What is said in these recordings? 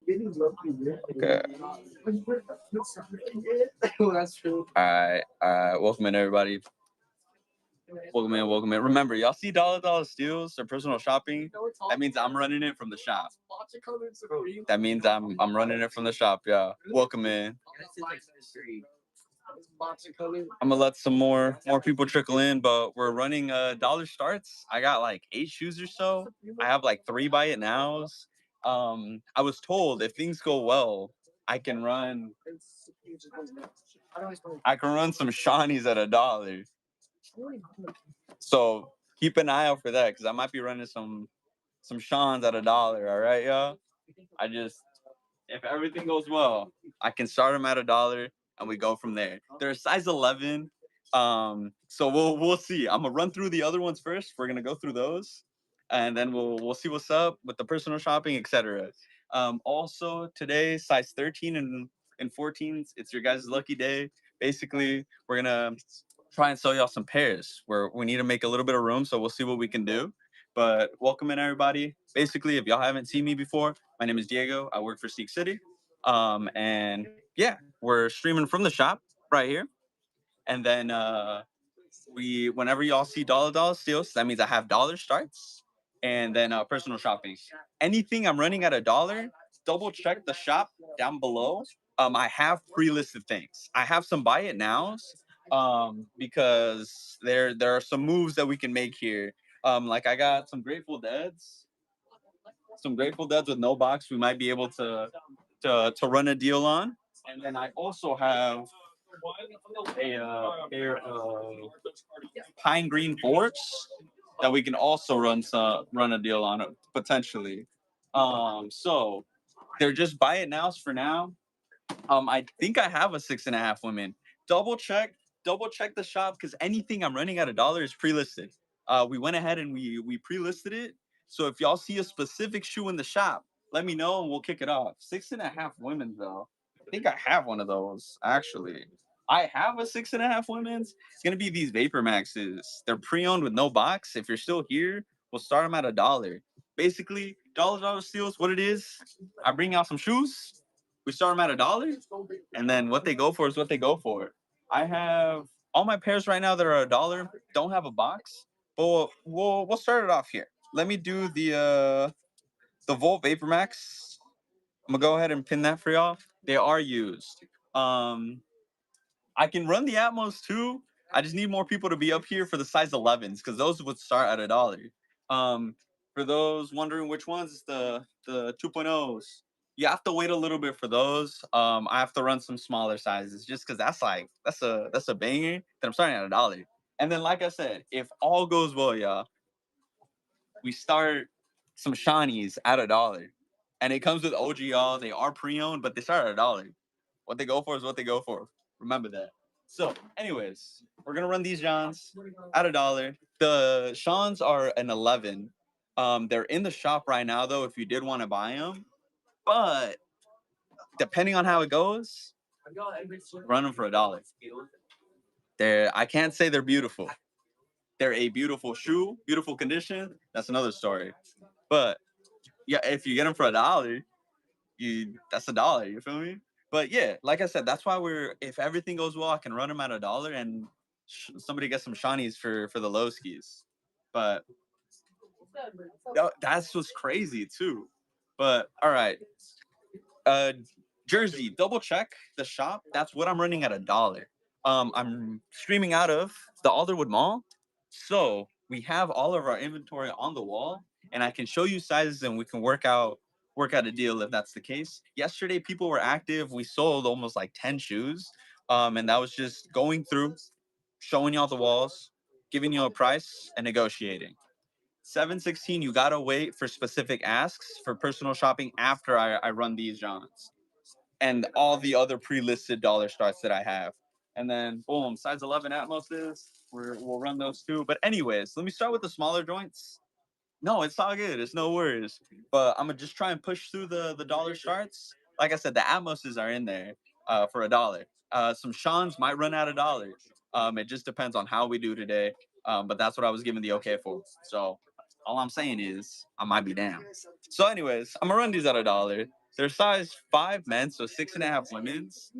Okay. All right. Welcome in, everybody. Welcome in, welcome in. Remember, y'all see Dolla Stealzzz or personal shopping? That means I'm running it from the shop. That means I'm running it from the shop, yeah. Welcome in. I'm gonna let some more people trickle in, but we're running dollar starts. I got like 8 shoes or so. I have like 3 buy it nows. I was told if things go well, I can run some Shawnees at $1. So keep an eye out for that because I might be running some Sean's at $1. All right, y'all. I just if everything goes well, I can start them at $1 and we go from there. They're a size 11. So we'll see. I'm gonna run through the other ones first. We're gonna go through those, and then we'll see what's up with the personal shopping, etc. Also today, size 13 and 14s. It's your guys' lucky day. Basically, we're gonna try and sell y'all some pairs where we need to make a little bit of room. So we'll see what we can do. But welcome in, everybody. Basically, if y'all haven't seen me before, my name is Diego. I work for Seek City. And yeah, we're streaming from the shop right here. And then whenever y'all see dollar steals, that means I have dollar starts and then personal shopping. Anything I'm running at $1, double check the shop down below. I have pre-listed things. I have some buy it nows because there are some moves that we can make here. Like I got some Grateful Deads with no box. We might be able to run a deal on. And then I also have a pair of pine green forts that we can also run a deal on potentially. So they're just buy it nows for now. I think I have a 6.5 women. Double check, double check the shop because anything I'm running at $1 is pre-listed. We went ahead and we pre-listed it. So if y'all see a specific shoe in the shop, let me know and we'll kick it off. 6.5 women though. I think I have one of those actually. I have a 6.5 women's. It's gonna be these Vapor Maxes. They're pre-owned with no box. If you're still here, we'll start them at $1. Basically, dollar steals. What it is, I bring out some shoes. We start them at $1, and then what they go for is what they go for. I have all my pairs right now that are $1. Don't have a box, but we'll start it off here. Let me do the Volt Vapor Max. I'm gonna go ahead and pin that for y'all. They are used. Um, I can run the Atmos too. I just need more people to be up here for the size 11s because those would start at $1. Um, for those wondering which ones, the 2.0s, you have to wait a little bit for those. I have to run some smaller sizes just because that's a banger. That I'm starting at $1. And then, like I said, if all goes well, y'all, we start some Shawnees at $1, and it comes with OGL. They are pre-owned, but they start at $1. What they go for is what they go for. Remember that. So, anyways, we're gonna run these Johns at $1. The Sean's are an 11. They're in the shop right now, though. If you did want to buy them, but depending on how it goes, run them for $1. I can't say they're beautiful. They're a beautiful shoe, beautiful condition. That's another story. But yeah, if you get them for $1, that's $1. You feel me? But yeah, like I said, that's why if everything goes well, I can run them at $1 and somebody gets some Shawnees for the low skis. But that's what's crazy too. But all right, uh, Jersey, double check the shop. That's what I'm running at $1. I'm streaming out of the Alderwood Mall, so we have all of our inventory on the wall, and I can show you sizes, and we can work out a deal if that's the case. Yesterday, people were active. We sold almost like 10 shoes, and that was just going through, showing y'all the walls, giving you a price, and negotiating. 716, you gotta wait for specific asks for personal shopping after I run these Johns and all the other pre-listed dollar starts that I have. And then boom, size 11 Atmos is. We'll run those too. But anyways, let me start with the smaller joints. No, it's all good. It's no worries. But I'm gonna just try and push through the dollar starts. Like I said, the Atmoses are in there for $1. Some Sean's might run out of $1. It just depends on how we do today. But that's what I was given the okay for. So all I'm saying is I might be down. So anyways, I'm gonna run these at $1. They're size 5 men, so 6.5 women's.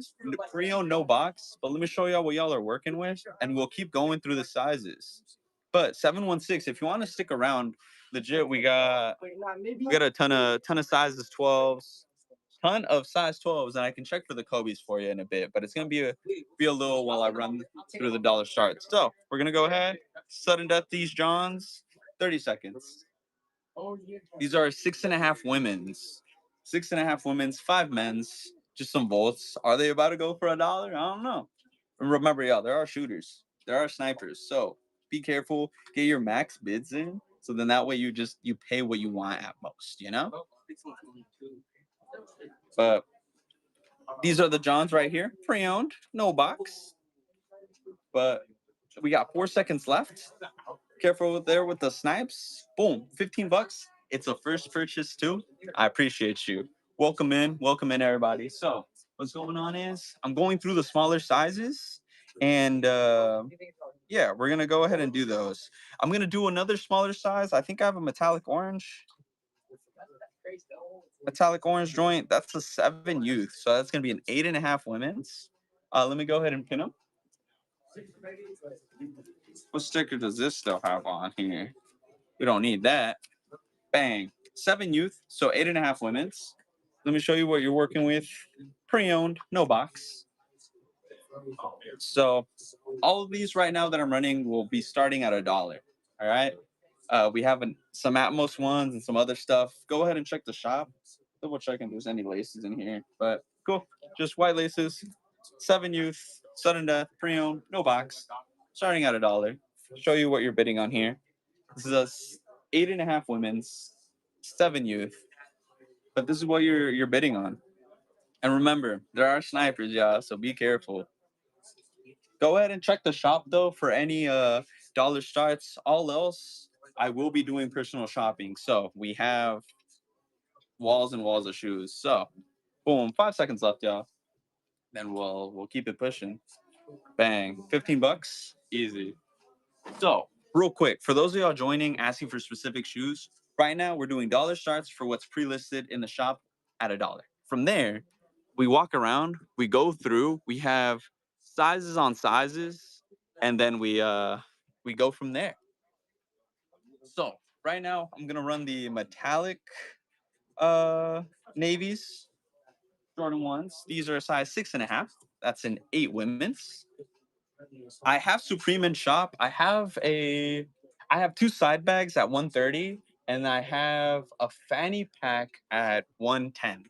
Pre-owned, no box. But let me show y'all what y'all are working with, and we'll keep going through the sizes. But 716, if you want to stick around, legit, we got a ton of sizes 12s, ton of size 12s, and I can check for the Kobe's for you in a bit. But it's gonna be a little while I run through the dollar charts. So we're gonna go ahead, sudden death these Johns, 30 seconds. These are 6.5 women's, 6.5 women's, 5 men's, just some volts. Are they about to go for $1? I don't know. Remember, y'all, there are shooters, there are snipers. So be careful. Get your max bids in. So then that way you pay what you want at most, you know? But these are the Johns right here, pre-owned, no box. But we got 4 seconds left. Careful there with the snipes. Boom, 15 bucks. It's a first purchase too. I appreciate you. Welcome in everybody. So what's going on is I'm going through the smaller sizes, and yeah, we're gonna go ahead and do those. I'm gonna do another smaller size. I think I have a metallic orange joint. That's a 7 youth, so that's gonna be an 8.5 women's. Let me go ahead and pin them. What sticker does this still have on here? We don't need that. Bang. 7 youth, so 8.5 women's. Let me show you what you're working with. Pre-owned, no box. So all of these right now that I'm running will be starting at $1. All right. We have some Atmos ones and some other stuff. Go ahead and check the shop. Double check if there's any laces in here. But cool. Just white laces. 7 youth, sudden death, pre-owned, no box. Starting at $1. Show you what you're bidding on here. This is a 8.5 women's, 7 youth. But this is what you're bidding on. And remember, there are snipers, y'all, so be careful. Go ahead and check the shop though for any dollar starts. All else, I will be doing personal shopping. So we have walls and walls of shoes. So boom, 5 seconds left, y'all. Then we'll keep it pushing. Bang. 15 bucks. Easy. So real quick, for those of y'all joining, asking for specific shoes, right now we're doing dollar starts for what's pre-listed in the shop at $1. From there, we walk around, we go through, we have sizes on sizes, and then we go from there. So right now I'm gonna run the metallic navies, Jordan ones. These are a size 6.5. That's an 8 women's. I have Supreme in shop. I have 2 side bags at 130, and I have a fanny pack at 110.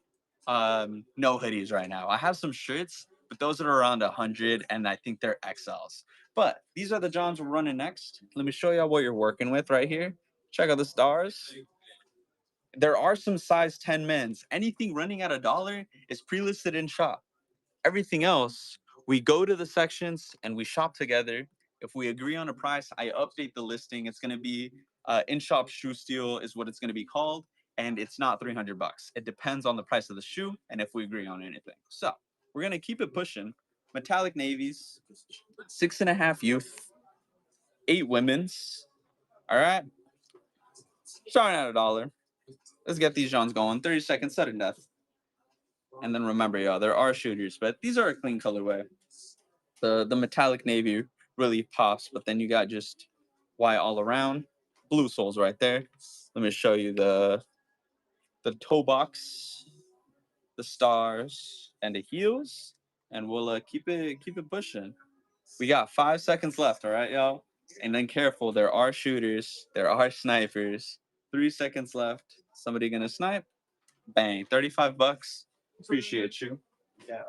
No hoodies right now. I have some shirts, but those are around 100, and I think they're XLs. But these are the Johns we're running next. Let me show y'all what you're working with right here. Check out the stars. There are some size 10 men's. Anything running at $1 is pre-listed in shop. Everything else, we go to the sections and we shop together. If we agree on a price, I update the listing. It's going to be in-shop shoe steal is what it's going to be called, and it's not 300 bucks. It depends on the price of the shoe and if we agree on anything. So we're going to keep it pushing. Metallic navies, 6.5 youth, 8 women's. All right, starting at $1. Let's get these Johns going. 30 seconds, sudden death. And then remember, y'all, there are shooters, but these are a clean colorway. The metallic navy really pops, but then you got just white all around. Blue soles right there. Let me show you the toe box, the stars, and the heels, and we'll keep it pushing. We got 5 seconds left, all right, y'all. And then careful, there are shooters, there are snipers. 3 seconds left. Somebody gonna snipe? Bang, 35 bucks. Appreciate you.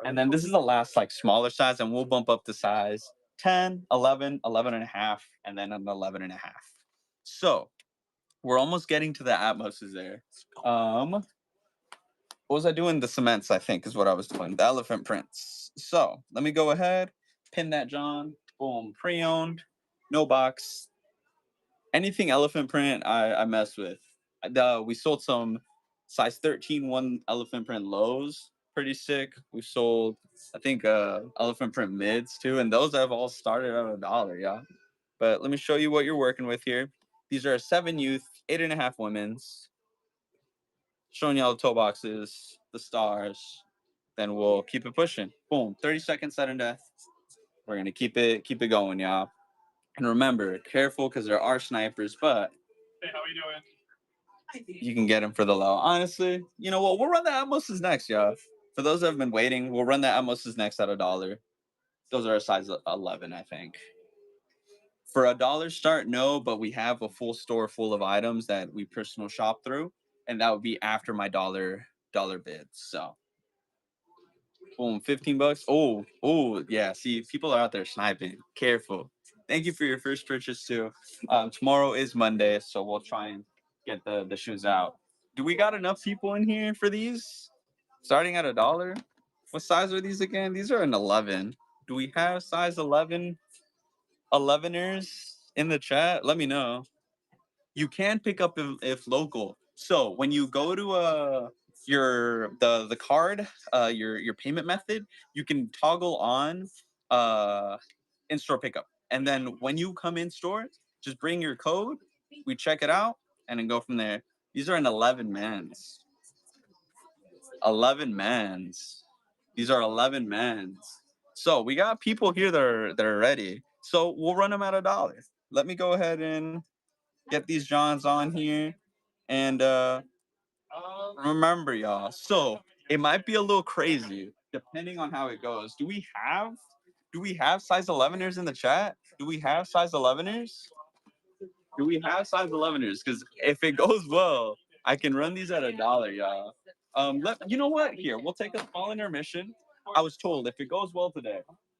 And then this is the last like smaller size, and we'll bump up the size 10, 11, 11 and a half, and then an 11 and a half. So we're almost getting to the Atmoses there. What was I doing? The cements, I think, is what I was doing. The elephant prints. So let me go ahead, pin that John. Boom, pre-owned, no box. Anything elephant print, I mess with. We sold some size 13 one elephant print lows, pretty sick. We sold, I think, elephant print mids too, and those have all started at $1, yeah. But let me show you what you're working with here. These are 7 youth, 8.5 women's. Showing y'all the toe boxes. the stars, then we'll keep it pushing. Boom, 30 seconds sudden death. We're gonna keep it going, y'all. And remember, careful because there are snipers, but you can get them for the low. Honestly, you know what? We'll run the Atmos next, y'all. For those that have been waiting, we'll run the Atmos next at $1. Those are a size 11, I think. For $1 start, no, but we have a full store full of items that we personal shop through, and that would be after my dollar bids. So boom, 15 bucks. Oh, yeah. See, people are out there sniping. Careful. Thank you for your first purchase too. Tomorrow is Monday, so we'll try and get the shoes out. Do we got enough people in here for these? Starting at $1. What size are these again? These are an 11. Do we have size 11 11ers in the chat? Let me know. You can pick up if local. So when you go to the card, your payment method, you can toggle on in-store pickup. And then when you come in store, just bring your code, we check it out, and then go from there. These are an 11 mans. 11 mans. These are 11 mans. So we got people here that are ready. So we'll run them at $1. Let me go ahead and get these Johns on here. And remember, y'all. So it might be a little crazy depending on how it goes. Do we have size 11ers in the chat? Do we have size 11ers? Do we have size 11ers? Because if it goes well, I can run these at $1, y'all. You know what? Here, we'll take a small intermission. I was told if it goes well today,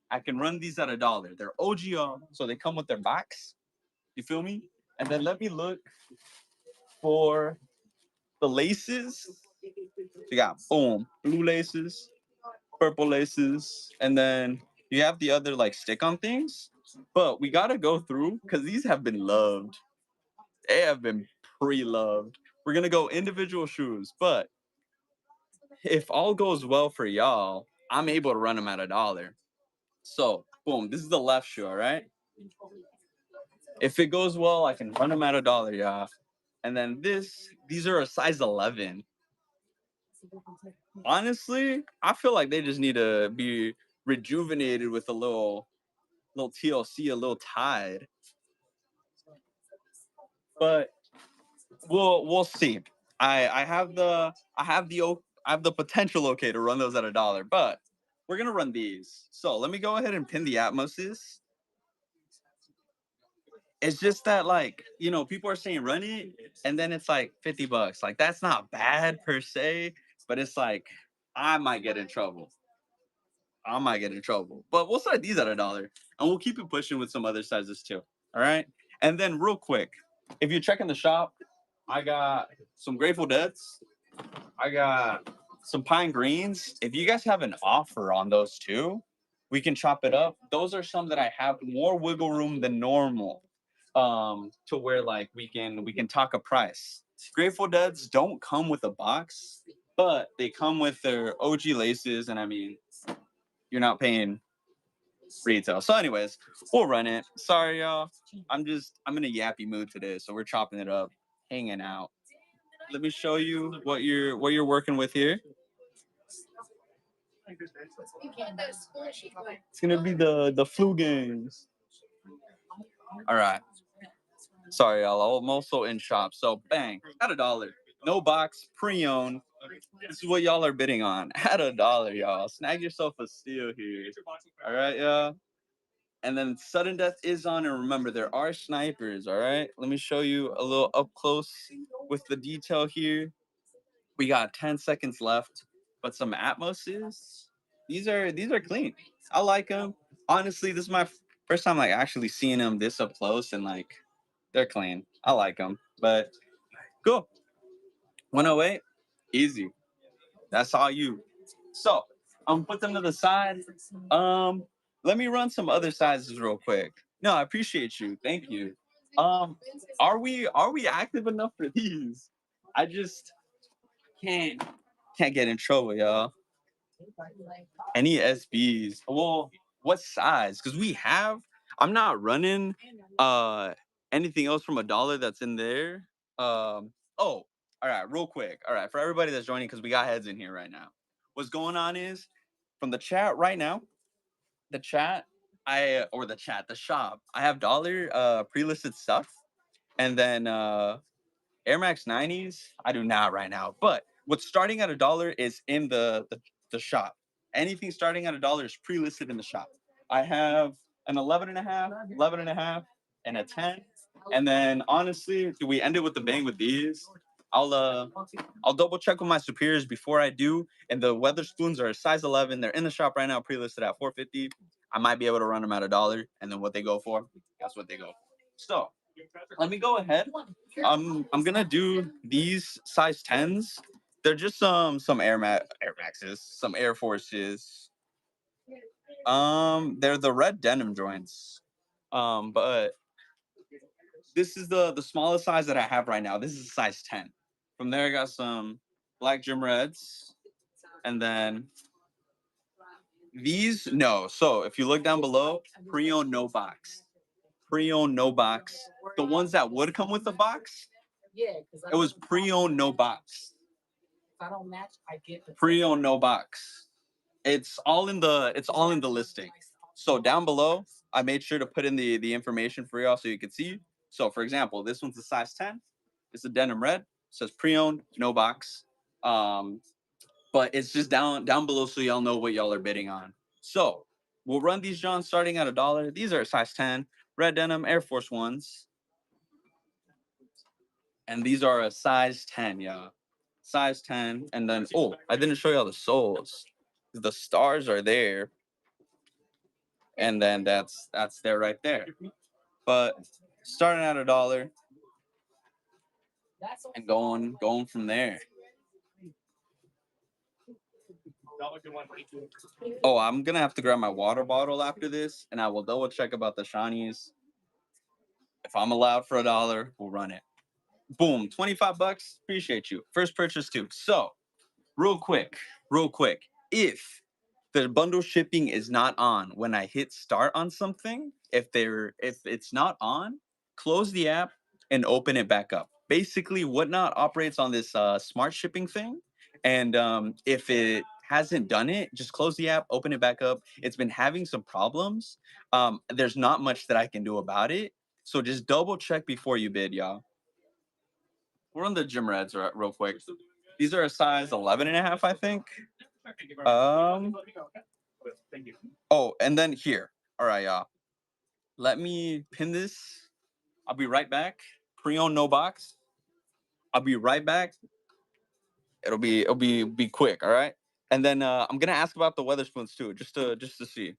I can run these at $1. They're OGO, so they come with their box. You feel me? And then let me look for the laces. You got boom, blue laces, purple laces, and then you have the other like stick-on things. But we gotta go through because these have been loved. They have been pre-loved. We're gonna go individual shoes, but if all goes well for y'all, I'm able to run them at $1. So boom, this is the left shoe, all right? If it goes well, I can run them at $1, y'all. And then these are a size 11. Honestly, I feel like they just need to be rejuvenated with a little TLC, a little Tide. But we'll see. I have the potential okay to run those at $1, but we're gonna run these. So let me go ahead and pin the Atmoses. It's just that like people are saying run it, and then it's like 50 bucks. Like that's not bad per se, but it's like I might get in trouble. But we'll start these at $1, and we'll keep it pushing with some other sizes too. All right. And then real quick, if you check in the shop, I got some Grateful Deads. I got some Pine Greens. If you guys have an offer on those too, we can chop it up. Those are some that I have more wiggle room than normal. To where like we can talk a price. Grateful Deads don't come with a box, but they come with their OG laces, and I mean, you're not paying retail. So, anyways, we'll run it. Sorry, y'all. I'm in a yappy mood today, so we're chopping it up, hanging out. Let me show you what you're working with here. It's gonna be the flu games. All right. Sorry, y'all. I'm also in shop. So bang, at $1. No box, pre-owned. This is what y'all are bidding on. At $1, y'all. Snag yourself a steal here. All right, y'all. And then sudden death is on, and remember there are snipers. All right. Let me show you a little up close with the detail here. We got 10 seconds left, but some Atmoses. These are clean. I like them. Honestly, this is my first time like actually seeing them this up close, and like they're clean. I like them. But cool. 108, easy. That's all you. So put them to the side. Let me run some other sizes real quick. No, I appreciate you. Thank you. Um, are we active enough for these? I just can't get in trouble, y'all. Any SBs? Well, what size? Because I'm not running anything else from $1 that's in there. Oh, All right, real quick. All right, for everybody that's joining, because we got heads in here right now. What's going on is from the chat right now, the chat, the shop. I have dollar pre-listed stuff, and then Air Max 90s. I do not right now, but what's starting at $1 is in the shop. Anything starting at $1 is pre-listed in the shop. I have an 11 and a half, 11 and a half, and a 10. And then honestly, do we end it with the bang with these? I'll double check with my superiors before I do. And the weather spoons are a size 11. They're in the shop right now, pre-listed at $4.50. I might be able to run them at $1, and then what they go for, that's what they go for. So let me go ahead. I'm gonna do these size 10s. They're just some Air Maxes, some Air Forces. They're the red denim joints. But this is the smallest size that I have right now. This is a size 10. From there, I got some black gym reds, and then these no. So if you look down below, pre-owned no box, pre-owned no box. The ones that would come with the box, it was pre-owned no box. Pre-owned no box. It's all in the listing. So down below, I made sure to put in the information for y'all so you can see. So for example, this one's a size 10. It's a denim red. It says pre-owned, no box. But it's just down below so y'all know what y'all are bidding on. So we'll run these Johns starting at $1. These are a size 10, red denim Air Force Ones. And these are a size 10, yeah. Size 10. And then, oh, I didn't show y'all the soles. The stars are there. And then that's there right there. But starting at $1 and going from there. Oh, I'm gonna have to grab my water bottle after this, and I will double check about the shinies. If I'm allowed for $1, we'll run it. Boom, 25 bucks. Appreciate you. First purchase too. So, real quick. If the bundle shipping is not on when I hit start on something, if it's not on, close the app and open it back up. Basically, Whatnot operates on this smart shipping thing, and if it hasn't done it, just close the app, open it back up. It's been having some problems. There's not much that I can do about it, so just double check before you bid, y'all. We're on the gym reds real quick. These are a size 11 and a half, I think. Oh, and then here. All right, y'all. Let me pin this. I'll be right back. Pre-owned no box. I'll be right back. It'll be quick, all right? And then I'm gonna ask about the Weatherspoons too, just to see.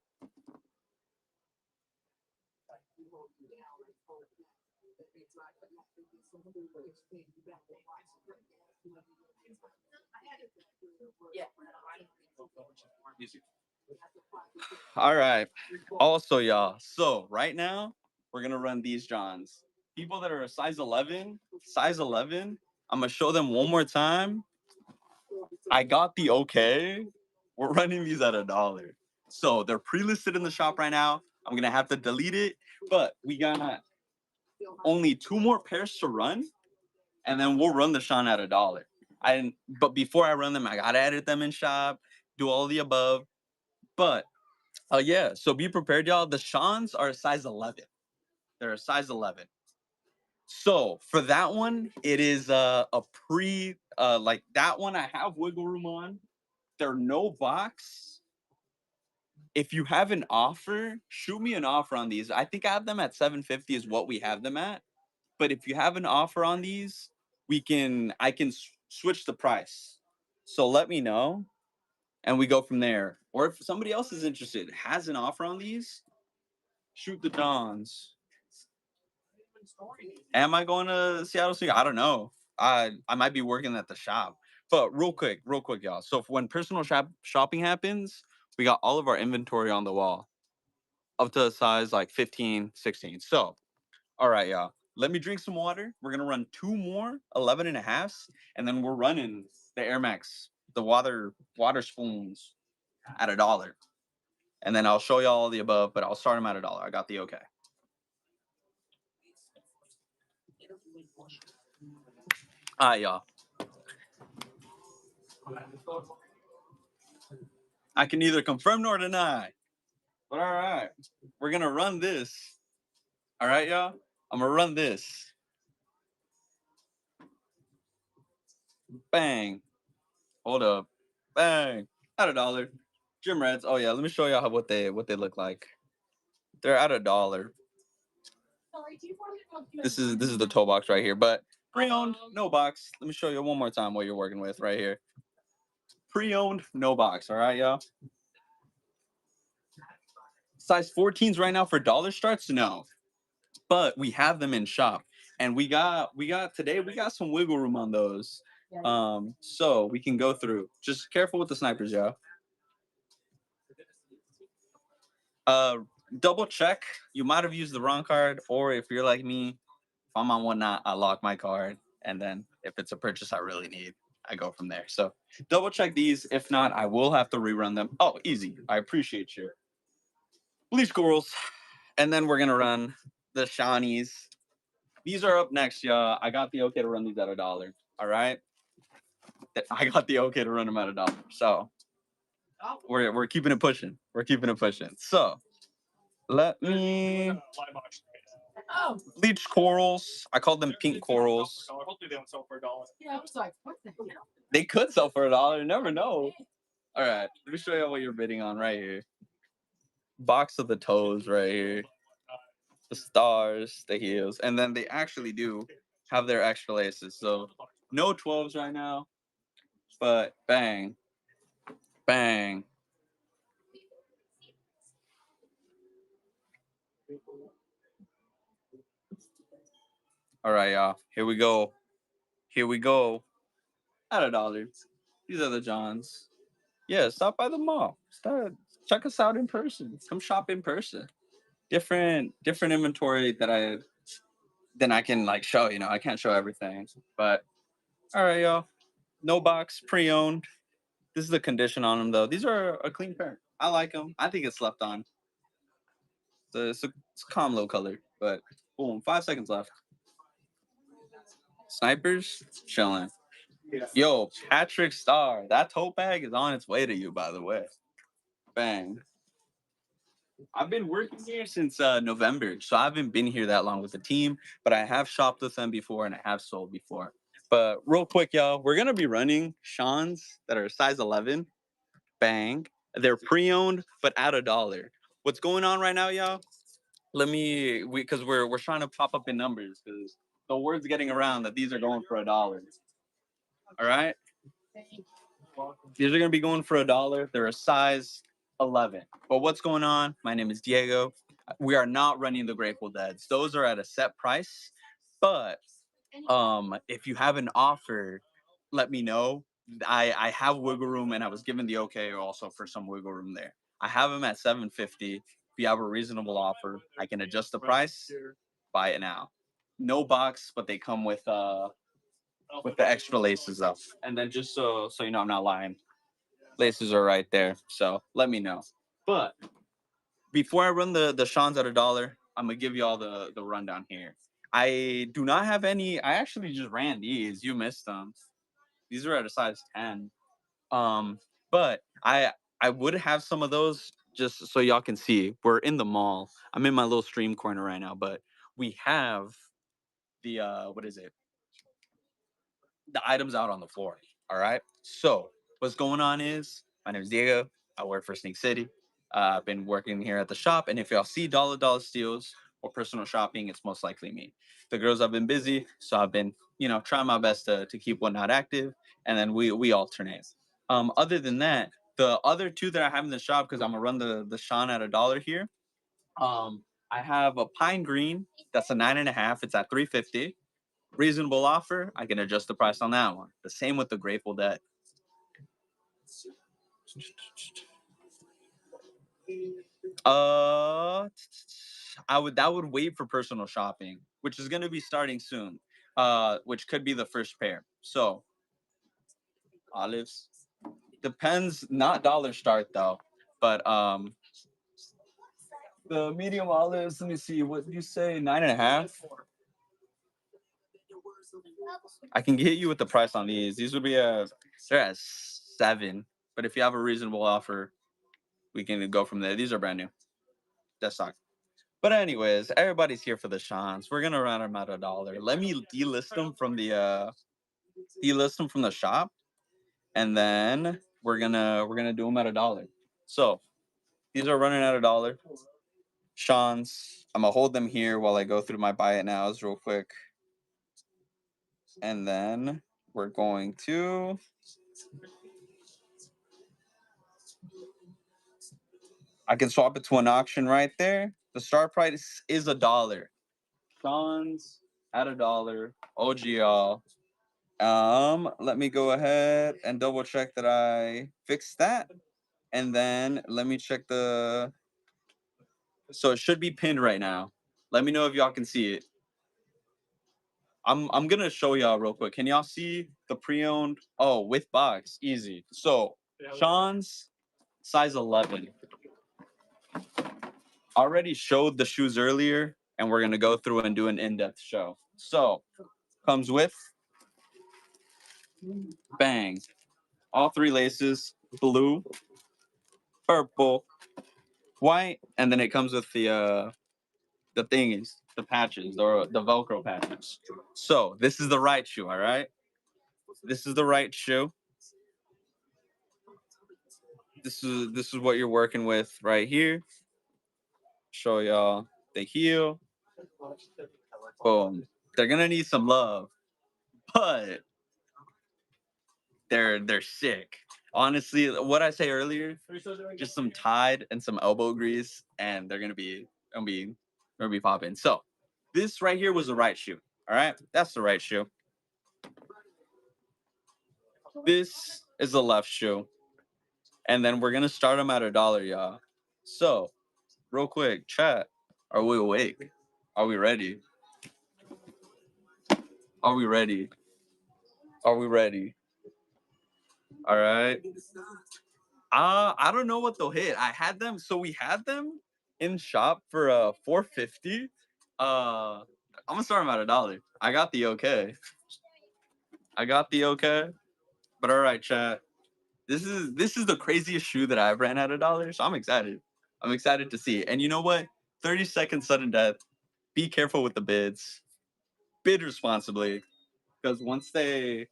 Easy. All right. Also, y'all. So right now we're gonna run these Johns. People that are a size 11, I'm gonna show them one more time. I got the okay. We're running these at $1. So they're pre-listed in the shop right now. I'm gonna have to delete it, but we got only 2 more pairs to run, and then we'll run the Sean at $1. But before I run them, I gotta edit them in shop, do all the above. But yeah, so be prepared, y'all. The Sean's are a size 11. They're a size 11. So for that one, it is a pre like that one. I have wiggle room on. They're no box. If you have an offer, shoot me an offer on these. I think I have them at 750 is what we have them at. But if you have an offer on these, I can switch the price. So let me know, and we go from there. Or if somebody else is interested, has an offer on these, shoot the Dons. Am I going to Seattle City? I don't know. I might be working at the shop. But real quick, y'all. So when personal shopping happens, we got all of our inventory on the wall up to a size like 15, 16. So, all right, y'all. Let me drink some water. We're going to run 2 more 11 and a halfs, and then we're running the Air Max, the water spoons at $1. And then I'll show y'all all the above, but I'll start them at $1. I got the okay. All right, y'all. I can neither confirm nor deny. But all right, we're gonna run this. All right, y'all. I'm gonna run this. Bang. Hold up. Bang. At $1. Gym Reds. Oh yeah, let me show y'all what they look like. They're at $1. This is the toe box right here, but pre-owned, no box. Let me show you one more time what you're working with right here. Pre-owned, no box. All right, y'all. Size 14s right now for dollar starts, no, but we have them in shop, and we got today we got some wiggle room on those. So we can go through. Just careful with the snipers, y'all. Uh, double check. You might have used the wrong card, or if you're like me, if I'm on whatnot, I lock my card, and then if it's a purchase I really need, I go from there. So double check these. If not, I will have to rerun them. Oh, easy. I appreciate you. Bleach corals, and then we're gonna run the shinies. These are up next, y'all. I got the okay to run these at $1. All right, I got the okay to run them at $1. So we're keeping it pushing. We're keeping it pushing. So let me bleach corals. I call them pink corals. Yeah, I was like, what the hell? They could sell for $1. You never know. All right, let me show you what you're bidding on right here. Box of the toes right here. The stars, the heels, and then they actually do have their extra laces. So no 12s right now, but bang, bang. All right, y'all. Here we go. Here we go. At $1. These are the Johns. Yeah, stop by the mall. Start check us out in person. Come shop in person. Different inventory that I can like show. You know, I can't show everything. But all right, y'all. No box, pre-owned. This is the condition on them though. These are a clean pair. I like them. I think it's slept on. It's a calm low color, but boom, 5 seconds left. Snipers chilling. Yo, Patrick Star, that tote bag is on its way to you, by the way. Bang. I've been working here since November, so I haven't been here that long with the team, but I have shopped with them before and I have sold before. But real quick, y'all, we're gonna be running Sean's that are size 11. Bang. They're pre-owned, but at $1. What's going on right now, y'all? Because we're trying to pop up in numbers because the word's getting around that these are going for $1. All right. These are gonna be going for $1. They're a size 11. But what's going on? My name is Diego. We are not running the Grateful Deads. Those are at a set price. But if you have an offer, let me know. I have wiggle room, and I was given the okay also for some wiggle room there. I have them at 750. If you have a reasonable offer, I can adjust the price. Buy it now. No box, but they come with the extra laces up. And then just so you know, I'm not lying. Laces are right there. So let me know. But before I run the Sean's at $1, I'm gonna give you all the rundown here. I do not have any. I actually just ran these. You missed them. These are at a size 10. But I would have some of those just so y'all can see. We're in the mall. I'm in my little stream corner right now, but we have the what is it? The items out on the floor. All right. So what's going on is my name is Diego. I work for Sneak City. I've been working here at the shop, and if y'all see Dolla steals or personal shopping, it's most likely me. The girls have been busy, so I've been trying my best to keep Whatnot active, and then we alternate. Other than that, the other two that I have in the shop because I'm gonna run the Sean at $1 here. I have a pine green that's a 9.5. It's at 350. Reasonable offer, I can adjust the price on that one. The same with the Grateful Dead. That would wait for personal shopping, which is gonna be starting soon. Which could be the first pair. So olives depends, not dollar start though, but the medium olives. Let me see. What did you say? 9.5. I can get you with the price on these. These would be they're at 7. But if you have a reasonable offer, we can go from there. These are brand new. That's stock. But anyways, everybody's here for the Seans. We're gonna run them at $1. Let me delist them from the shop, and then we're gonna do them at $1. So these are running at $1. Sean's. I'm gonna hold them here while I go through my buy it nows real quick, and then we're going to. I can swap it to an auction right there. The start price is $1. Sean's at $1. OGL. Let me go ahead and double check that I fixed that. And then let me check the. So it should be pinned right now. Let me know if y'all can see it. I'm gonna show y'all real quick. Can y'all see the pre-owned? Oh, with box, easy. So Sean's size 11. Already showed the shoes earlier, and we're gonna go through and do an in-depth show. So comes with bang, all 3 laces, blue, purple, white, and then it comes with the thingies, the patches, or the Velcro patches. So this is the right shoe, all right? This is the right shoe. This is what you're working with right here. Show y'all the heel. Boom. They're gonna need some love, but they're sick. Honestly, what I say earlier, just some Tide and some elbow grease, and they're gonna be popping. So this right here was the right shoe. All right, that's the right shoe. This is the left shoe, and then we're gonna start them at $1, y'all. So, real quick, chat. Are we awake? Are we ready? Are we ready? Are we ready? All right. I don't know what they'll hit. I had them, so we had them in shop for $4.50. I'm gonna start them at $1. I got the okay. But all right, chat. This is the craziest shoe that I've ran at $1, so I'm excited. I'm excited to see it. And you know what? 30-second sudden death. Be careful with the bids. Bid responsibly, because once they're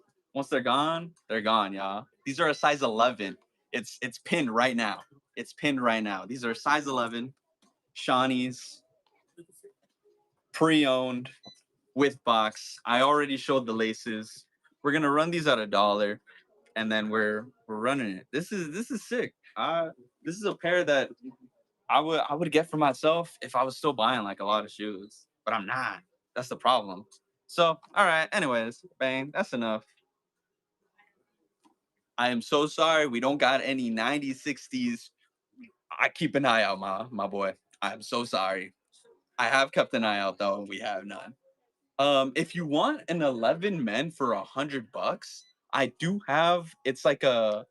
gone, y'all. These are a size 11. It's pinned right now. It's pinned right now. These are size 11 Shawnees, pre-owned with box. I already showed the laces. We're gonna run these at $1, and then we're running it. This is sick. This is a pair that I would get for myself if I was still buying like a lot of shoes, but I'm not. That's the problem. So, all right. Anyways, bang. That's enough. I am so sorry we don't got any 90s, 60s. I keep an eye out, my boy. I'm so sorry. I have kept an eye out though, and we have none. If you want an 11 men for $100, I do have. It's like a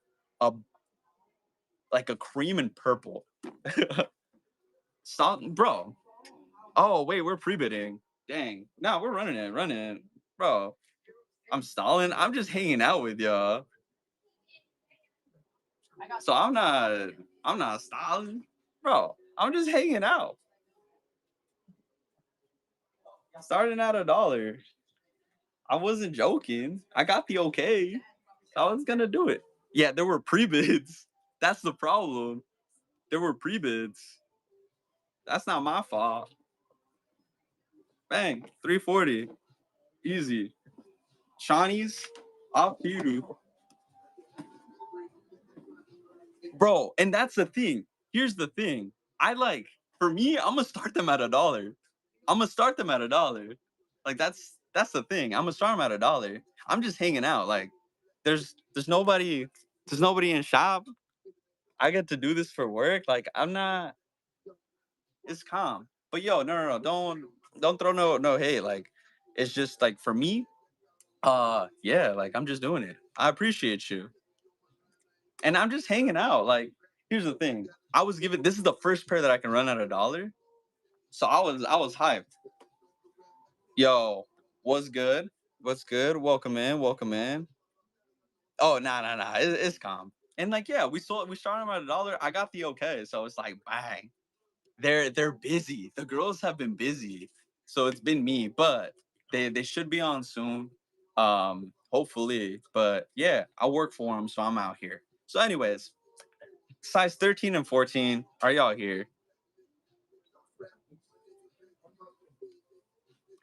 cream and purple. Stop, bro. Oh wait, we're pre-bidding. Dang. No, we're running it, bro. I'm stalling. I'm just hanging out with y'all. So I'm not stalling, bro. I'm just hanging out. Starting at $1. I wasn't joking. I got the okay. I was gonna do it. Yeah, there were pre-bids. That's the problem. There were pre-bids. That's not my fault. Bang, 340. Easy. Shawnees, off to you. Bro, and that's the thing. Here's the thing. For me, I'm gonna start them at $1. I'm gonna start them at $1. Like that's the thing. I'm gonna start them at $1. I'm just hanging out. Like there's nobody in shop. I get to do this for work. Like I'm not. It's calm. But yo, no. Don't throw no hate. Like it's just like for me. Yeah. Like I'm just doing it. I appreciate you. And I'm just hanging out. Like here's the thing. I was given. This is the first pair that I can run at $1. So I was hyped. Yo, what's good? What's good? Welcome in. Oh, nah. It's calm. And like, yeah, we started them at $1. I got the okay, so it's like bang. They're busy. The girls have been busy, so it's been me. But they should be on soon, hopefully. But yeah, I work for them, so I'm out here. So, anyways, size 13 and 14, are y'all here?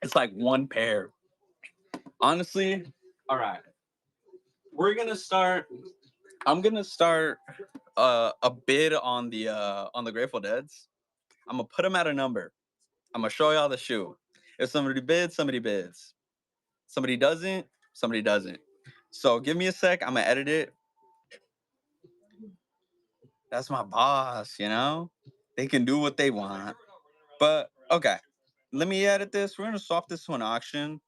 It's like one pair. Honestly, all right. We're gonna start. I'm gonna start a bid on the Grateful Deads. I'm gonna put them at a number. I'm gonna show y'all the shoe. If somebody bids, somebody bids. Somebody doesn't, somebody doesn't. So give me a sec. I'm gonna edit it. That's my boss, you know? They can do what they want. But okay. Let me edit this. We're gonna swap this to an auction.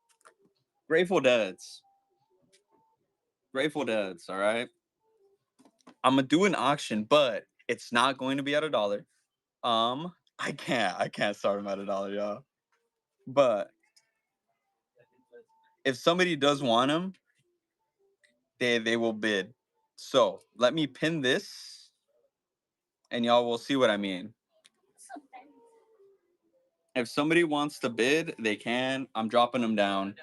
Grateful Deads. Grateful Deads, all right. I'm gonna do an auction, but it's not going to be at $1. I can't start them at $1, y'all. But if somebody does want them, they will bid. So let me pin this, and y'all will see what I mean. If somebody wants to bid, they can. I'm dropping them down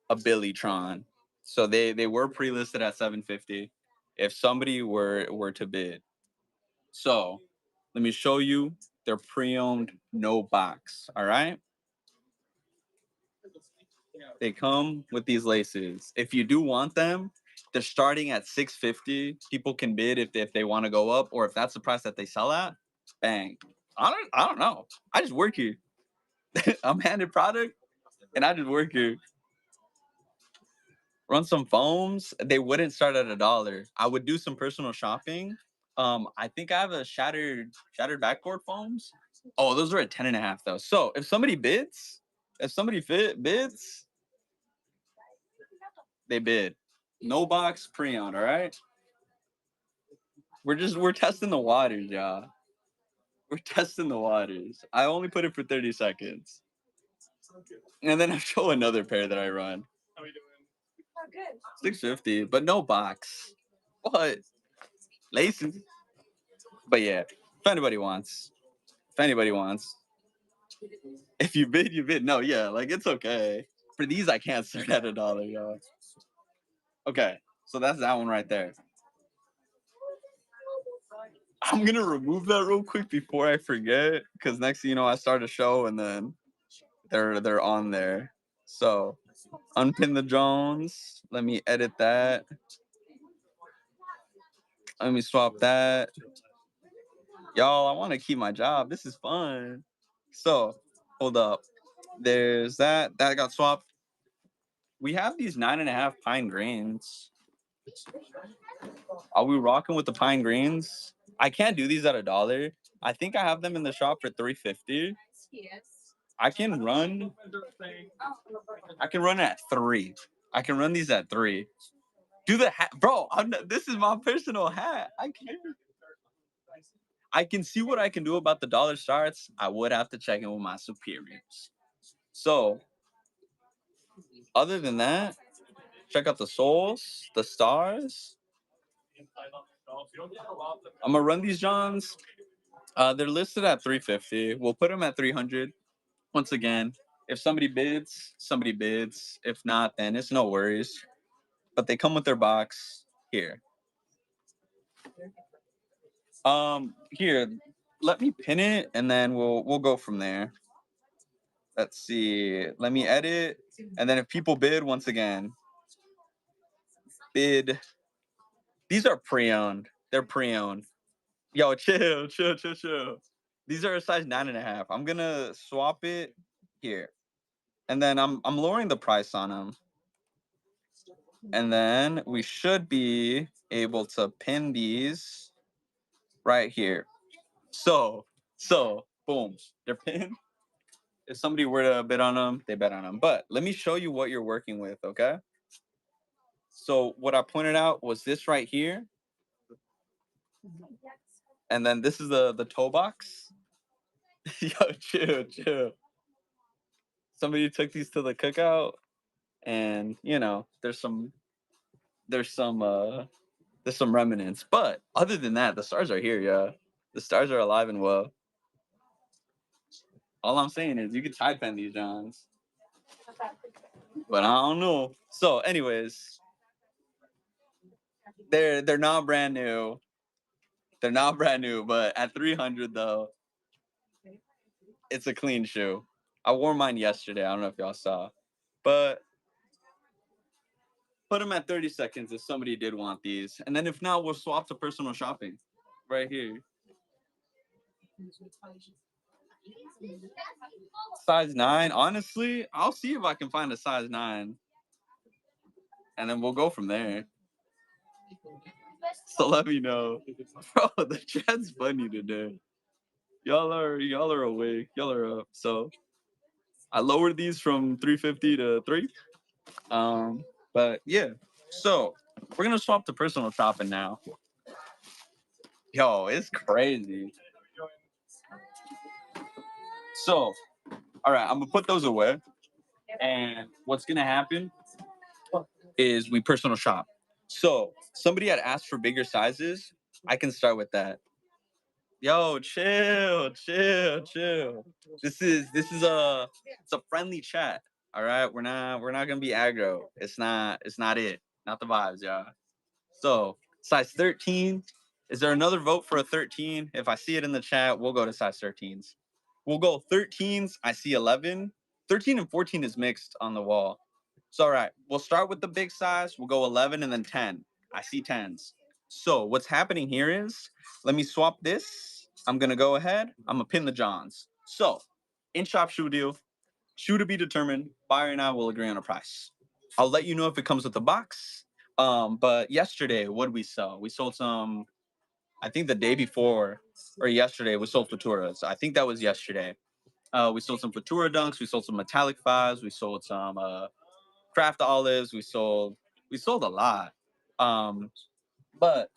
a Billytron. So they were pre-listed at 750. If somebody were to bid. So let me show you. They're pre-owned, no box. All right. They come with these laces. If you do want them, they're starting at 650. People can bid if they want to go up, or if that's the price that they sell at. Bang. I don't know. I just work here. I'm handed product, and I just work here. Run some foams. They wouldn't start at $1. I would do some personal shopping. I think I have a shattered backboard foams. Oh, those are at 10.5 though. So if somebody bids, bids, they bid. No box pre-owned, all right? We're testing the waters, y'all. We're testing the waters. I only put it for 30 seconds. And then I show another pair that I run. How are we doing? 650, but no box. What? Laces. But yeah, if anybody wants. If you bid, you bid. No, yeah, like it's okay. For these, I can't start at $1, y'all. Okay, so that's that one right there. I'm gonna remove that real quick before I forget, because next thing you know, I start a show and then they're on there. So unpin the drones. Let me edit that. Let me swap that. Y'all, I want to keep my job. This is fun. So hold up. There's that. That got swapped. We have these 9.5 pine greens. Are we rocking with the pine greens? I can't do these at $1. I think I have them in the shop for 350. I can run. I can run at 3. I can run these at 3. Do the hat, bro. This is my personal hat. I can't. I can see what I can do about the dollar starts. I would have to check in with my superiors. So, other than that, check out the souls, the stars. I'm gonna run these Johns. They're listed at 350. We'll put them at 300. Once again, if somebody bids, somebody bids. If not, then it's no worries. But they come with their box here. Here, let me pin it, and then we'll go from there. Let's see. Let me edit, and then if people bid, once again, bid. These are pre-owned. They're pre-owned. Yo, chill. These are a size 9.5. I'm gonna swap it here, and then I'm lowering the price on them, and then we should be able to pin these right here. So boom, they're pinned. If somebody were to bid on them, they bet on them. But let me show you what you're working with, okay? So what I pointed out was this right here, and then this is the toe box. Yo, chill. Somebody took these to the cookout, and there's some there's some remnants. But other than that, the stars are here, yeah. The stars are alive and well. All I'm saying is you can type in these Johns. But I don't know. So, anyways, they're not brand new. They're not brand new, but at 300 though, it's a clean shoe. I wore mine yesterday. I don't know if y'all saw, but put them at 30 seconds if somebody did want these, and then if not, we'll swap to personal shopping, right here. Size 9. Honestly, I'll see if I can find a size 9, and then we'll go from there. So let me know, bro. The chat's funny today. Y'all are awake. Y'all are up. So I lowered these from 350 to 3. But yeah. So we're gonna swap to personal shopping now. Yo, it's crazy. So, all right, I'm gonna put those away. And what's gonna happen is we personal shop. So somebody had asked for bigger sizes. I can start with that. Yo, chill, chill, chill. This is it's a friendly chat. All right, we're not gonna be aggro. It's not it. Not the vibes, y'all. So size 13. Is there another vote for a 13? If I see it in the chat, we'll go to size 13s. We'll go 13s. I see 11. 13 and 14 is mixed on the wall. So all right, we'll start with the big size. We'll go 11 and then 10. I see 10s. So what's happening here is, let me swap this. I'm gonna go ahead. I'm gonna pin the Johns. So in shop shoe deal, shoe to be determined. Buyer and I will agree on a price. I'll let you know if it comes with the box. But yesterday, what did we sell? We sold some. I think the day before or yesterday, we sold Futuras. I think that was yesterday. We sold some Futura dunks. We sold some metallic fives. We sold some craft olives. We sold a lot. But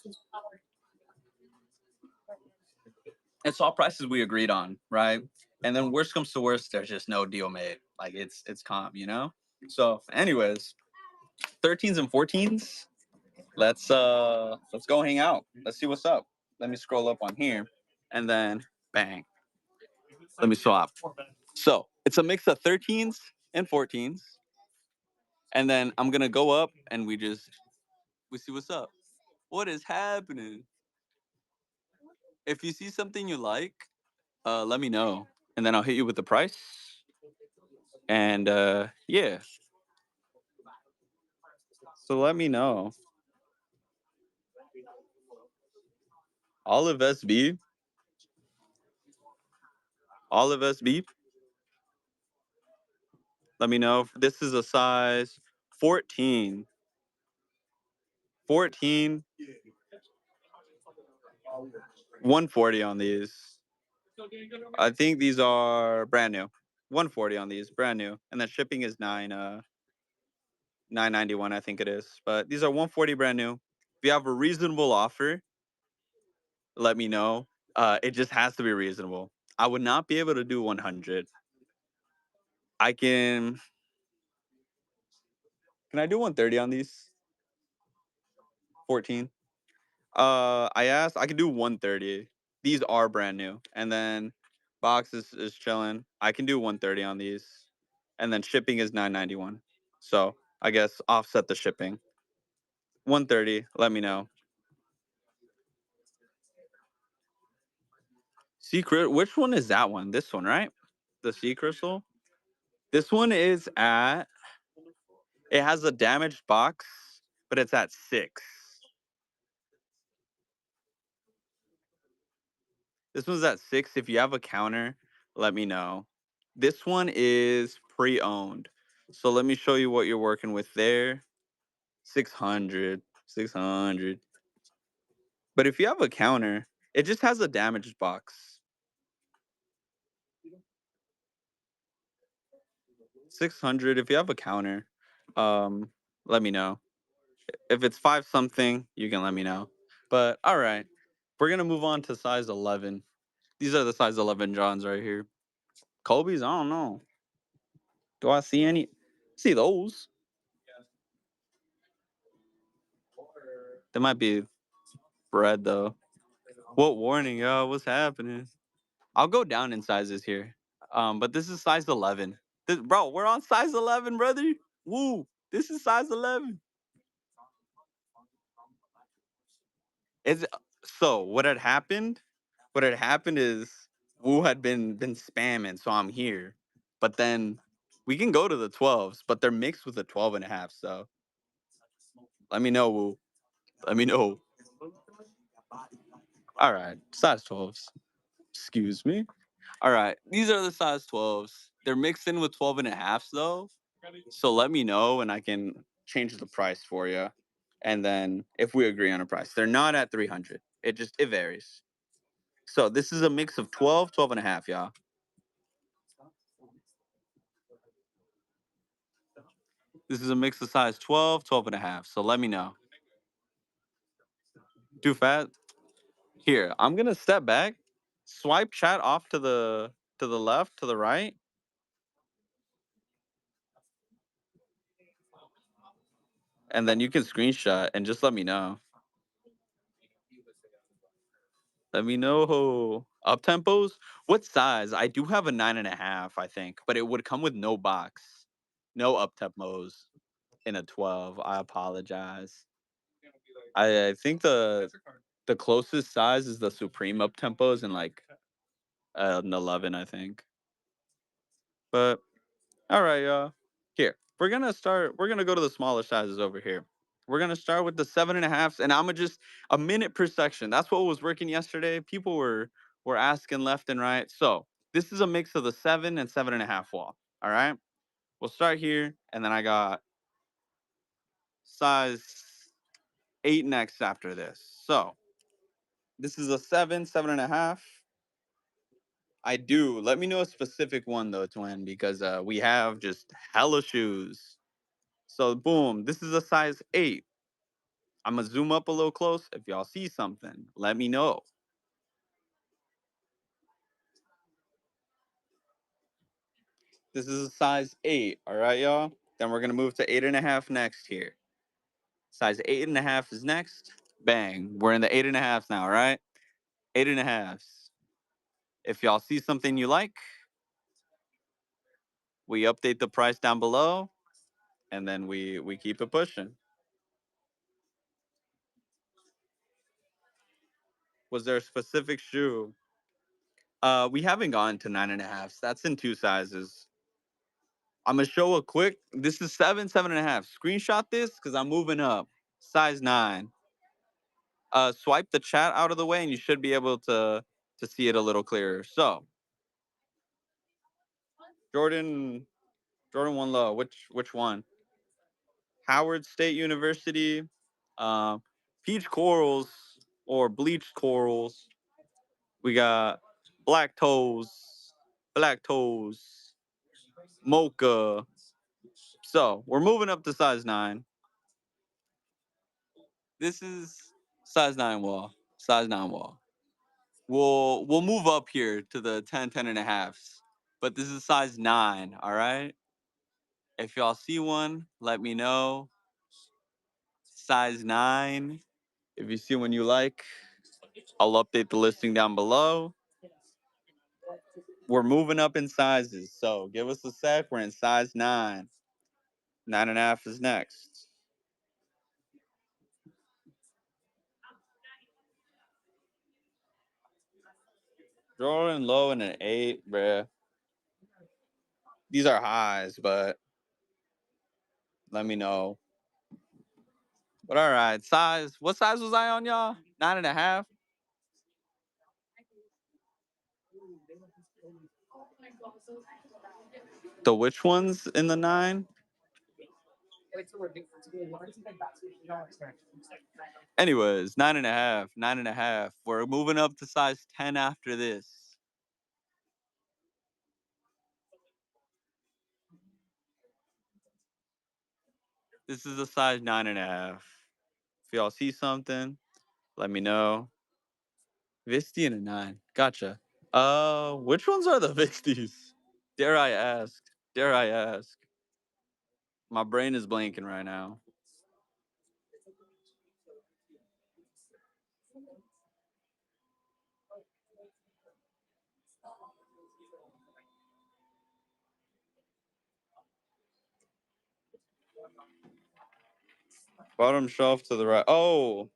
it's all prices we agreed on, right? And then worst comes to worst, there's just no deal made. Like it's calm, you know? So anyways, 13s and 14s, let's go hang out. Let's see what's up. Let me scroll up on here and then bang. Let me swap. So it's a mix of 13s and 14s. And then I'm gonna go up and we see what's up. What is happening? If you see something you like, let me know. And then I'll hit you with the price. And yeah. So let me know. Olive SB. Olive SB. Let me know if this is a size 14. 14. 140 on these. I think these are brand new. 140 on these, brand new. And then shipping is 991, I think it is. But these are 140 brand new. If you have a reasonable offer, let me know. It just has to be reasonable. I would not be able to do 100. I can I do 130 on these? 14. I asked, I can do 130. These are brand new. And then box is chilling. I can do 130 on these. And then shipping is 991. So I guess offset the shipping. 130, let me know. Secret, which one is that one? This one, right? The sea crystal? This one is at, it has a damaged box, but it's at 6. This one's at 6. If you have a counter, let me know. This one is pre-owned. So let me show you what you're working with there. 600. 600. But if you have a counter, it just has a damaged box. 600. If you have a counter, let me know. If it's 5 something, you can let me know. But all right, we're gonna move on to size 11. These are the size 11 Johns right here. Kobe's, I don't know. Do I see any? See those? There might be bread though. What warning, yo? What's happening? I'll go down in sizes here. But this is size 11. Bro, we're on size 11, brother. Woo! This is size 11. It's so what had happened? What had happened is Wu had been spamming, so I'm here. But then we can go to the 12s, but they're mixed with the 12 and a half. So let me know, Wu. Let me know. All right, size 12s. Excuse me. All right, these are the size 12s. They're mixed in with 12 and a halfs though. So let me know and I can change the price for you. And then if we agree on a price, they're not at 300. It varies. So this is a mix of 12, 12 and a half, y'all. This is a mix of size 12, 12 and a half. So let me know. Too fat? Here, I'm gonna step back, swipe chat off to the left, to the right. And then you can screenshot and just let me know. Let me know. Up tempos? What size? I do have a 9.5, I think, but it would come with no box. No up tempos in a 12. I apologize. I think the closest size is the Supreme up tempos in like an 11, I think. But all right, y'all. Here, we're gonna go to the smaller sizes over here. We're gonna start with the 7.5s, and I'm gonna just a minute per section. That's what was working yesterday. People were asking left and right. So this is a mix of the 7 and 7.5 wall. All right. We'll start here, and then I got size 8 next after this. So this is a 7, 7.5. I do. Let me know a specific one though, twin, because we have just hella shoes. So boom, this is a size 8. I'm gonna zoom up a little close. If y'all see something, let me know. This is a size 8. All right, y'all. Then we're gonna move to 8.5 next here. Size 8.5 is next. Bang. We're in the 8.5s now, all right? 8.5s. If y'all see something you like, we update the price down below, and then we keep it pushing. Was there a specific shoe? We haven't gone to 9.5s. That's in two sizes. I'm gonna show a quick. This is 7, 7.5. Screenshot this because I'm moving up. Size 9. Swipe the chat out of the way, and you should be able to see it a little clearer. So, Jordan, Jordan One Low. Which one? Howard State University. Peach corals or bleached corals. We got black toes, mocha. So we're moving up to size 9. This is size 9 wall. Size 9 wall. We'll move up here to the 10, 10.5s. But this is size 9, all right? If y'all see one, let me know. Size 9. If you see one you like, I'll update the listing down below. We're moving up in sizes, so give us a sec. We're in size 9. 9.5 is next. Jordan low and an 8, bruh. These are highs, but let me know. But all right, size. What size was I on, y'all? 9.5. The which ones in the 9? Anyways, 9.5, 9.5. We're moving up to size 10 after this. This is a size 9.5. If y'all see something, let me know. Visti and a 9. Gotcha. Which ones are the Vistis? Dare I ask? Dare I ask? My brain is blanking right now. Bottom shelf to the right. Oh,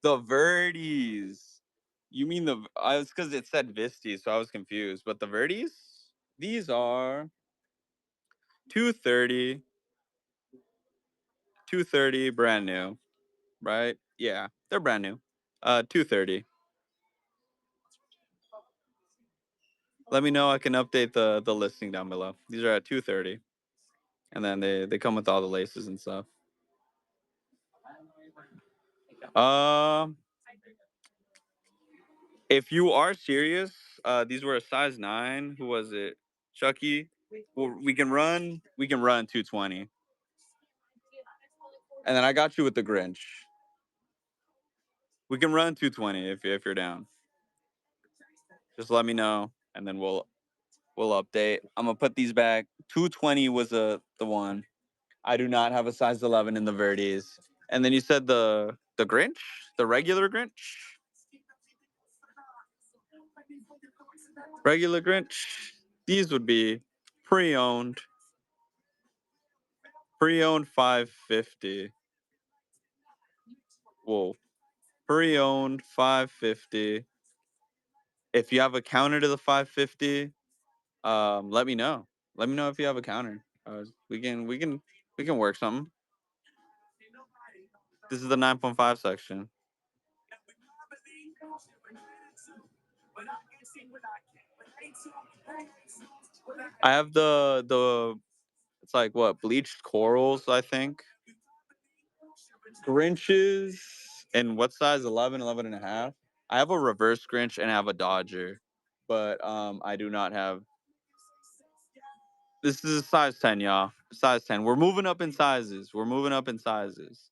the Verdes. You mean the? I was because it said Visti, so I was confused. But the Verdes, these are 230, 230 brand new, right? Yeah, they're brand new. 230. Let me know. I can update the listing down below. These are at 230, and then they come with all the laces and stuff. Um, if you are serious, these were a size 9. Who was it? Chucky. Well, we can run 220. And then I got you with the Grinch. We can run 220 if you're down. Just let me know, and then we'll update. I'm gonna put these back. 220 was the one. I do not have a size 11 in the Verdes. And then you said the Grinch, the regular Grinch, regular Grinch. These would be pre-owned, pre-owned 550. Whoa, pre-owned 550. If you have a counter to the 550, let me know. Let me know if you have a counter. We can work something. This is the 9.5 section. I have the it's like what, bleached corals, I think. Grinches and what size? 11, 11 and a half. I have a reverse Grinch and I have a Dodger, but I do not have. This is a size 10, y'all. Size 10. We're moving up in sizes. We're moving up in sizes.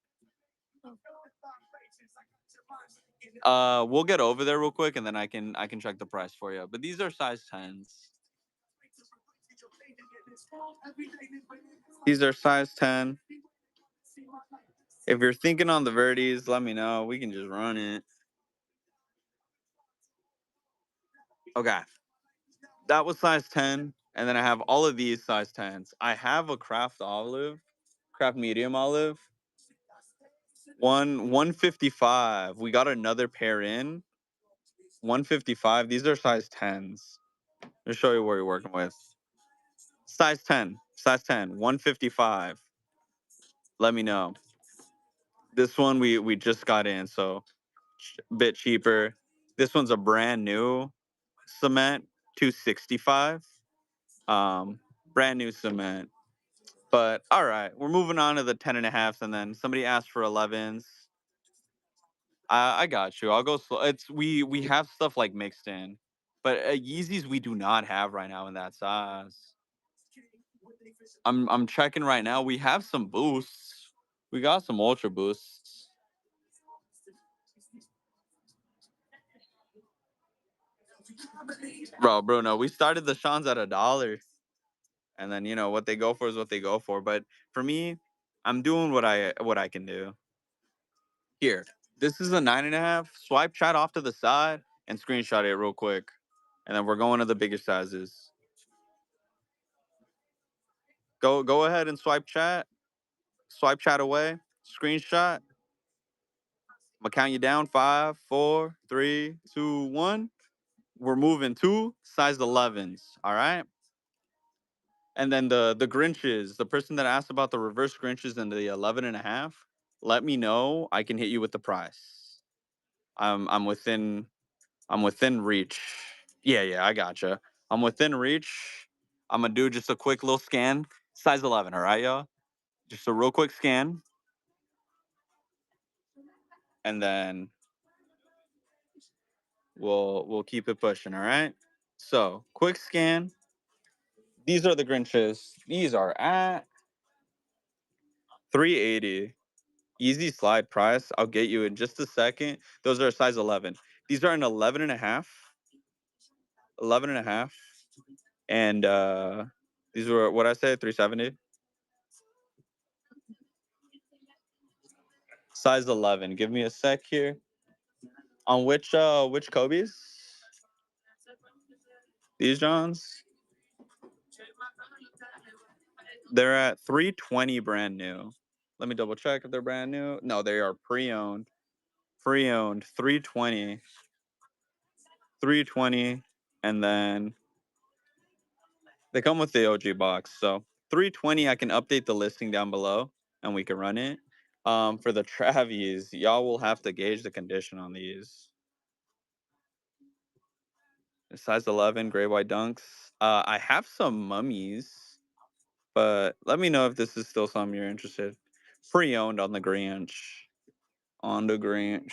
We'll get over there real quick and then I can check the price for you. But these are size 10s. These are size 10. If you're thinking on the Verdes, let me know. We can just run it. Okay. That was size 10. And then I have all of these size 10s. I have a craft olive, craft medium olive. 155. We got another pair in. 155. These are size 10s. Let me show you what you're working with. Size 10. Size 10. 155. Let me know. This one we just got in, so a bit cheaper. This one's a brand new cement, 265. Brand new cement. But all right, we're moving on to the 10 and a halves, and then somebody asked for 11s. I got you. I'll go slow. It's we have stuff like mixed in, but Yeezys we do not have right now in that size. I'm checking right now. We have some boosts. We got some ultra boosts. Bro, Bruno, we started the Shans at $1. And then what they go for is what they go for. But for me, I'm doing what I can do. Here, this is a 9.5. Swipe chat off to the side and screenshot it real quick, and then we're going to the bigger sizes. Go ahead and swipe chat. Swipe chat away. Screenshot. I'm gonna count you down. 5, 4, 3, 2, 1. We're moving to size 11s. All right. And then the Grinches, the person that asked about the reverse Grinches and the 11 and a half, let me know. I can hit you with the price. I'm within reach. Yeah, I gotcha. I'm within reach. I'm gonna do just a quick little scan. Size 11, all right, y'all? Just a real quick scan. And then we'll keep it pushing, all right? So quick scan. These are the Grinches. These are at 380. Easy slide price. I'll get you in just a second. Those are a size 11. These are an 11 and a half. 11 and a half. And these were what I said, 370. Size 11. Give me a sec here. On which Kobe's? These Johns, they're at 320 brand new. Let me double check if they're brand new. No, they are pre-owned. Pre-owned 320. 320, and then they come with the OG box. So 320, I can update the listing down below and we can run it. For the Travies, y'all will have to gauge the condition on these. Size 11, gray white dunks. I have some mummies, but let me know if this is still something you're interested. Pre-owned on the Grinch. On the Grinch.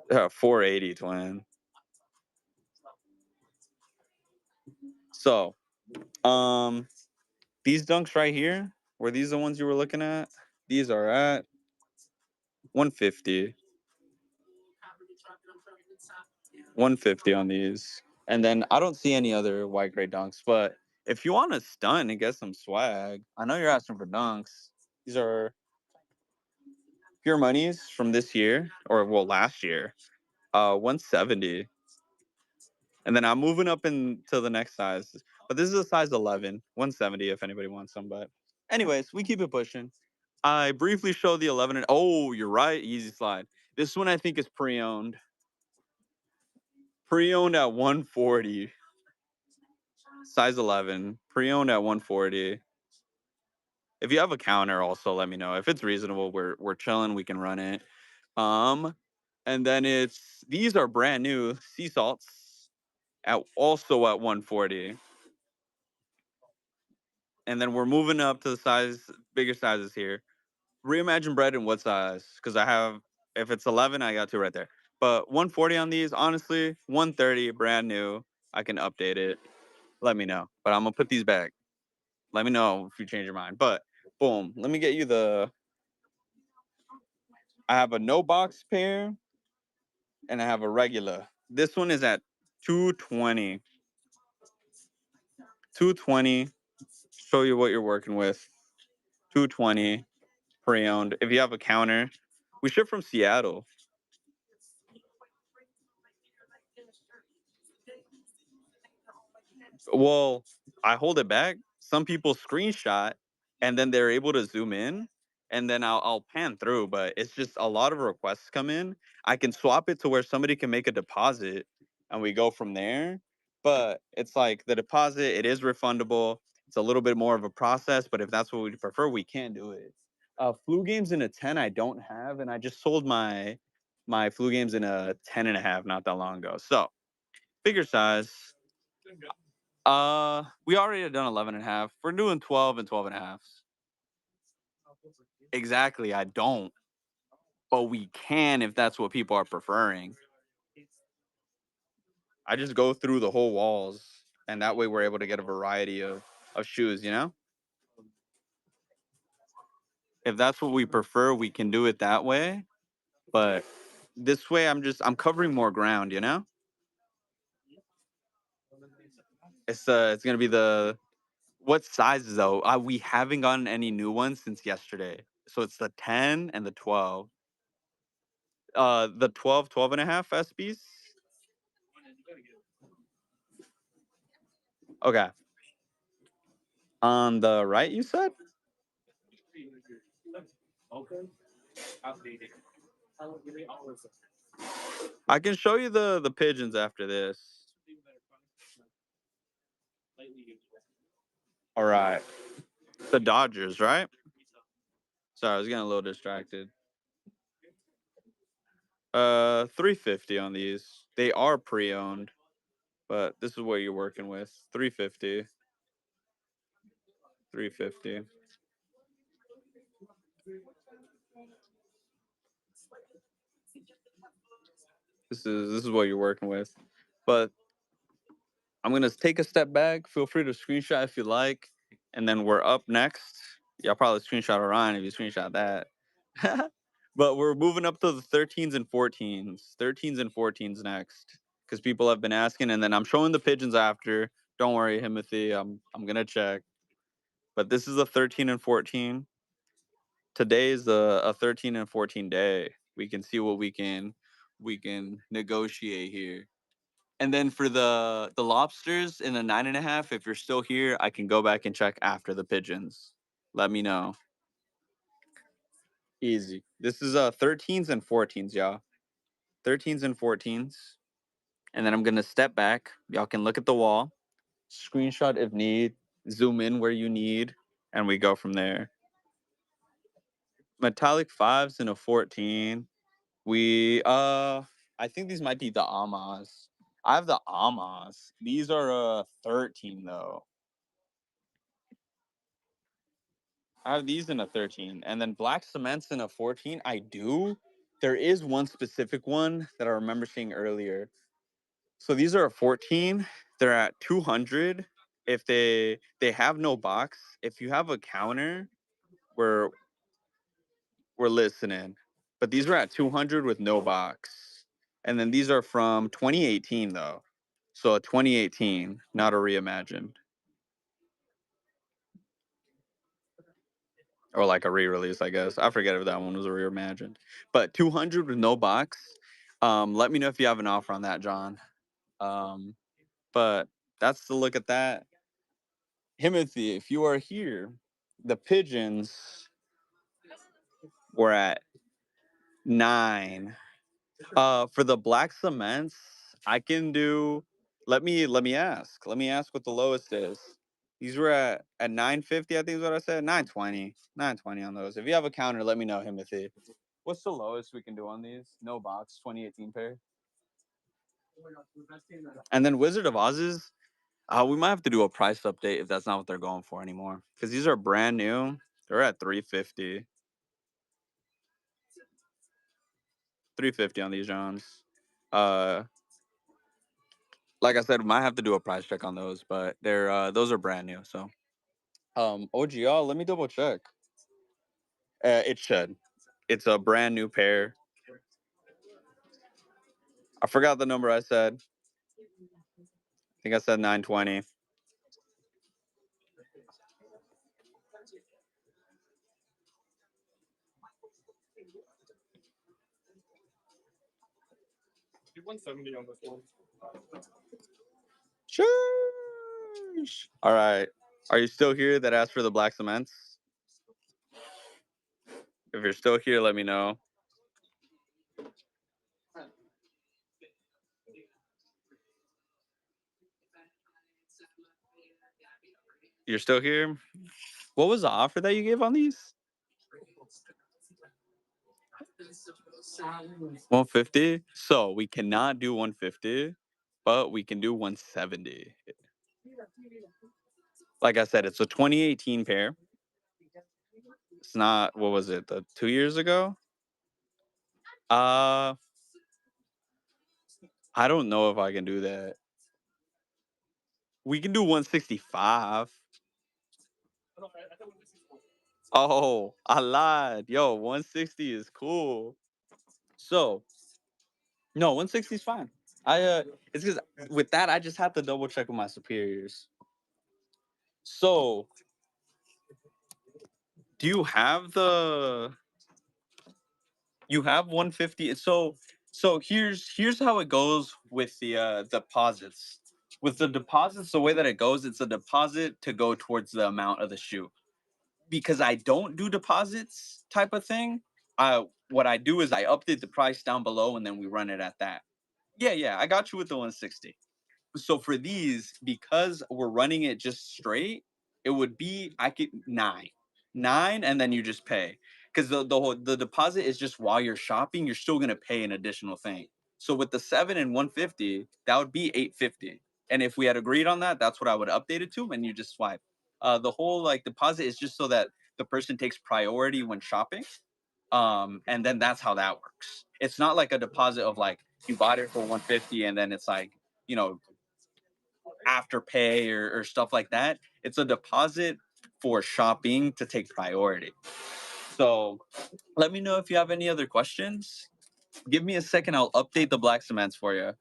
480 twin. So, these dunks right here, were these the ones you were looking at? These are at 150. 150 on these. And then I don't see any other white gray dunks, but if you want to stun and get some swag, I know you're asking for dunks. These are pure monies from this year, or well, last year. 170. And then I'm moving up into the next size. But this is a size 11, 170 if anybody wants some. But anyways, we keep it pushing. I briefly showed the 11. Oh, you're right. Easy slide. This one I think is pre-owned. Pre-owned at 140. Size 11. Pre-owned at 140. If you have a counter, also let me know. If it's reasonable, we're chilling. We can run it. And then these are brand new sea salts also at 140. And then we're moving up to the bigger sizes here. Reimagine bread in what size? Because if it's 11, I got two right there. But 140 on these, honestly, 130, brand new. I can update it. Let me know. But I'm going to put these back. Let me know if you change your mind. But boom, let me get you I have a no box pair and I have a regular. This one is at 220. 220. Show you what you're working with. 220 pre-owned. If you have a counter, we ship from Seattle. Well, I hold it back. Some people screenshot and then they're able to zoom in and then I'll pan through, but it's just a lot of requests come in. I can swap it to where somebody can make a deposit and we go from there. But it's like the deposit, it is refundable. It's a little bit more of a process, but if that's what we prefer, we can do it. Flu games in a 10 I don't have, and I just sold my flu games in a 10.5 not that long ago. So bigger size. We already had done 11.5. We're doing 12 and 12.5. Exactly, I don't. But we can if that's what people are preferring. I just go through the whole walls, and that way we're able to get a variety of shoes, you know? If that's what we prefer, we can do it that way. But this way I'm covering more ground, you know? It's gonna be what sizes though? We haven't gotten any new ones since yesterday. So it's the 10 and the 12. The 12.5 SBs. Okay. On the right, you said? I can show you the pigeons after this. All right. The Dodgers, right? Sorry, I was getting a little distracted. 350 on these. They are pre-owned, but this is what you're working with. 350. 350. This is what you're working with. But I'm gonna take a step back. Feel free to screenshot if you like. And then we're up next. Y'all probably screenshot Orion if you screenshot that. But we're moving up to the 13s and 14s. 13s and 14s next. Because people have been asking. And then I'm showing the pigeons after. Don't worry, Timothy. I'm gonna check. But this is a 13 and 14. Today is a 13 and 14 day. We can see what we can negotiate here. And then for the lobsters in the 9.5, if you're still here, I can go back and check after the pigeons. Let me know. Easy. This is 13s and 14s, y'all. 13s and 14s. And then I'm gonna step back. Y'all can look at the wall, screenshot if need, zoom in where you need, and we go from there. Metallic fives and a 14. I think these might be the Amas. I have the Amas. These are 13 though. I have these in a 13. And then black cements in a 14. I do. There is one specific one that I remember seeing earlier. So these are a 14. They're at 200. If they have no box, if you have a counter, we're listening. But these were at 200 with no box. And then these are from 2018 though. So a 2018, not a reimagined. Or like a re-release, I guess. I forget if that one was a reimagined. But 200 with no box. Let me know if you have an offer on that, John. But that's the look at that. Timothy, if you are here, the pigeons were at 9. For the black cements, I can do. Let me ask. Let me ask what the lowest is. These were at 950. I think is what I said. 920. 920 on those. If you have a counter, let me know, Timothy. What's the lowest we can do on these? No box. 2018 pair. And then Wizard of Oz's. We might have to do a price update if that's not what they're going for anymore. Because these are brand new. They're at 350. 350 on these Johns. Uh, like I said, we might have to do a price check on those, but those are brand new. So, OGL, let me double check. It should. It's a brand new pair. I forgot the number I said. I think I said 920. Sheesh. All right. Are you still here that asked for the black cements? If you're still here, let me know. You're still here? What was the offer that you gave on these? 150. So we cannot do 150, but we can do 170. Like I said, it's a 2018 pair. It's not, what was it, 2 years ago? Uh, I don't know if I can do that. We can do 165. Oh, I lied. Yo, 160 is cool. So, no, 160 is fine. It's because with that, I just have to double check with my superiors. So, do you have you have 150? So here's how it goes with the deposits. With the deposits, the way that it goes, it's a deposit to go towards the amount of the shoe. Because I don't do deposits type of thing, what I do is I update the price down below and then we run it at that. Yeah, I got you with the 160. So for these, because we're running it just straight, it would be I could 9, and then you just pay because the deposit is just while you're shopping, you're still gonna pay an additional thing. So with the 7 and 150, that would be 850. And if we had agreed on that, that's what I would update it to, and you just swipe. The whole like deposit is just so that the person takes priority when shopping. And then that's how that works. It's not like a deposit of like you bought it for 150 and then it's like, you know, after pay or stuff like that. It's a deposit for shopping to take priority. So let me know if you have any other questions. Give me a second. I'll update the black cements for you.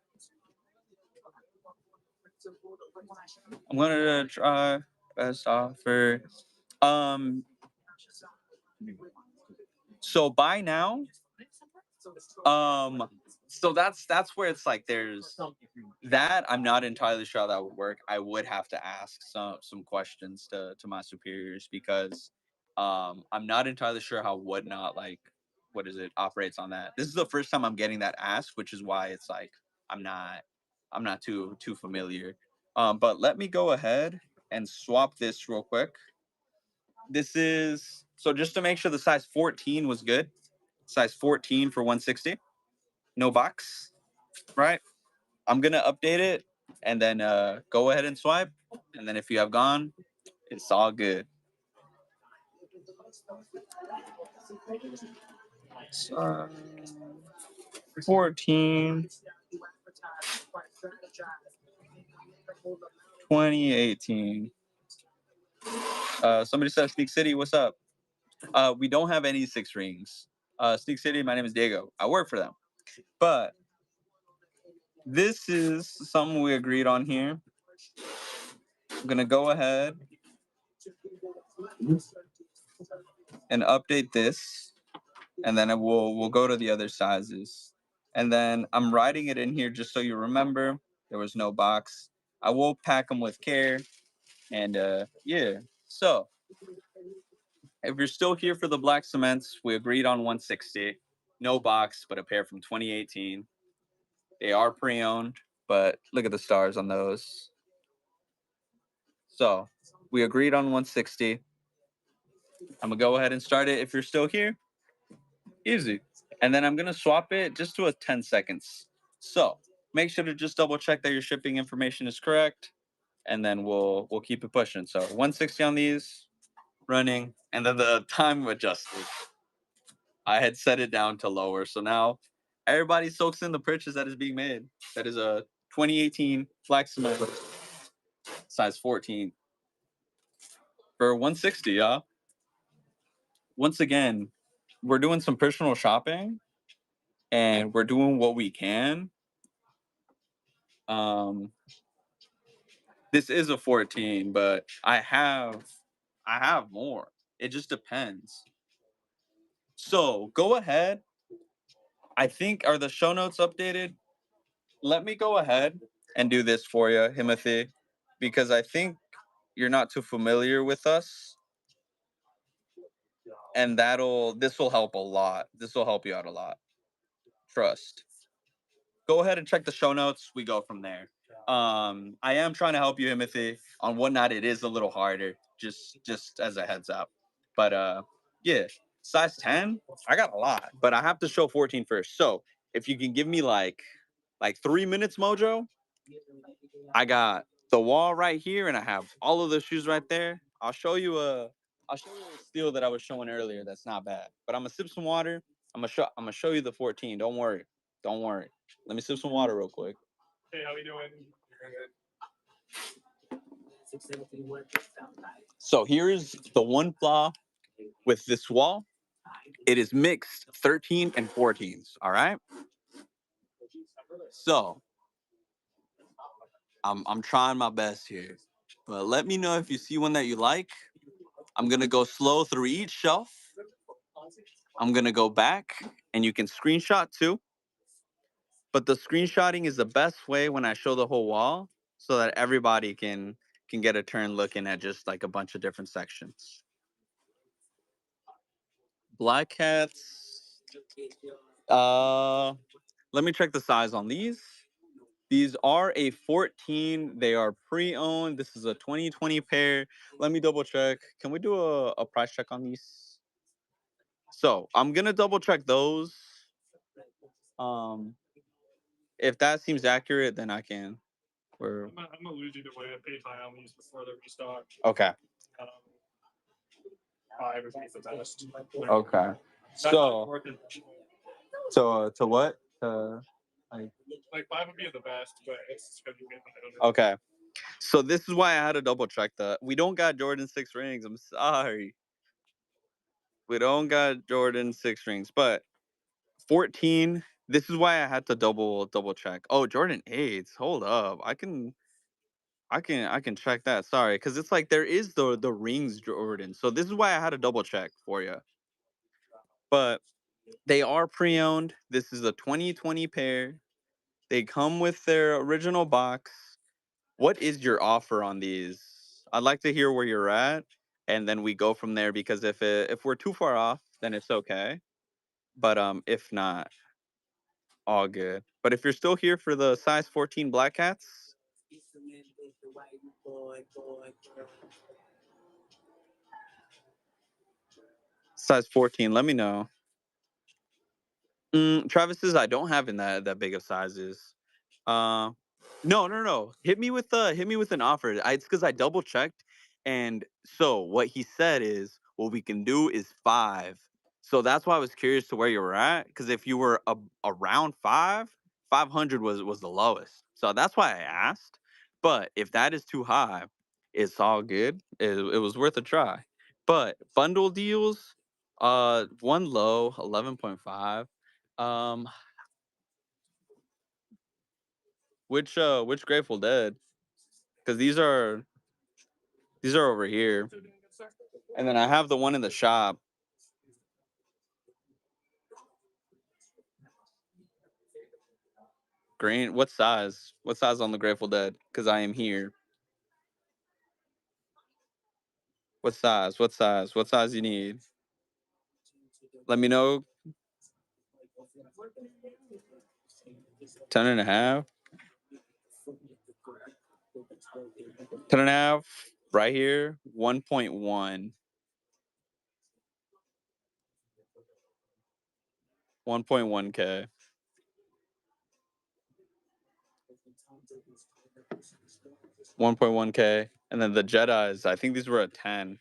I'm gonna try best offer. Um, so buy now. Um, So that's where it's like there's that I'm not entirely sure how that would work. I would have to ask some questions to my superiors because I'm not entirely sure how whatnot like what is it operates on that. This is the first time I'm getting that asked, which is why it's like I'm not I'm not too familiar. But let me go ahead and swap this real quick. This is so just to make sure the size 14 was good. Size 14 for 160. No box, right? I'm gonna update it and then go ahead and swipe. And then if you have gone, it's all good. Uh, 14, 2018. Somebody said Sneak City, what's up? We don't have any six rings. Sneak City, my name is Diego. I work for them. But this is something we agreed on here. I'm gonna go ahead and update this, and then we'll go to the other sizes. And then I'm writing it in here just so you remember there was no box. I will pack them with care, and yeah. So if you're still here for the black cements, we agreed on 160. No box, but a pair from 2018. They are pre-owned, but look at the stars on those. So we agreed on 160. I'm gonna go ahead and start it. If you're still here, easy. And then I'm gonna swap it just to a 10 seconds. So make sure to just double check that your shipping information is correct, and then we'll keep it pushing. So 160 on these, running, and then the time adjusted. I had set it down to lower, so now everybody soaks in the purchase that is being made. That is a 2018 Flex Cement size 14 for 160, y'all. Once again, we're doing some personal shopping and we're doing what we can. Um, this is a 14, but I have more. It just depends. So go ahead. I think are the show notes updated? Let me go ahead and do this for you, Himothy, because I think you're not too familiar with us, and this will help a lot. This will help you out a lot. Trust. Go ahead and check the show notes. We go from there. I am trying to help you, Timothy, on whatnot. It is a little harder, just as a heads up. But yeah, size 10, I got a lot, but I have to show 14 first. So if you can give me like 3 minutes, Mojo, I got the wall right here, and I have all of the shoes right there. I'll show you a steal that I was showing earlier. That's not bad. But I'm gonna sip some water. I'm gonna show you the 14. Don't worry. Don't worry. Let me sip some water real quick. Hey, how you doing? So here's the one flaw with this wall. It is mixed 13 and 14s. All right. So I'm trying my best here. But let me know if you see one that you like. I'm gonna go slow through each shelf. I'm gonna go back and you can screenshot too. But the screenshotting is the best way when I show the whole wall so that everybody can get a turn looking at just like a bunch of different sections. Black hats. Uh let me check the size on these. These are a 14. They are pre-owned. This is a 2020 pair. Let me double check. Can we do a price check on these? So I'm gonna double check those. Um, if that seems accurate, then I can. We're I'm gonna lose you to way I paid high on these before they restock. okay. Um, everything's the best. Okay. So to what? Like 5 would be the best, but it's gonna be made Okay. So this is why I had to double check that. We don't got Jordan 6 rings. I'm sorry. We don't got Jordan 6 rings, but 14. This is why I had to double check. Oh, Jordan 8s. Hold up. I can check that. Sorry, because it's like there is the rings Jordan. So this is why I had to double check for you. But They are pre-owned. This is a 2020 pair. They come with their original box. What is your offer on these? I'd like to hear where you're at, and then we go from there. Because if we're too far off, then it's okay. But if not, all good. But if you're still here for the size 14 black cats, size 14, let me know. Travis's I don't have in that big of sizes. Uh, no. Hit me with an offer. It's because I double checked, and so what he said is what we can do is five. So that's why I was curious to where you were at. Because if you were around 500 was the lowest. So that's why I asked. But if that is too high, it's all good. It was worth a try. But bundle deals, one low 11.5. Um, which Grateful Dead? Because these are over here, and then I have the one in the shop. Green. What size? What size on the Grateful Dead? Because I am here. What size? What size? What size you need? Let me know. 10 and a half. 10 and a half. Right here. 1.1. 1.1K. 1.1K. And then the Jedi's, I think these were a 10.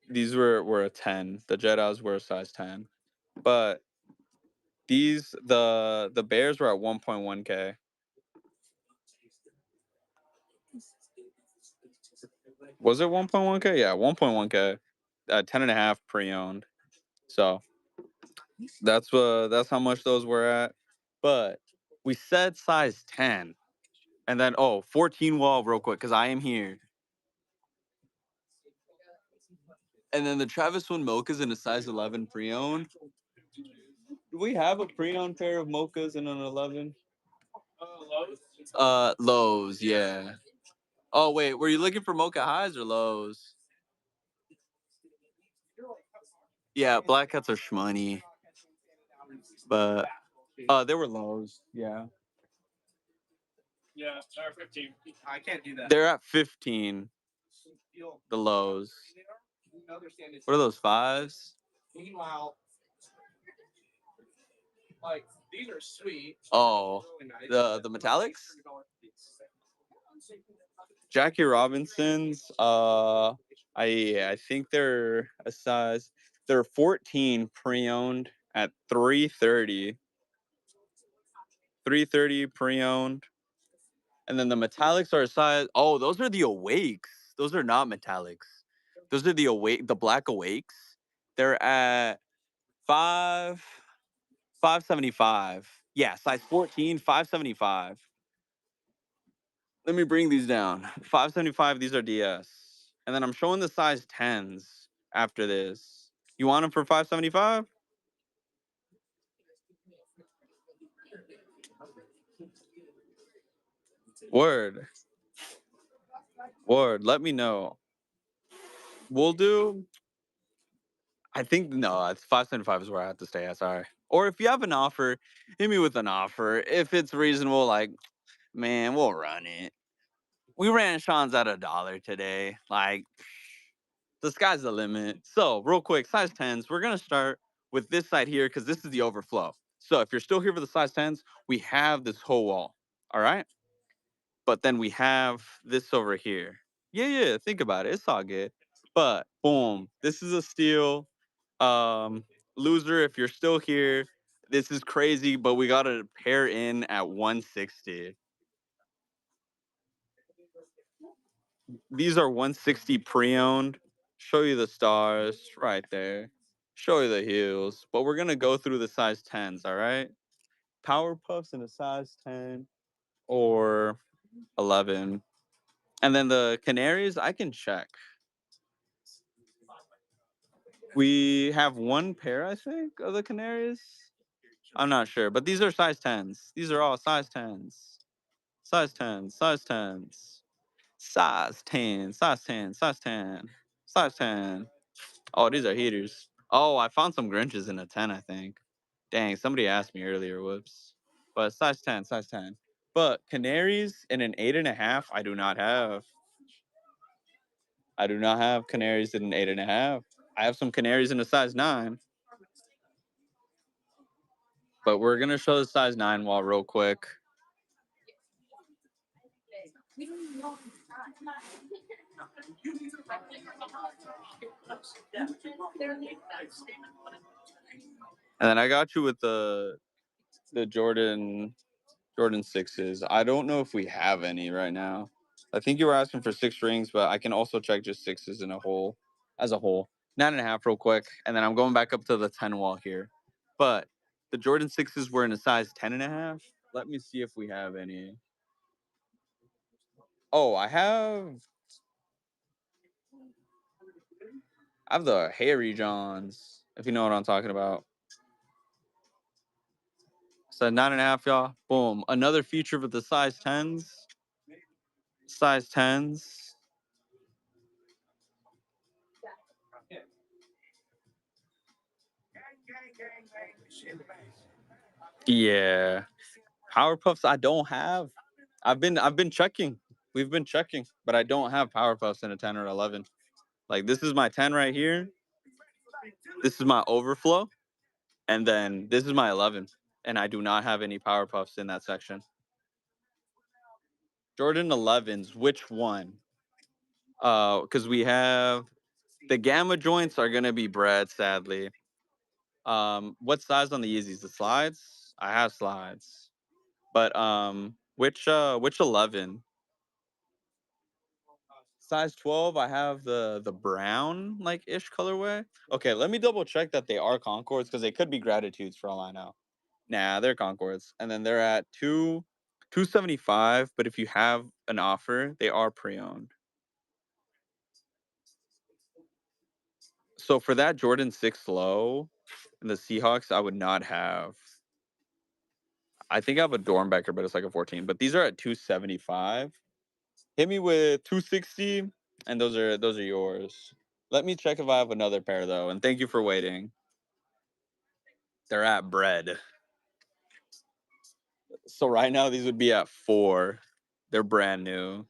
These were a 10. The Jedi's were a size 10. But the Bears were at 1.1K. Was it 1.1K? Yeah, 1.1K. 10 and a half pre-owned. So that's how much those were at. But we said size 10. And then 14 wall real quick, because I am here. And then the Travis one mochas in a size 11 pre-owned. Do we have a pre-owned pair of mochas in an 11? Lows, yeah. Oh wait, were you looking for mocha highs or lows? Yeah, black cats are shmoney, but they were lows. Yeah, Yeah, they're 15. I can't do that. they're at 15. The lows. What are those fives? Meanwhile, like these are sweet. Oh, the metallics. Jackie Robinsons. I think they're a size. They're 14 pre-owned at 330. 330 pre-owned. And then the metallics are a size. Oh, those are the awakes. Those are not metallics. Those are the black awakes. They're at 575. Yeah, size 14, 575. Let me bring these down. 575, these are DS. And then I'm showing the size 10s after this. You want them for 575? Word. Word. Let me know. We'll do. I think no, it's 575 is where I have to stay at. Sorry. Or if you have an offer, hit me with an offer. If it's reasonable, like, man, we'll run it. We ran Sean's at $1 today. Like, the sky's the limit. So, real quick, size 10s. We're gonna start with this side here because this is the overflow. So if you're still here for the size 10s, we have this whole wall. All right. But then we have this over here. Yeah, think about it. It's all good. But boom, this is a steal. Loser, if you're still here, this is crazy, but we got a pair in at 160. These are 160 pre-owned. Show you the stars right there. Show you the heels. But we're gonna go through the size 10s, all right? Power Puffs in a size 10 or 11. And then the Canaries, I can check. We have one pair, I think, of the Canaries. I'm not sure, but these are size 10s. These are all size 10s. Size 10, size 10s. Size 10, size 10, size 10, size 10. Oh, these are heaters. Oh, I found some Grinches in a 10, I think. Dang, somebody asked me earlier. Whoops. But size 10, size 10. But Canaries in an 8.5, I do not have. I do not have Canaries in an 8.5. I have some Canaries in a size 9. But we're going to show the size 9 wall real quick. And then I got you with the Jordan 6s. I don't know if we have any right now. I think you were asking for 6 rings, but I can also check just 6s in a whole as a whole. 9.5 real quick, and then I'm going back up to the 10 wall here. But the Jordan 6s were in a size 10.5. Let me see if we have any. Oh, I have the Harry Johns, if you know what I'm talking about. So 9.5, y'all. Boom. Another feature with the size 10s. Size 10s. Yeah. Powerpuffs I don't have. I've been checking. We've been checking, but I don't have Powerpuffs in a 10 or 11. Like this is my 10 right here. This is my overflow, and then this is my 11, and I do not have any Powerpuffs in that section. Jordan 11s, which one? Because we have the gamma joints are gonna be bread, sadly. What size on the Yeezys? The slides? I have slides, but which 11? Size 12, I have the brown like ish colorway. Okay, let me double check that they are Concords because they could be Gratitudes for all I know. Nah, they're Concords, and then they're at 275. But if you have an offer, they are pre-owned. So for that Jordan 6 low and the Seahawks, I would not have. I think I have a Dornbecker, but it's like a 14. But these are at 275. Hit me with 260, and those are yours. Let me check if I have another pair though, and thank you for waiting. They're at bread. So right now these would be at 4. They're brand new.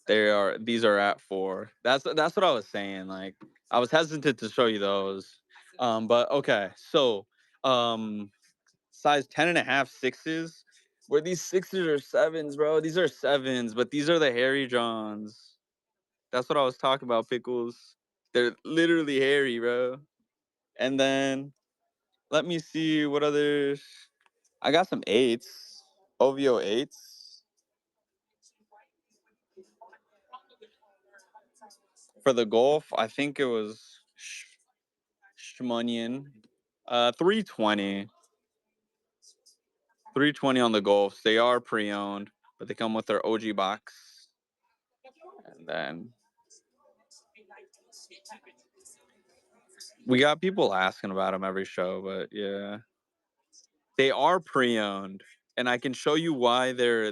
These are at 4. That's what I was saying. Like I was hesitant to show you those. But okay. So size 10.5 6s. Where these 6s are 7s, bro. These are 7s, but these are the Harry Johns. That's what I was talking about, Pickles. They're literally hairy, bro. And then let me see what others. I got some 8s. OVO 8s. For the Golf, I think it was Schmunion. 320. 320 on the Golfs. They are pre-owned, but they come with their OG box. And then we got people asking about them every show, but yeah. They are pre-owned, and I can show you why they're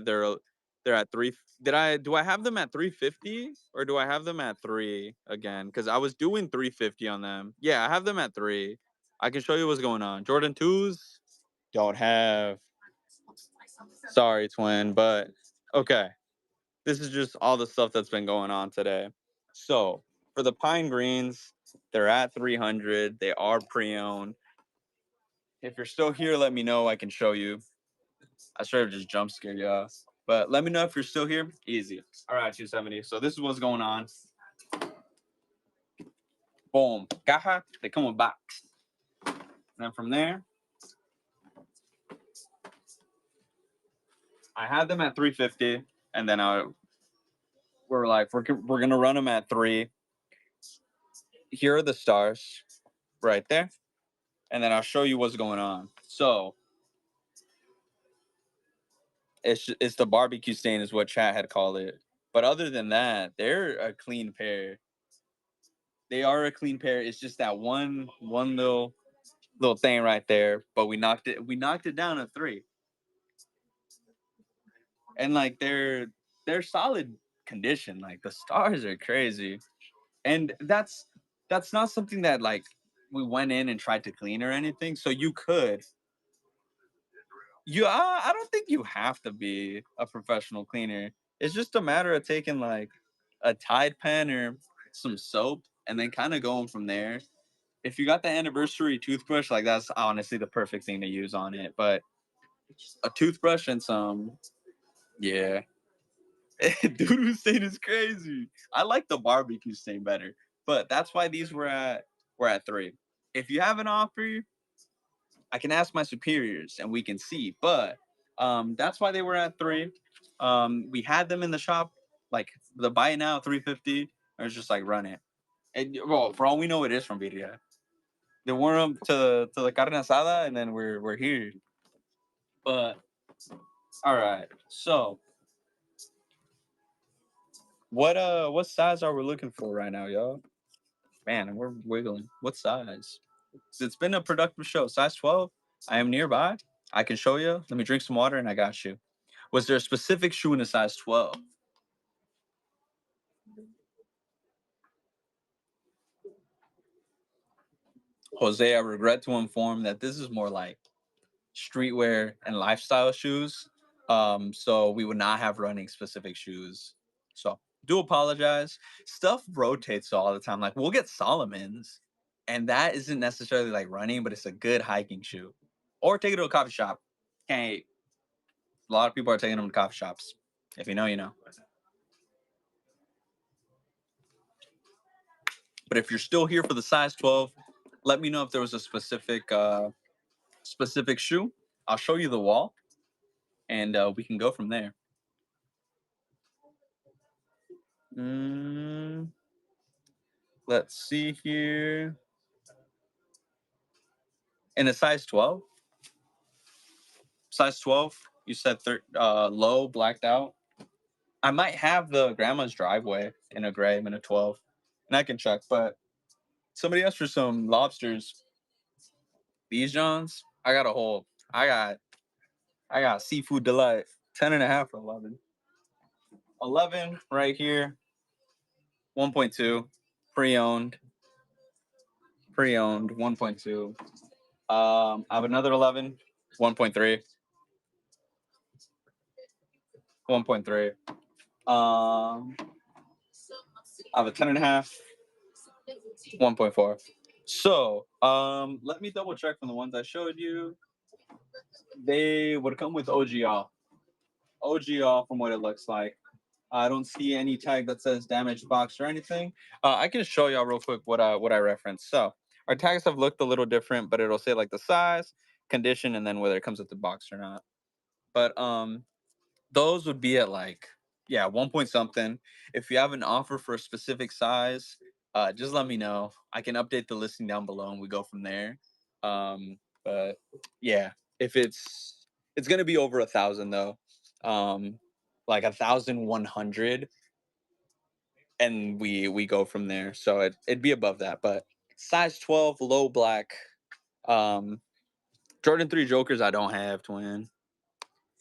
at 3. Do I have them at 350 or do I have them at 3 again? Because I was doing 350 on them. Yeah, I have them at 3. I can show you what's going on. Jordan 2s don't have. Sorry, twin, but okay. This is just all the stuff that's been going on today. So for the Pine Greens, they're at 300. They are pre-owned. If you're still here, let me know. I can show you. I should have just jump scared you off. But let me know if you're still here. Easy. All right, 270. So this is what's going on. Boom. Gaha. They come with box. And then from there, I had them at 350. And then we're like, we're going to run them at 3. Here are the stars right there. And then I'll show you what's going on. So It's the barbecue stain is what chat had called it. But other than that, they're a clean pair. They are a clean pair. It's just that one little thing right there. But we knocked it down to 3. And like they're solid condition. Like the stars are crazy. And that's not something that like we went in and tried to clean or anything. So I don't think you have to be a professional cleaner. It's just a matter of taking like a Tide pen or some soap and then kind of going from there. If you got the anniversary toothbrush, like that's honestly the perfect thing to use on it. But a toothbrush and some, yeah. Doodoo stain is crazy. I like the barbecue stain better, but that's why these were at 3. If you have an offer, I can ask my superiors and we can see. But that's why they were at 3. We had them in the shop, like the buy it now 350. Or it's just like run it. And well, for all we know, it is from Birria. They wore them to the carne asada, and then we're here. But all right, so what size are we looking for right now, y'all? Man, we're wiggling. What size? It's been a productive show. Size 12. I am nearby. I can show you. Let me drink some water, and I got you. Was there a specific shoe in a size 12? Jose, I regret to inform that this is more like streetwear and lifestyle shoes. So we would not have running specific shoes. So do apologize. Stuff rotates all the time. Like we'll get Solomons, and that isn't necessarily like running, but it's a good hiking shoe. Or take it to a coffee shop. Can't. A lot of people are taking them to coffee shops. If you know, you know. But if you're still here for the size 12, let me know if there was a specific shoe. I'll show you the wall, and we can go from there. Mm, let's see here. In a size 12, size 12, you said low, blacked out. I might have the grandma's driveway in a gray in a 12, and I can check. But somebody asked for some lobsters. These Johns, I got a whole. I got seafood delight. 10.5 for 11. 11 right here. 1.2. Pre-owned. Pre-owned. 1.2. I have another 11. 1.3. 1.3. I have a 10.5. 1.4. So, let me double check from the ones I showed you. They would come with OGL. OGL from what it looks like. I don't see any tag that says damaged box or anything. I can show y'all real quick what I referenced. So our tags have looked a little different, but it'll say like the size, condition, and then whether it comes with the box or not. But those would be at like, yeah, 1 point something. If you have an offer for a specific size, just let me know. I can update the listing down below and we go from there. But yeah, if it's gonna be over 1,000 though. Like 1,100, and we go from there. So it'd be above that. But size 12, low black. Um Jordan 3 Jokers I don't have, twin.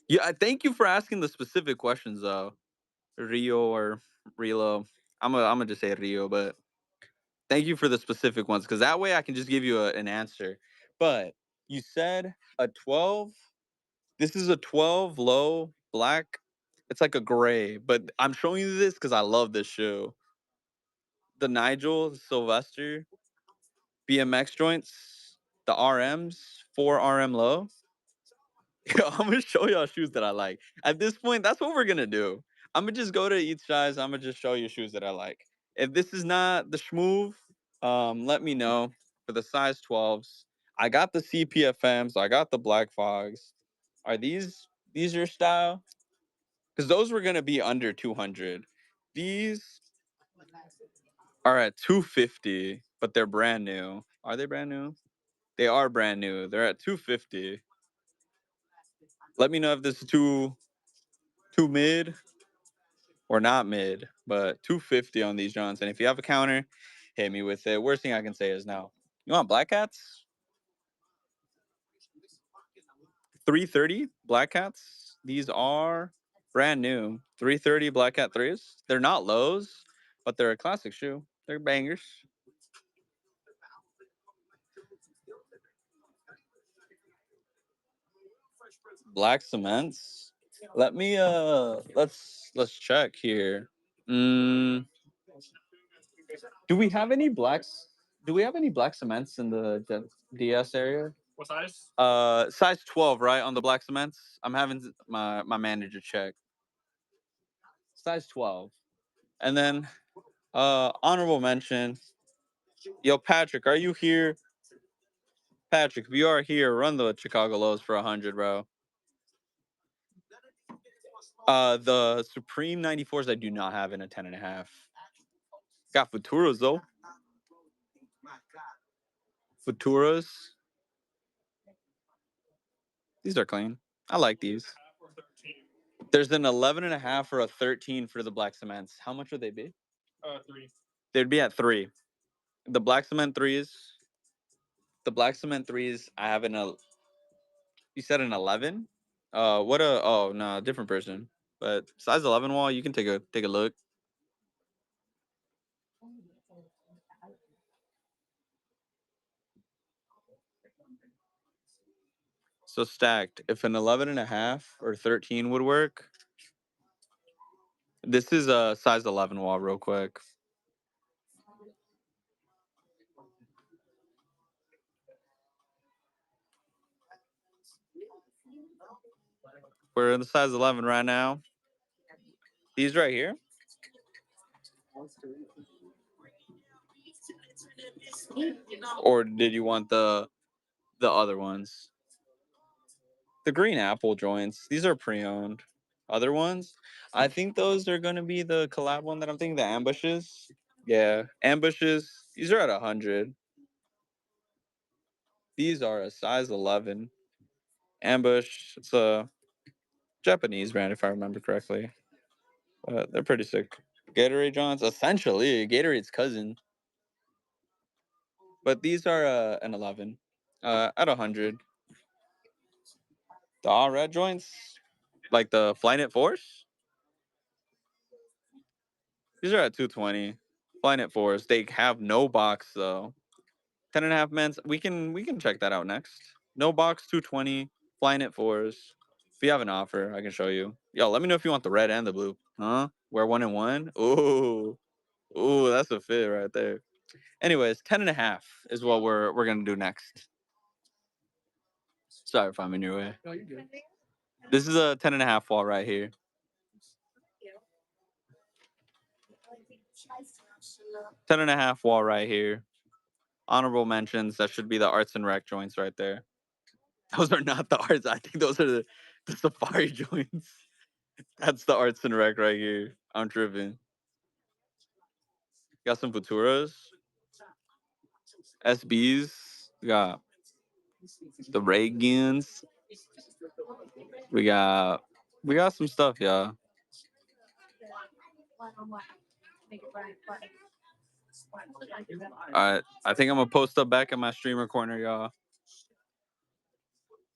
Yeah, thank you for asking the specific questions though. Rio or Rilo. I'm gonna just say Rio, but thank you for the specific ones because that way I can just give you an answer. But you said a 12. This is a 12 low black. It's like a gray, but I'm showing you this because I love this shoe. The Nigel Sylvester BMX joints, the RMs, 4 RM low. Yo, I'm gonna show y'all shoes that I like. At this point, that's what we're gonna do. I'm gonna just go to each size. I'm gonna just show you shoes that I like. If this is not the schmoove, let me know for the size 12s. I got the CPFMs. I got the Black Fogs. Are these your style? Because those were gonna be under 200. These are at 250, but they're brand new. Are they brand new? They are brand new. They're at 250. Let me know if this is too Two mid or not mid, but 250 on these Johns. And if you have a counter, hit me with it. Worst thing I can say is no. You want Black Cats? 330 Black Cats. These are brand new. 330 Black Cat 3s. They're not lows, but they're a classic shoe. They're bangers. Black cements. Let me let's check here. Mm, do we have any blacks? Do we have any black cements in the DS area? What size? Size 12, right, on the black cements. I'm having my manager check. Size 12. And then honorable mention. Yo, Patrick, are you here? Patrick, if you are here, run the Chicago lows for 100, bro. The Supreme 94s I do not have in a 10.5. Got Futuras though. Futuras. These are clean. I like these. There's an 11.5 or a 13 for the black cements. How much would they be? 3. They'd be at 3. The black cement threes. The black cement threes. I have You said an 11. What a oh no, different person. But size 11 wall. You can take a look. So stacked. If an 11.5 or 13 would work. This is a size 11 wall, real quick. We're in the size 11 right now. These right here. Or did you want the other ones? The green apple joints. These are pre-owned. Other ones, I think those are gonna be the collab one that I'm thinking. The ambushes. Yeah, ambushes. These are at 100. These are a size 11. Ambush. It's a Japanese brand, if I remember correctly. They're pretty sick. Gatorade Johns, essentially Gatorade's cousin. But these are an 11. At 100. The all red joints, like the Flyknit Force. These are at 220. Flyknit Force. They have no box though. 10.5 men's. We can check that out next. No box 220. Flyknit Force. If you have an offer, I can show you. Yo, let me know if you want the red and the blue. Huh? Wear 1 and 1. Ooh. Ooh, that's a fit right there. Anyways, 10.5 is what we're gonna do next. Sorry if I'm in your way. This is a 10.5 wall right here. 10.5 wall right here. Honorable mentions. That should be the arts and rec joints right there. Those are not the arts. I think those are the safari joints. That's the arts and rec right here. I'm tripping. Got some Futuras. SBs. We got the Reagans. We got some stuff, y'all. Alright, I think I'm gonna post up back in my streamer corner, y'all.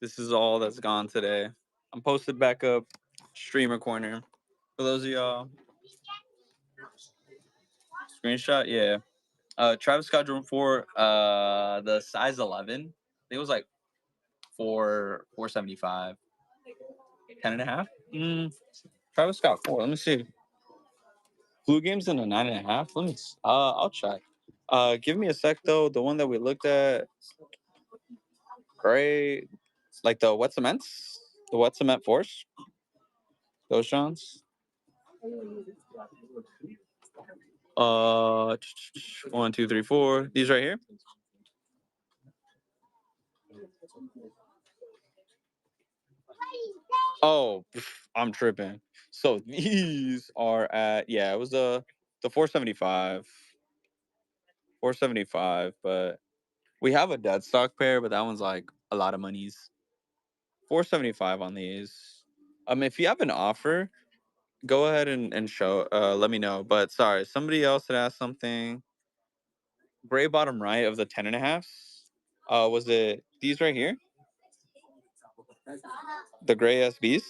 This is all that's gone today. I'm posted back up streamer corner. For those of y'all. Screenshot, yeah. Travis Scott Jordan 4, the size 11. I think it was like 475. 10.5. Travis Scott 4. Let me see. Blue Games in a 9.5. Let me. I'll check. Give me a sec though. The one that we looked at, gray, like the wet cements, the wet cement force. Those Johns. 1, 2, 3, 4. These right here. Oh, I'm tripping. So these are at it was the 475. 475, but we have a dead stock pair, but that one's like a lot of monies. 475 on these. If you have an offer, go ahead and show. Let me know. But sorry, somebody else had asked something. Gray bottom right of the 10.5s. Was it these right here? The gray SBs.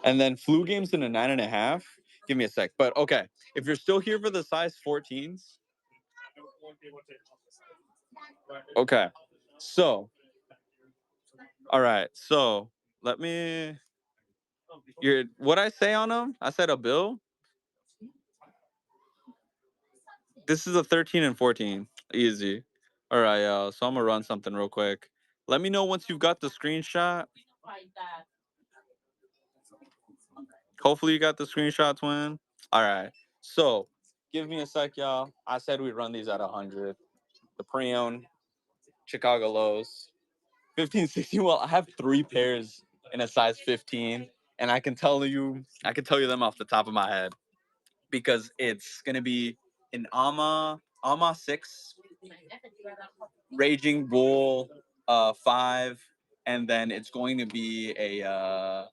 And then flu games in a 9.5. Give me a sec. But okay, if you're still here for the size 14s, okay. So, all right. So let me. What I say on them? I said a bill. This is a 13 and 14. Easy. All right, y'all. So I'm gonna run something real quick. Let me know once you've got the screenshot. Hopefully you got the screenshot, twin. All right. So give me a sec, y'all. I said we'd run these at 100. The pre-owned Chicago lows. 15, 16. Well, I have 3 pairs in a size 15, and I can tell you them off the top of my head because it's gonna be an Ama 6, Raging Bull 5, and then it's going to be a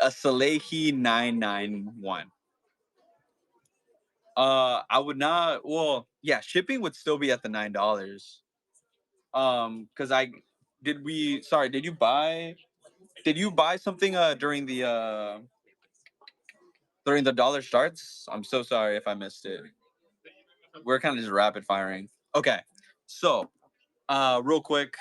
Salehi 991. I would not. Well, yeah, shipping would still be at the $9. Because I did we. Sorry, did you buy? Did you buy something during the dollar starts? I'm so sorry if I missed it. We're kind of just rapid firing. Okay, so real quick,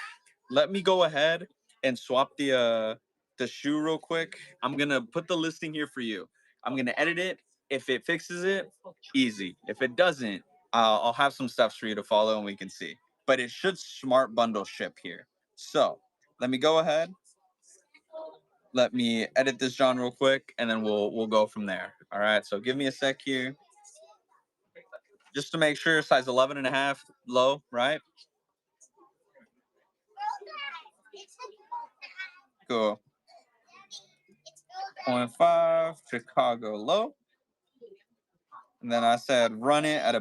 let me go ahead and swap the shoe real quick. I'm gonna put the listing here for you. I'm gonna edit it. If it fixes it, easy. If it doesn't, I'll have some steps for you to follow and we can see. But it should smart bundle ship here. So let me go ahead. Let me edit this John real quick, and then we'll go from there. All right. So give me a sec here, just to make sure. Size 11.5 low, right? Cool. 0.5 Chicago low. And then I said run it at a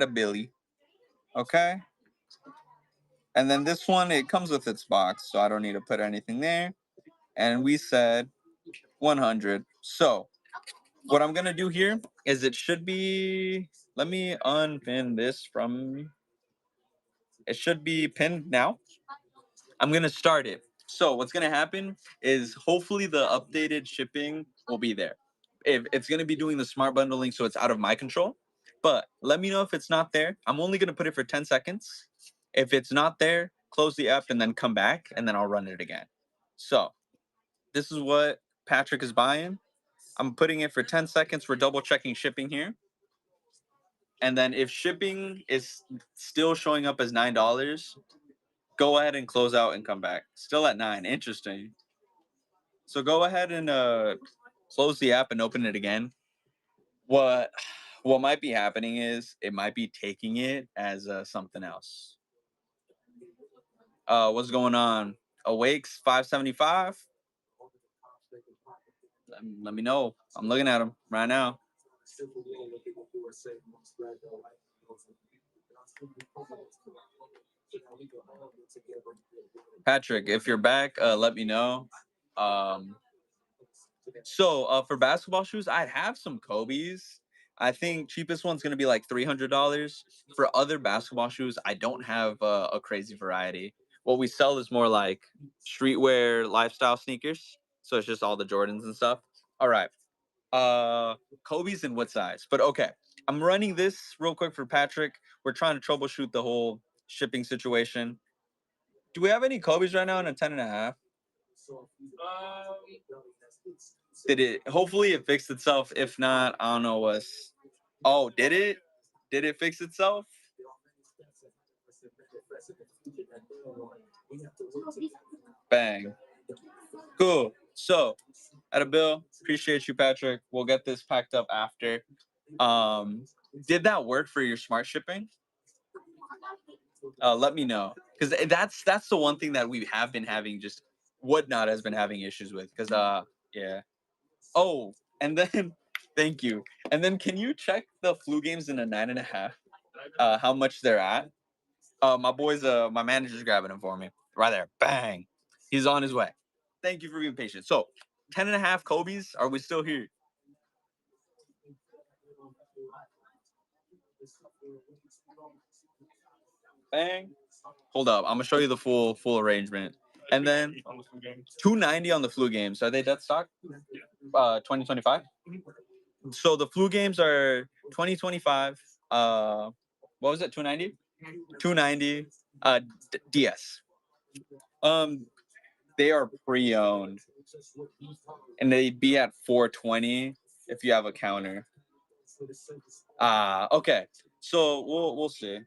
Billy. Okay. And then this one, it comes with its box, so I don't need to put anything there. And we said 100. So what I'm gonna do here is it should be. Let me unpin this from. It should be pinned now. I'm gonna start it. So what's gonna happen is hopefully the updated shipping will be there. If it's gonna be doing the smart bundling, so it's out of my control. But let me know if it's not there. I'm only gonna put it for 10 seconds. If it's not there, close the app and then come back, and then I'll run it again. So this is what Patrick is buying. I'm putting it for 10 seconds. We're double checking shipping here. And then if shipping is still showing up as $9, go ahead and close out and come back. Still at 9. Interesting. So go ahead and close the app and open it again. What what might be happening is it might be taking it as something else. What's going on? Awakes 575. Let me know. I'm looking at them right now. Patrick, if you're back, let me know. Um, for basketball shoes, I'd have some Kobe's. I think cheapest one's gonna be like $300. For other basketball shoes, I don't have a crazy variety. What we sell is more like streetwear, lifestyle sneakers. So it's just all the Jordans and stuff. All right. Kobe's in what size? But okay, I'm running this real quick for Patrick. We're trying to troubleshoot the whole shipping situation. Do we have any Kobe's right now in a 10.5? Did it? Hopefully, it fixed itself. If not, I don't know what's. Oh, did it? Did it fix itself? Bang. Cool. So, at a bill, appreciate you, Patrick. We'll get this packed up after. Um, did that work for your smart shipping? Let me know, because that's the one thing that we have been having. Just Whatnot has been having issues with, because yeah. Oh, and then thank you. And then can you check the flu games in a 9.5? How much they're at? My manager's grabbing them for me. Right there. Bang. He's on his way. Thank you for being patient. So 10.5 Kobe's. Are we still here? Bang. Hold up. I'm gonna show you the full arrangement. And then 290 on the flu games. Are they dead stock? 2025. So the flu games are 2025. What was it? 290. 290. DS. They are pre-owned, and they'd be at 420 if you have a counter. Okay. So we'll see.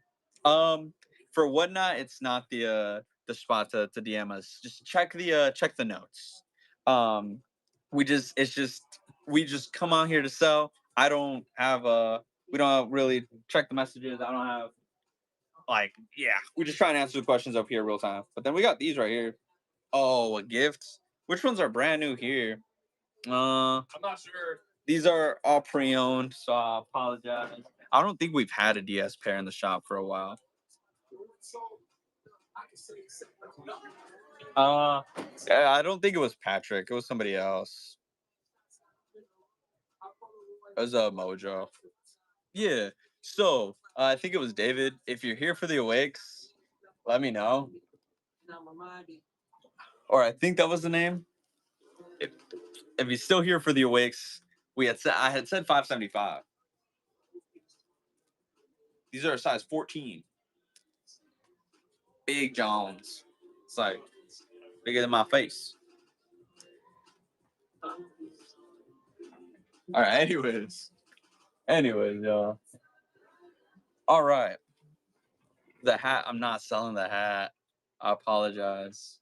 For whatnot, it's not the spot to DM us. Just check the notes. Um, we just come on here to sell. I don't have we don't really check the messages. I don't have we just try and answer the questions up here real time. But then we got these right here. Oh, a gift. Which ones are brand new here? I'm not sure. These are all pre-owned, so I apologize. I don't think we've had a DS pair in the shop for a while. I don't think it was Patrick. It was somebody else. It was a Mojo. Yeah. So I think it was David. If you're here for the Awakes, let me know. Or I think that was the name. If he's still here for the Awakes, I had said 575. These are a size 14. Big Johns. It's like bigger than my face. All right. Anyways, y'all. All right. The hat. I'm not selling the hat. I apologize.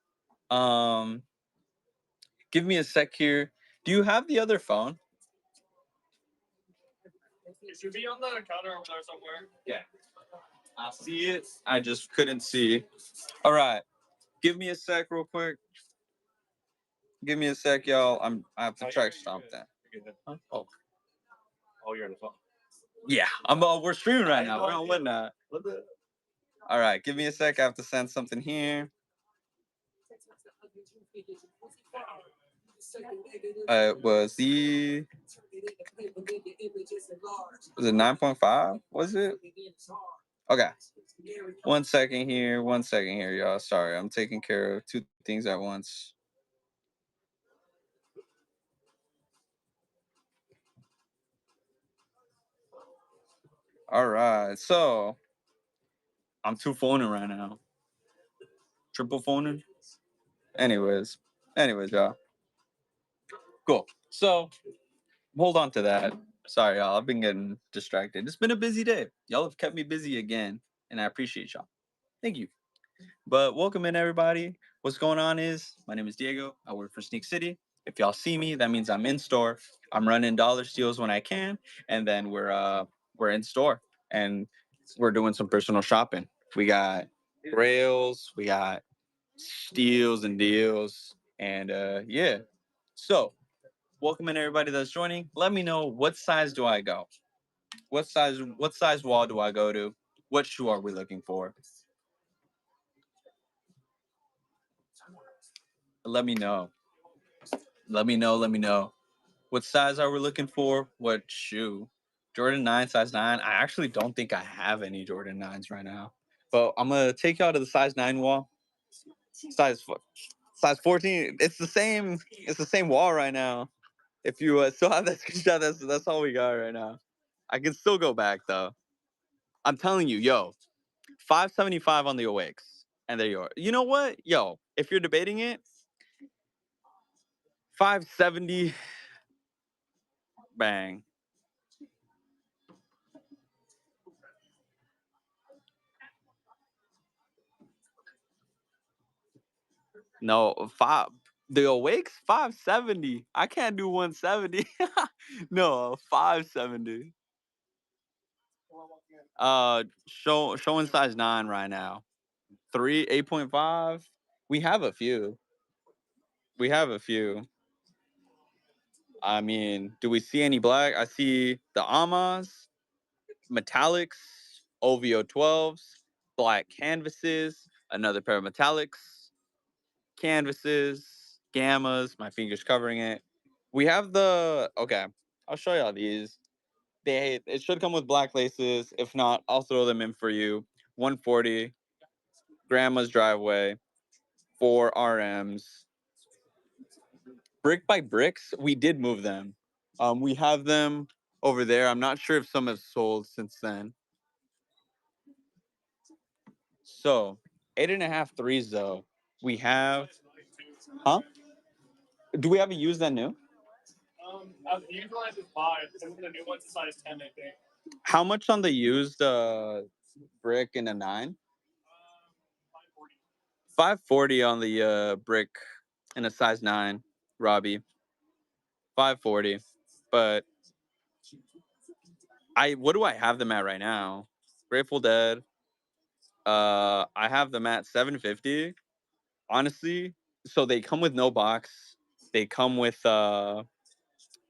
Give me a sec here. Do you have the other phone? It should be on the counter over there somewhere. Yeah. I see it. I just couldn't see. All right. Give me a sec real quick. Give me a sec, y'all. I have to track something. Huh? Oh. Oh, you're on the phone. Yeah. We're streaming right now. We're on whatnot. All right. Give me a sec. I have to send something here. Was it 9.5? Was it? Okay. 1 second here. 1 second here, y'all. Sorry, I'm taking care of two things at once. All right. So I'm two phoning right now. Triple phoning. Anyways, y'all. Cool. So hold on to that. Sorry, y'all. I've been getting distracted. It's been a busy day. Y'all have kept me busy again, and I appreciate y'all. Thank you. But welcome in, everybody. What's going on is my name is Diego. I work for Sneak City. If y'all see me, that means I'm in store. I'm running dollar steals when I can, and then we're in store and we're doing some personal shopping. We got rails, we got steals and deals, and yeah. So welcome in, everybody that's joining. Let me know, what size do I go? What size wall do I go to? What shoe are we looking for? Let me know. Let me know. What size are we looking for? What shoe? Jordan 9, size 9. I actually don't think I have any Jordan 9s right now. But I'm going to take y'all to the size 9 wall. Size 14. It's the same wall right now. If you still have that screenshot, that's all we got right now. I can still go back though. I'm telling you, yo, 575 on the Awakes. And there you are. You know what? Yo, if you're debating it, 570, bang. No, the Awakes 570. I can't do 170. No, 570. Showing size 9 right now. 8.5. We have a few. I mean, do we see any black? I see the Amas, metallics, OVO 12s, black canvases, another pair of metallics. canvases, gammas. My fingers covering it. We have the okay. I'll show y'all these. It should come with black laces. If not, I'll throw them in for you. 140, grandma's driveway, 4 RMs. Brick by bricks, we did move them. We have them over there. I'm not sure if some have sold since then. So 8.5 threes though. We have, huh? Do we have a used that new? The usual size is 5, and the new one's a size 10, I think. How much on the used brick in a 9? 540. 540 on the brick in a size 9, Robbie. 540. But what do I have them at right now? Grateful Dead. I have them at 750. Honestly, so they come with no box. They come with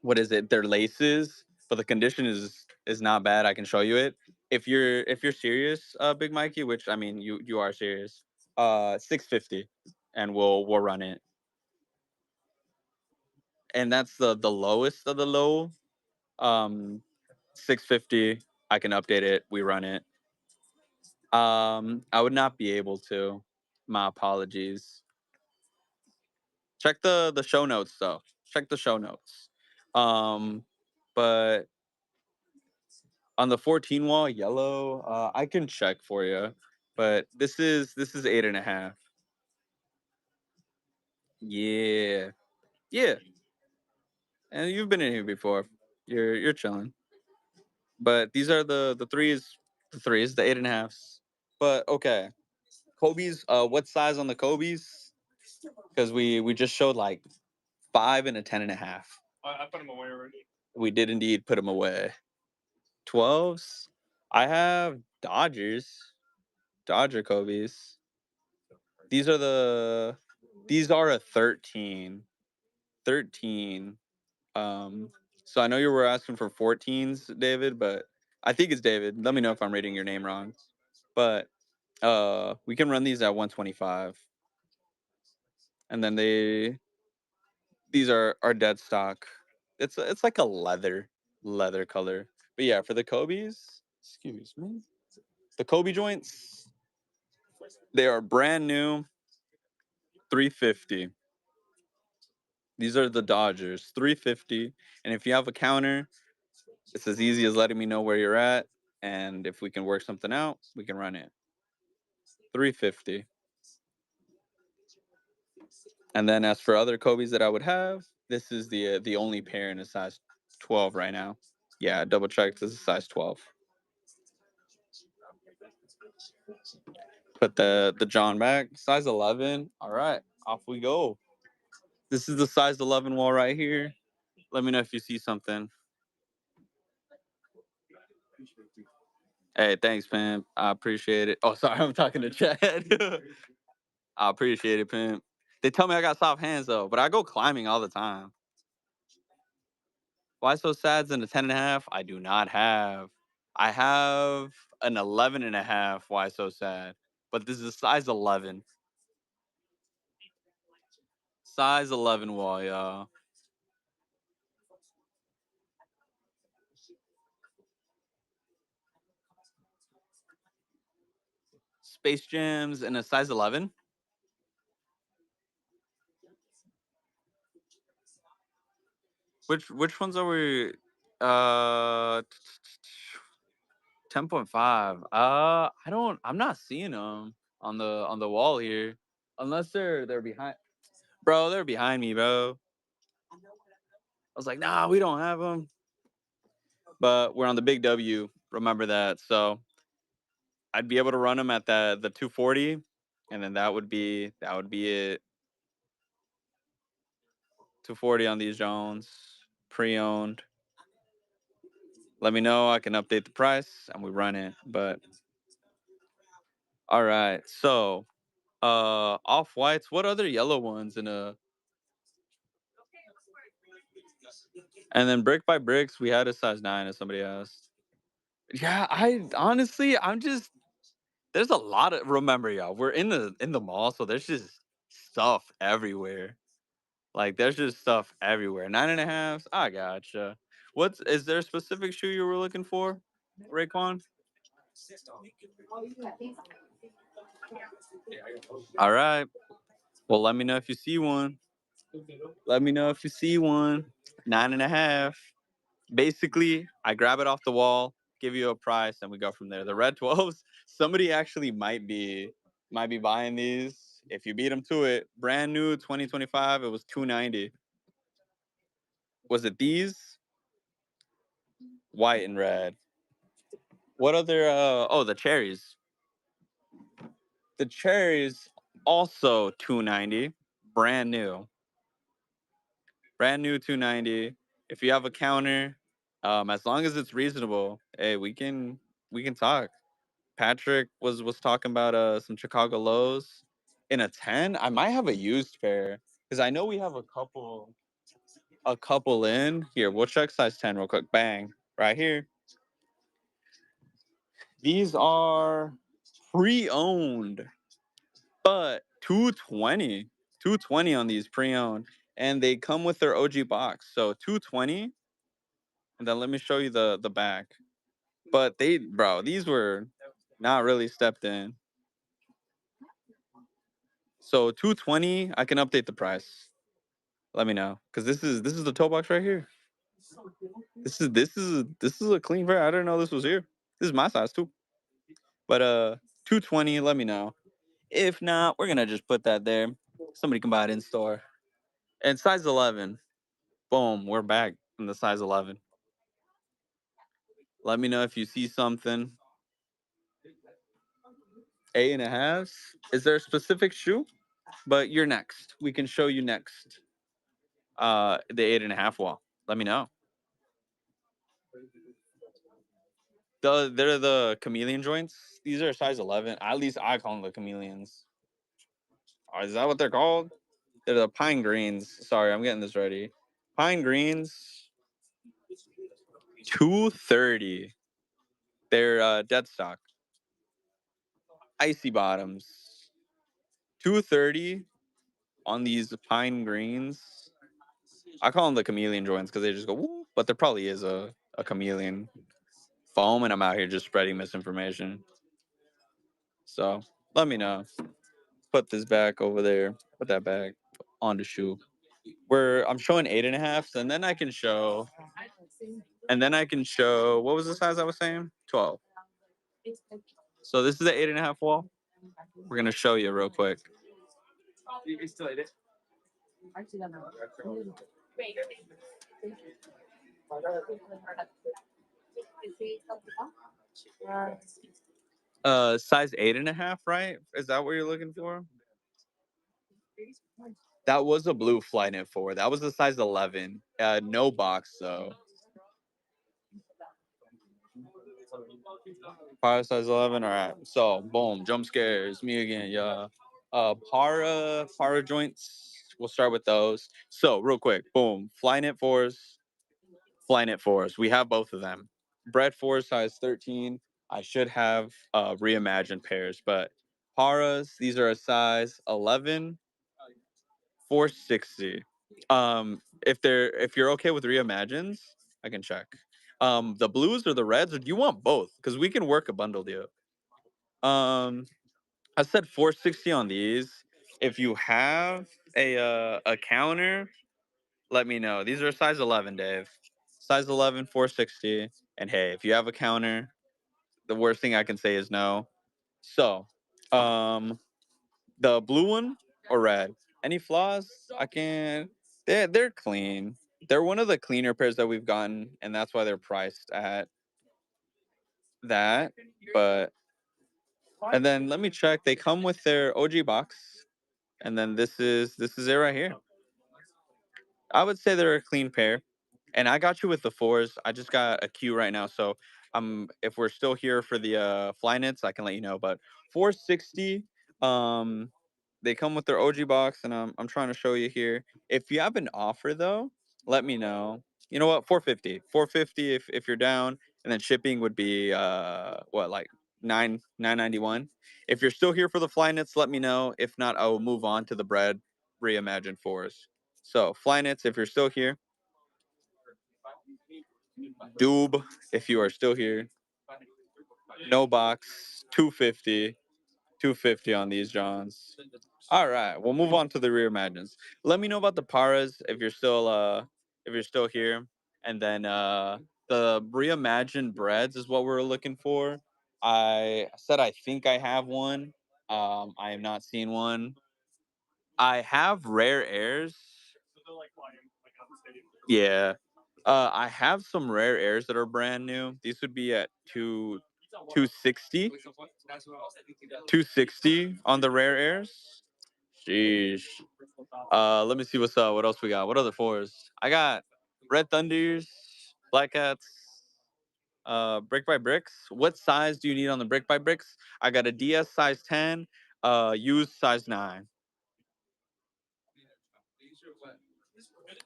what is it? Their laces, but the condition is not bad. I can show you it. If you're serious, Big Mikey, which I mean you are serious. 650, and we'll run it. And that's the lowest of the low. 650. I can update it. We run it. I would not be able to. My apologies. Check the show notes though. Check the show notes. Um, but on the 14 wall, yellow. I can check for you, but this is 8.5. Yeah, yeah. And you've been in here before. You're chilling. But these are the threes, the 8.5s. But okay, Kobe's. What size on the Kobe's? Because we just showed like 5 and a 10.5. I put them away already. We did indeed put them away. 12s. I have Dodger Kobe's. These are a 13. 13. So I know you were asking for 14s, David, but I think it's David. Let me know if I'm reading your name wrong. But we can run these at 125. And then these are dead stock. It's like a leather color. But yeah, for the Kobe's, excuse me. The Kobe joints, they are brand new, 350. These are the Dodgers, 350. And if you have a counter, it's as easy as letting me know where you're at. And if we can work something out, we can run it. 350. And then as for other Kobe's that I would have, this is the only pair in a size 12 right now. Yeah, double check. This is size 12. Put the John back. Size 11. All right, off we go. This is the size 11 wall right here. Let me know if you see something. Hey, thanks, Pimp. I appreciate it. Oh, sorry, I'm talking to Chad. I appreciate it, Pimp. They tell me I got soft hands though, but I go climbing all the time. Why so sad's in a 10.5? I do not have. I have an 11.5. Why so sad? But this is size 11. Size 11 wall, y'all. Space Jams in a size 11. Which ones are we? Uh, 10.5. I'm not seeing them on the wall here, unless they're behind. Bro, they're behind me, bro. I was like, nah, we don't have them. But we're on the big W. Remember that. So I'd be able to run them at the 240, and then that would be it. 240 on these Jones, pre-owned. Let me know. I can update the price, and we run it. But all right. So off whites. What other yellow ones in a? And then brick by bricks, we had a size 9, as somebody asked. Yeah, I honestly, I'm just there's a lot of remember, y'all. We're in the mall, so there's just stuff everywhere. Like there's just stuff everywhere. 9.5s. I gotcha. Is there a specific shoe you were looking for, Raekwon? All right. Well, let me know if you see one. Let me know if you see one. 9.5. Basically, I grab it off the wall, give you a price, and we go from there. The red 12s, somebody actually might be buying these. If you beat them to it, brand new 2025, it was 290. Was it these? White and red. What other the cherries. The cherries also 290, brand new. Brand new 290. If you have a counter, as long as it's reasonable, hey, we can talk. Patrick was talking about some Chicago lows in a 10. I might have a used pair because I know we have a couple in here. We'll check size 10 real quick. Bang, right here. These are pre-owned, but 220 on these pre-owned, and they come with their OG box. So 220, and then let me show you the back. But these were not really stepped in. So 220, I can update the price. Let me know, because this is the toe box right here. This is a clean pair. I didn't know this was here. This is my size too. But 220, let me know. If not, we're gonna just put that there. Somebody can buy it in store. And size 11, boom, we're back in the size 11. Let me know if you see something. 8.5s. Is there a specific shoe? But you're next. We can show you next. The 8.5 wall. Let me know. They're the chameleon joints. These are size 11. At least I call them the chameleons. Is that what they're called? They're the pine greens. Sorry, I'm getting this ready. Pine greens, 230. They're dead stock. Icy bottoms, 230 on these pine greens. I call them the chameleon joints because they just go whoop, but there probably is a chameleon foam, and I'm out here just spreading misinformation. So let me know. Put this back over there. Put that back on the shoe. Where I'm showing 8.5s, and then I can show what was the size I was saying? 12. So this is the 8.5 wall. We're gonna show you real quick. Size 8.5, right? Is that what you're looking for? That was a blue Flyknit 4. That was the size 11. No box though. Para size 11. All right. So boom, jump scares. Me again. Yeah. Para joints. We'll start with those. So real quick, boom. Fly knit fours. We have both of them. Bread 4 size 13. I should have reimagined pairs, but Paras, these are a size 11, 460. If you're okay with reimagines, I can check. The blues or the reds, or do you want both? Because we can work a bundle deal. Um, I said 460 on these. If you have a counter, let me know. These are size 11, Dave. Size 11, 460. And hey, if you have a counter, the worst thing I can say is no. So, the blue one or red? Any flaws? I can. They're clean. They're one of the cleaner pairs that we've gotten, and that's why they're priced at that. But and then let me check. They come with their OG box, and then this is it right here. I would say they're a clean pair. And I got you with the 4s. I just got a queue right now, so if we're still here for the fly knits, I can let you know. But 460, um, they come with their OG box, and I'm trying to show you here. If you have an offer though, let me know. You know what? 450. 450 if you're down, and then shipping would be what, like 991. If you're still here for the Flyknits, let me know. If not, I will move on to the bread reimagined fours. So Flyknits, if you're still here. Doob, if you are still here. No box, 250. 250 on these Johns. All right, we'll move on to the reimagines. Let me know about the paras if you're still here. And then the reimagined breads is what we're looking for. I said I think I have one. I have not seen one. I have rare airs. Yeah. I have some rare airs that are brand new. These would be at 260. 260 on the rare airs. Sheesh. Let me see what's up. What else we got? What other fours? I got Red Thunders, Black Cats, Brick by Bricks. What size do you need on the Brick by Bricks? I got a DS size 10, used size 9.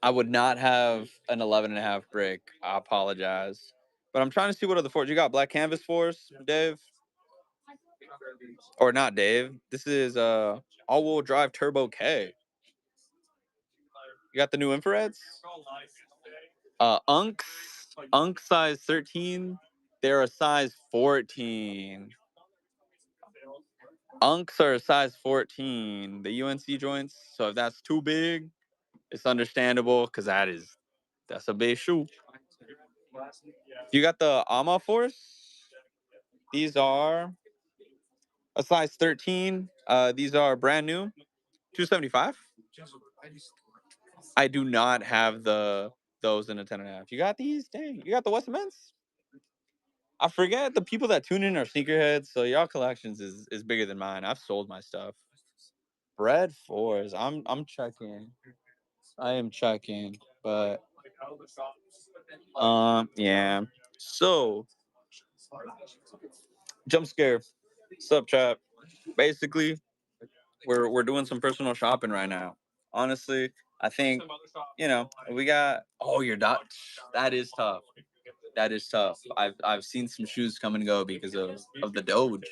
I would not have an 11.5 brick. I apologize. But I'm trying to see what other fours. You got Black Canvas fours, Dave? Or not Dave. This is all-wheel drive Turbo K. You got the new infrareds? Unks size 13. They're a size 14. Unks are a size 14. The UNC joints. So if that's too big, it's understandable because that's a big shoe. You got the Ama Force. These are a size 13. These are brand new. 275. I do not have those in a 10.5. You got these? Dang. You got the Westmans? I forget the people that tune in are sneakerheads, so y'all collections is bigger than mine. I've sold my stuff. Bread fours. I'm checking. I am checking, but yeah. So jump scare. Sup chat. Basically, we're doing some personal shopping right now. Honestly, I think we got your dot. That is tough. That is tough. I've seen some shoes come and go because of the Doge.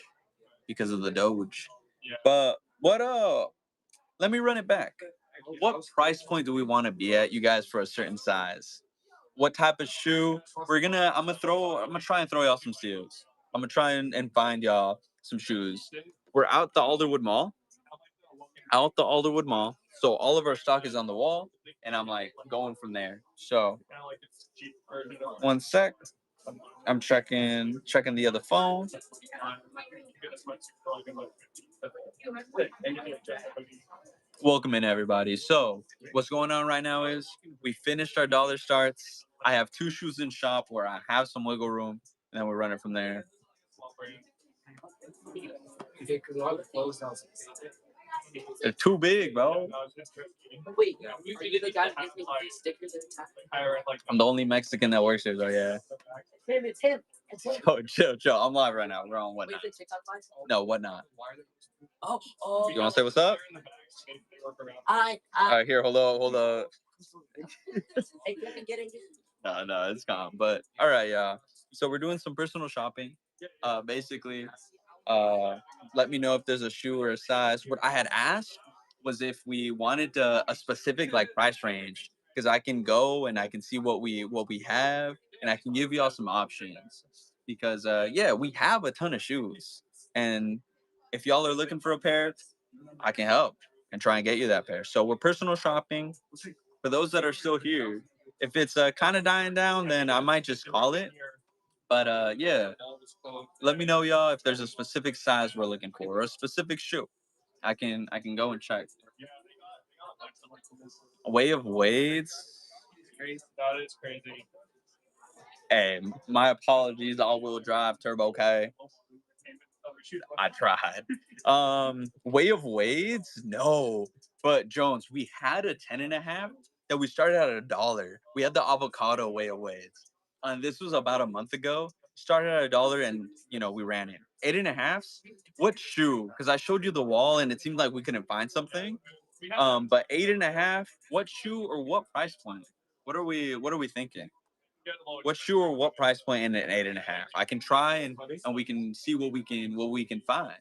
Because of the Doge. But let me run it back. What price point do we want to be at, you guys, for a certain size? What type of shoe? I'm gonna try and throw y'all some steals. I'm gonna try and find y'all some shoes. We're out the Alderwood Mall. Out the Alderwood Mall. So all of our stock is on the wall, and I'm like going from there. So 1 sec. I'm checking the other phone. Welcome in, everybody. So what's going on right now is we finished our dollar starts. I have 2 shoes in shop where I have some wiggle room, and then we're running from there. They're too big, bro. Wait, you the guy who gives me stickers every time? I'm the only Mexican that works here, though. Yeah. It's him. Chill. I'm live right now. We're on Whatnot. No, Whatnot. Oh. You want to say what's up? All right, here, hold on. No, it's calm. But all right, yeah. So we're doing some personal shopping. Basically, let me know if there's a shoe or a size. What I had asked was if we wanted a specific like price range, because I can go and I can see what we have, and I can give y'all some options. Because we have a ton of shoes, and if y'all are looking for a pair, I can help and try and get you that pair. So we're personal shopping. For those that are still here, if it's kind of dying down, then I might just call it. But let me know, y'all, if there's a specific size we're looking for or a specific shoe. I can go and check. Way of Wades. That is crazy. Hey, my apologies. All-wheel drive Turbo K. I tried. Way of Wades? No. But Jones, we had a 10.5 that we started at $1. We had the avocado Way of Wades. And this was about a month ago. Started at $1 and we ran it. 8.5s? What shoe? Because I showed you the wall and it seemed like we couldn't find something. But 8.5, what shoe or what price point? What are we thinking? What shoe or what price point in an 8.5? I can try and we can see what we can find.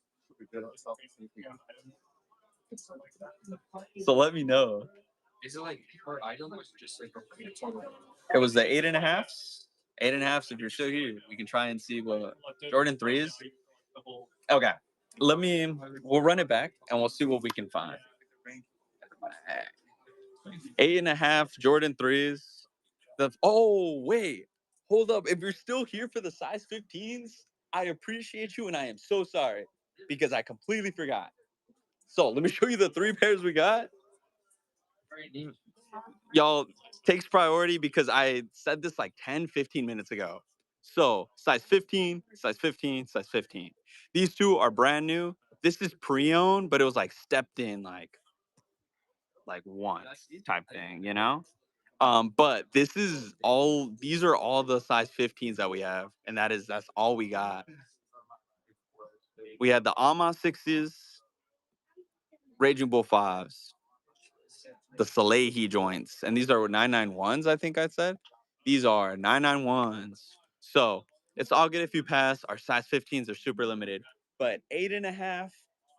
So let me know. Is it like per item or is it just like It was the 8.5s. 8.5s. If you're still here, we can try and see what Jordan 3s. Okay. We'll run it back and we'll see what we can find. 8.5 Jordan 3s. Oh, wait. Hold up. If you're still here for the size 15s, I appreciate you and I am so sorry because I completely forgot. So let me show you the 3 pairs we got. Y'all takes priority because I said this like 10, 15 minutes ago. So size 15, size 15, size 15. These 2 are brand new. This is pre-owned, but it was like stepped in like once type thing, you know? But these are all the size 15s that we have, and that's all we got. We had the Ama 6s, Raging Bull 5s, the Salehi joints, and these are 991s, I think I said. These are 991s. So it's all good if you pass. Our size 15s are super limited, but 8.5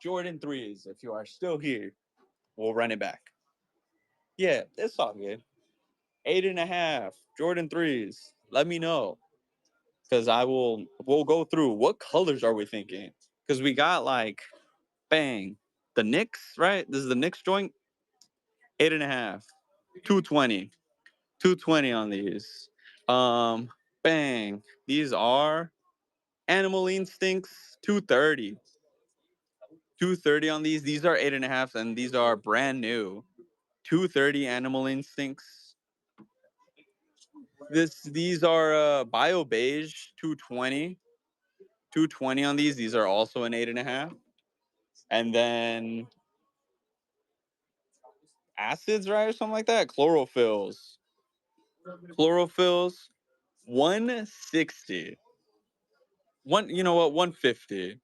Jordan 3s, if you are still here, we'll run it back. Yeah, it's all good. 8.5 Jordan 3s. Let me know. Because we'll go through what colors are we thinking? Because we got like bang. The Knicks, right? This is the Knicks joint. 8.5. 220. 220 on these. Bang. These are Animal Instincts 230. 230 on these. These are 8.5, and these are brand new. 230 Animal Instincts. These are Bio Beige 220. 220 on these. These are also an 8.5. And then acids, right? Or something like that. Chlorophylls. 160. You know what? 150.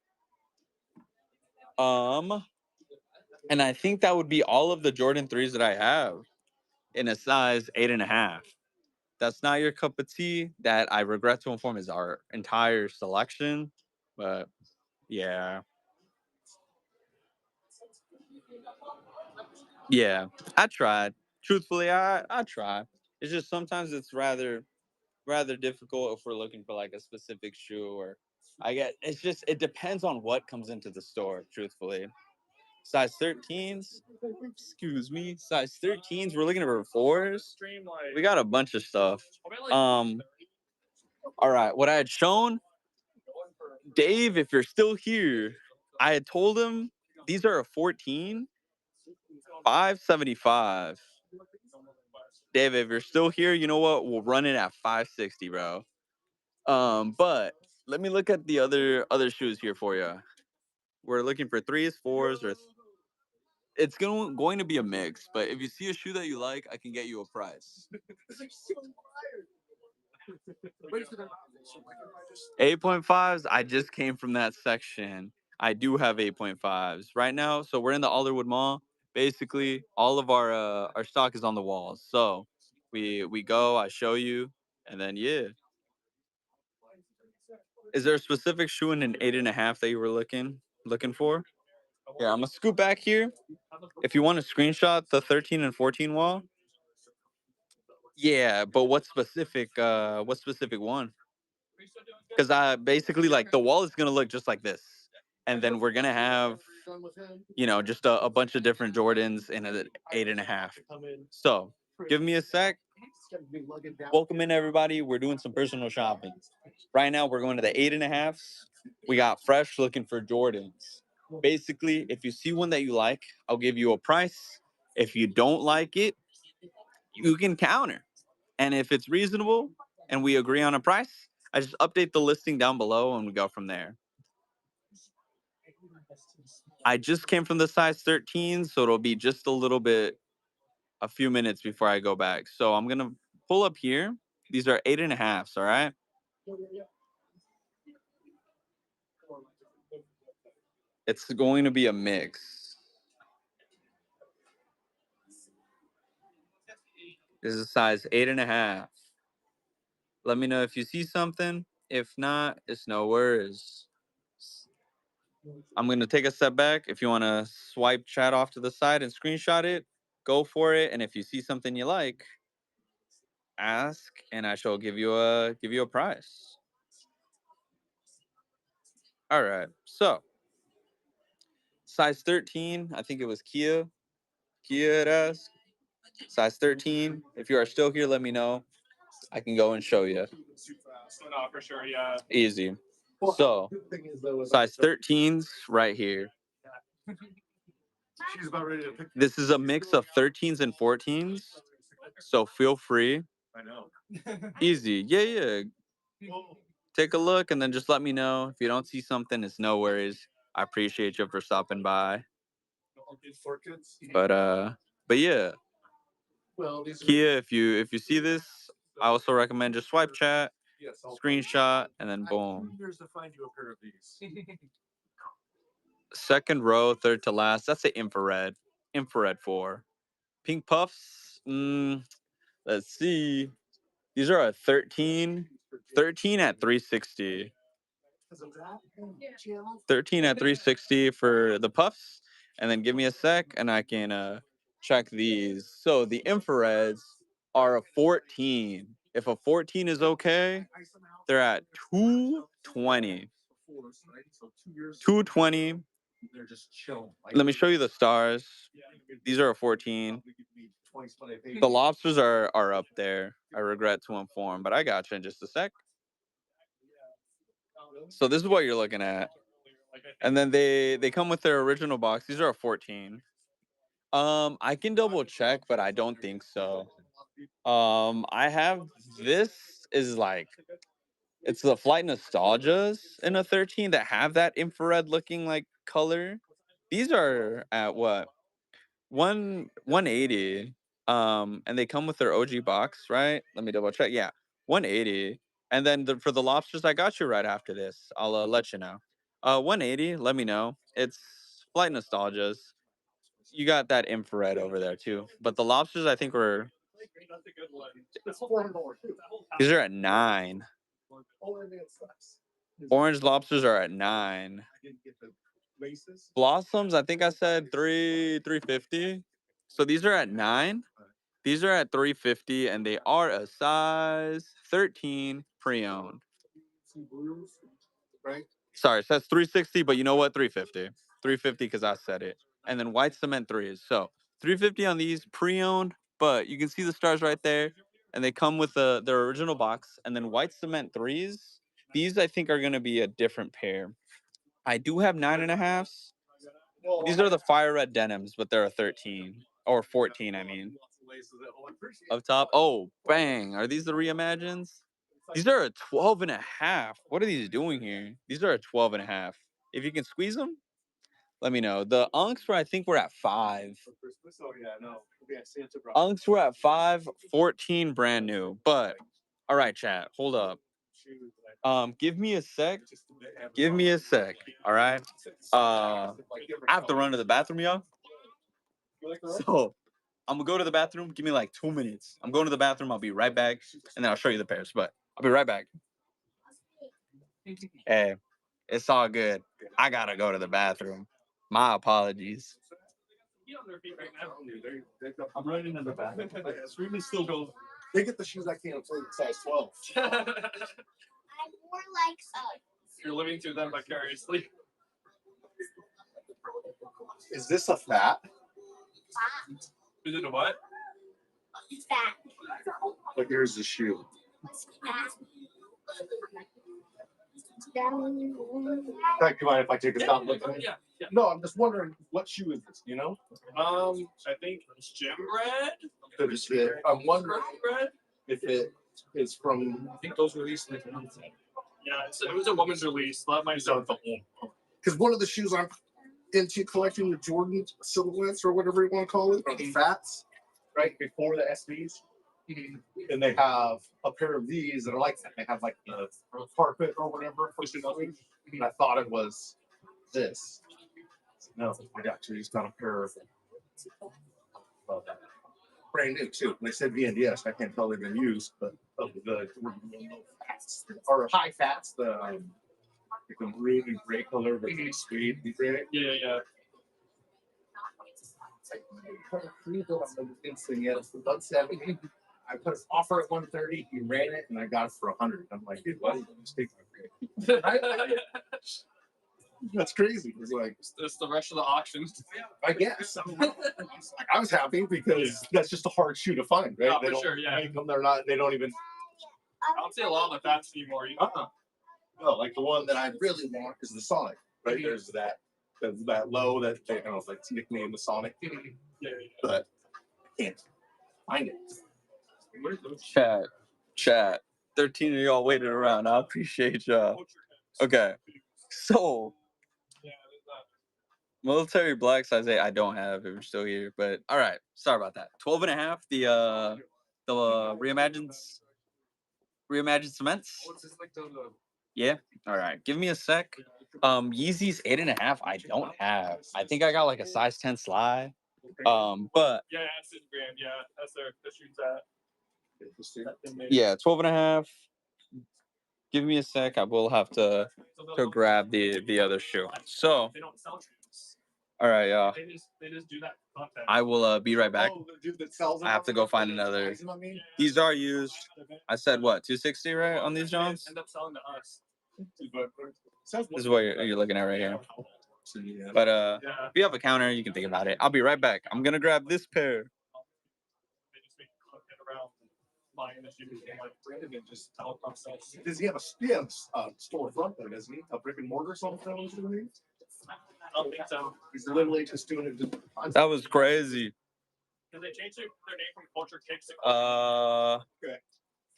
And I think that would be all of the Jordan 3s that I have in a size 8.5. That's not your cup of tea. That I regret to inform is our entire selection. But yeah. Yeah. I tried. Truthfully, I tried. It's just sometimes it's rather difficult if we're looking for like a specific shoe, or it depends on what comes into the store, truthfully. Size 13s, excuse me, size 13s, we're looking for 4s. We got a bunch of stuff. All right, what I had shown Dave, if you're still here, I had told him these are a 14, 575. Dave, if you're still here, you know what, we'll run it at 560, bro. But let me look at the other shoes here for you. We're looking for 3s, 4s, or it's going to be a mix. But if you see a shoe that you like, I can get you a price. 8.5s. I just came from that section. I do have 8.5s right now. So we're in the Alderwood Mall. Basically, all of our stock is on the walls. So we go. I show you, and then yeah. Is there a specific shoe in an 8.5 that you were looking for? Yeah, I'm gonna scoot back here. If you want to screenshot the 13 and 14 wall. Yeah, but what specific one? Because I basically like the wall is gonna look just like this, and then we're gonna have just a bunch of different Jordans in an 8.5. So give me a sec. Welcome in everybody. We're doing some personal shopping. Right now we're going to the 8.5s. We got Fresh looking for Jordans. Basically, if you see one that you like, I'll give you a price. If you don't like it, you can counter. And if it's reasonable and we agree on a price, I just update the listing down below and we go from there. I just came from the size 13, so it'll be just a few minutes before I go back. So I'm going to pull up here. These are 8.5s, all right? It's going to be a mix. This is size 8.5. Let me know if you see something. If not, it's no worries. I'm going to take a step back. If you want to swipe chat off to the side and screenshot it, go for it. And if you see something you like, ask and I shall give you a prize. All right. So, size 13, I think it was Kia had asked. Size 13. If you are still here, let me know. I can go and show you. No, for sure, yeah. Easy. So, size 13's right here. She's about ready to pick. This is a mix of 13s and 14s. So feel free. I know. Easy. Yeah. Take a look and then just let me know. If you don't see something, it's no worries. I appreciate you for stopping by. But yeah. Well, Kia, if you see this, I also recommend just swipe chat, screenshot, and then boom. Years to find you a pair of these. Second row, third to last. That's the infrared. Infrared 4. Pink puffs. Let's see. These are a 13. 13 at 360. 13 at 360 for the puffs. And then give me a sec and I can check these. So the infrareds are a 14. If a 14 is okay, they're at 220. 220. Let me show you the stars. These are a 14. The lobsters are up there. I regret to inform, but I got you in just a sec. So this is what you're looking at. And then they come with their original box. These are a 14. I can double check, but I don't think so. I have this is like it's the Flight Nostalgias in a 13 that have that infrared looking like color. These are at what? 180. And they come with their OG box, right? Let me double check. Yeah, 180. And then for the lobsters, I got you right after this. I'll let you know. 180. Let me know. It's Flight Nostalgias. You got that infrared over there too. But the lobsters, I think were these are at 9. Orange lobsters are at 9. Blossoms, I think I said 350. So these are at 9. These are at 350 and they are a size 13 pre-owned. Sorry, it says 360, but you know what? 350. 350 because I said it. And then white cement 3s. So 350 on these pre-owned, but you can see the stars right there. And they come with their original box. And then white cement 3s. These I think are going to be a different pair. I do have 9.5s. These are the fire red denims, but they're a 13 or 14, I mean. Up top. Oh, bang. Are these the reimagines? These are a 12.5. What are these doing here? These are a 12.5. If you can squeeze them, let me know. The Unks were, I think, we're at 5. Unks were at 5, 14 brand new. But, all right, chat. Hold up. Give me a sec. Give me a sec. All right. I have to run to the bathroom, y'all. So I'm gonna go to the bathroom. Give me like 2 minutes. I'm going to the bathroom. I'll be right back, and then I'll show you the pairs. But I'll be right back. Hey, it's all good. I gotta go to the bathroom. My apologies. I'm running in the bathroom. Screaming still goes. They get the shoes I can't afford size 12. I'm more like you're living through them vicariously. Is this a fat? Is it a what? Fat. But here's the shoe. Thank you, mind if I take a stop? Yeah. No, I'm just wondering what shoe is this, you know? I think it's gym red. I'm wondering Red. if it is from. I think those released in yeah, it was a woman's release. That might sound the whole. Because one of the shoes I'm into collecting, the Jordan silhouettes or whatever you want to call it, are the fats, right before the SBs. And they have a pair of these that are like that. They have like the carpet or whatever. And I thought it was this. No, I actually just got a pair of brand new too. They said VNDS. I can't tell they've been used, but of the fats or high fats, like the maroon and gray color, but it's sweet and gray. Yeah, yeah. It's like, I put an offer at 130. He ran it, and I got it for 100. I'm like, dude, why did you just take my grade? That's crazy. It's like, That's the rest of the auctions. I guess. I was happy because that's just a hard shoe to find, right? Oh, They for don't sure, yeah. make them. They're not. They don't even. I don't see a lot of the fats anymore. No, like the one that I really want is the Sonic. Right there's that low that I don't know if it's nicknamed the Sonic, Yeah. but I can't find it. Chat. 13 of y'all waited around. I appreciate y'all. Okay, so military black size 8 I don't have if you're still here, but all right, sorry about that. 12 and a half, the reimagined cements. Oh, it's just like the Yeah, all right, give me a sec. Yeezy's 8.5 I don't have. I think I got like a size 10 slide. But Yeah, that's his brand. Yeah, that's their shoes at. yeah, 12 and a half. Give me a sec. I will have to grab the other shoe. So, They don't sell shoes. all right, They just do that content. I will be right back. Oh, the dude that sells them I have to go find that another. buys them, I mean? These are used. I said what, 260 right on these Johns? End up selling to us. This is what you're looking at right here. Yeah. But Yeah. if you have a counter, you can think about it. I'll be right back. I'm gonna grab this pair. They just make content around buying the shoes and like branded and just tell process. Does he have a storefront there? Doesn't he? A brick and mortar something? I don't think so. He's literally just doing it. Just That was crazy. Because they changed their name from Culture Kicks to Uh,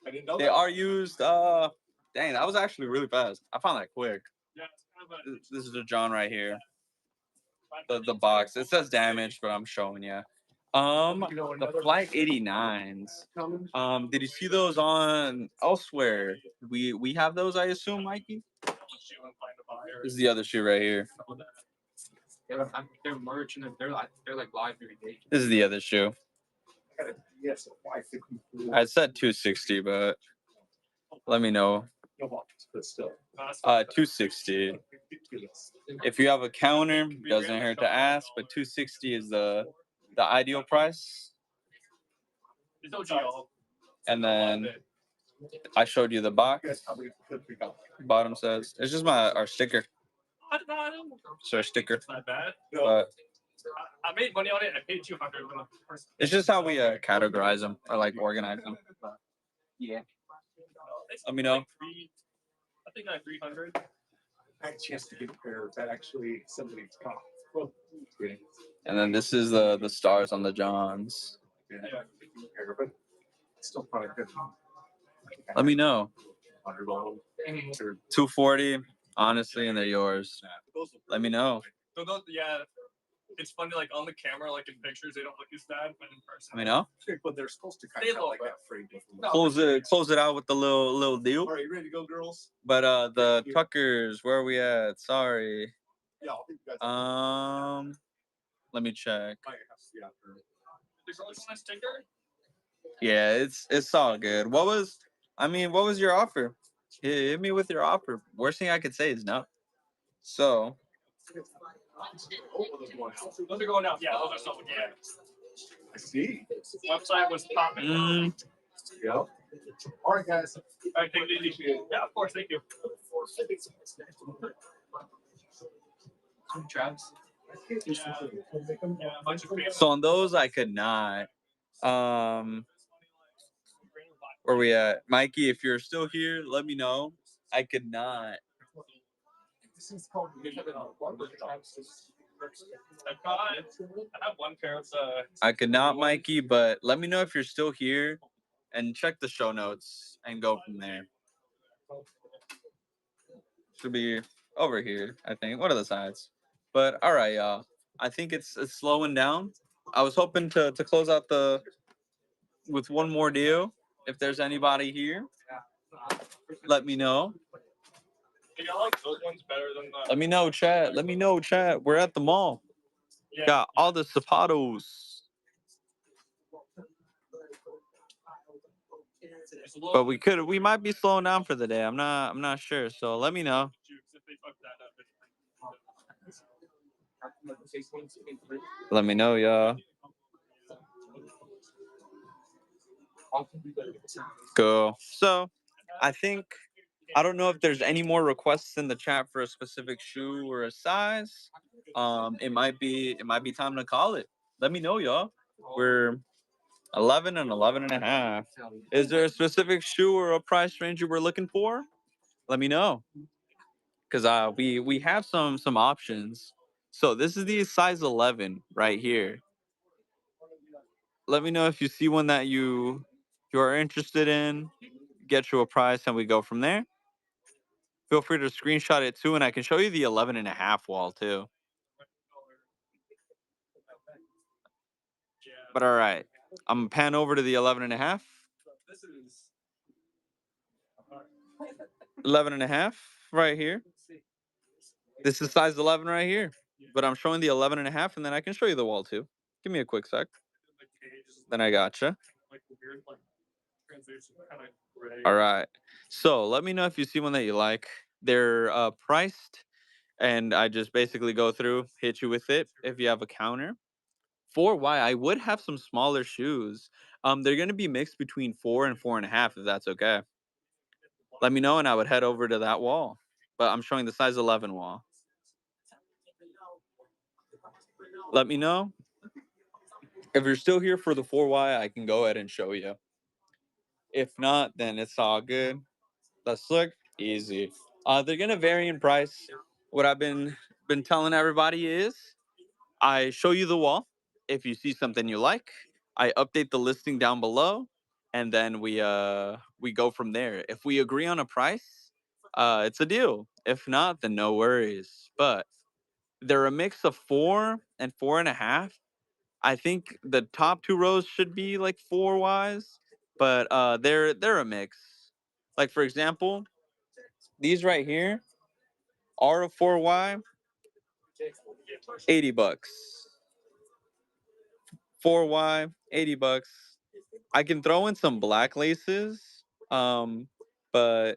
I didn't know they that. are used. Dang, that was actually really fast. I found that quick. Yeah, it's kind of This is the John right here. The box. It says damaged, but I'm showing you. The Flight 89s. Did you see those on elsewhere? We have those, I assume, Mikey. This is the other shoe right here. they're merch and they're like live every day. This is the other shoe. Yes. I said 260, but let me know. But still. 260. If you have a counter, doesn't hurt to ask, but 260 is the ideal price. And then I showed you the box. Bottom says it's just our sticker. It's our sticker. It's not bad. But I made money on it. I paid 200. it's just how we categorize them or like organize them. Yeah. Let me know. I think like 300. I had a chance to get a pair that actually somebody's caught. And then this is the stars on the Johns. Still probably good. Let me know. $100. 240, honestly, and they're yours. Let me know. So those, yeah, it's funny. Like on the camera, like in pictures, they don't look as bad, but in person, Let me know. But they're supposed to kind They of have look like bad. that frame. Close it out with the little deal. All right, you ready to go, girls? But the Tuckers, where are we at? Sorry. Yeah, I'll think you guys. Let me check. the girls on a sticker. Yeah, it's all good. What was your offer? Hit me with your offer. Worst thing I could say is no. So Those are going out. Yeah, those are sold. Yeah. I see. Website was popping. Yeah. All right, guys. I think they do. Yeah, of course. Thank you. Travis. Yeah, a bunch of people. so on those I could not. Where we at? Mikey, if you're still here, let me know. I could not. I have one pair of I could not, Mikey, but let me know if you're still here and check the show notes and go from there. Should be over here, I think. What are the sides? But all right, y'all. I think it's slowing down. I was hoping to close out with one more deal. If there's anybody here, let me know. I like those ones better than the. Let me know, chat. Let me know, chat. We're at the mall. Yeah. Got all the zapatos. But we might be slowing down for the day. I'm not sure. So let me know. Let me know, y'all. Cool. So I think I don't know if there's any more requests in the chat for a specific shoe or a size. It might be time to call it. Let me know, y'all. We're 11 and 11 and a half. Is there a specific shoe or a price range you were looking for? Let me know. Cause we have some options. So this is the size 11 right here. Let me know if you see one that you are interested in. Get you a price and we go from there. Feel free to screenshot it too, and I can show you the 11 and a half wall too. But all right, I'm gonna pan over to the 11 and a half. 11 and a half right here. This is size 11 right here. But I'm showing the 11 and a half, and then I can show you the wall too. Give me a quick sec. Then I gotcha. All right. So let me know if you see one that you like. They're priced, and I just basically go through, hit you with it if you have a counter. For why I would have some smaller shoes. They're gonna be mixed between 4 and 4.5, if that's okay. Let me know, and I would head over to that wall. But I'm showing the size 11 wall. Let me know. If you're still here for the 4Y, I can go ahead and show you. If not, then it's all good. Let's look. Easy. They're gonna vary in price. What I've been telling everybody is I show you the wall. If you see something you like, I update the listing down below, and then we go from there. If we agree on a price, it's a deal. If not, then no worries. But they're a mix of 4 and 4.5. I think the top two rows should be like 4Ys, but they're a mix. Like for example, these right here are a 4Y, $80. 4Y, $80. I can throw in some black laces, but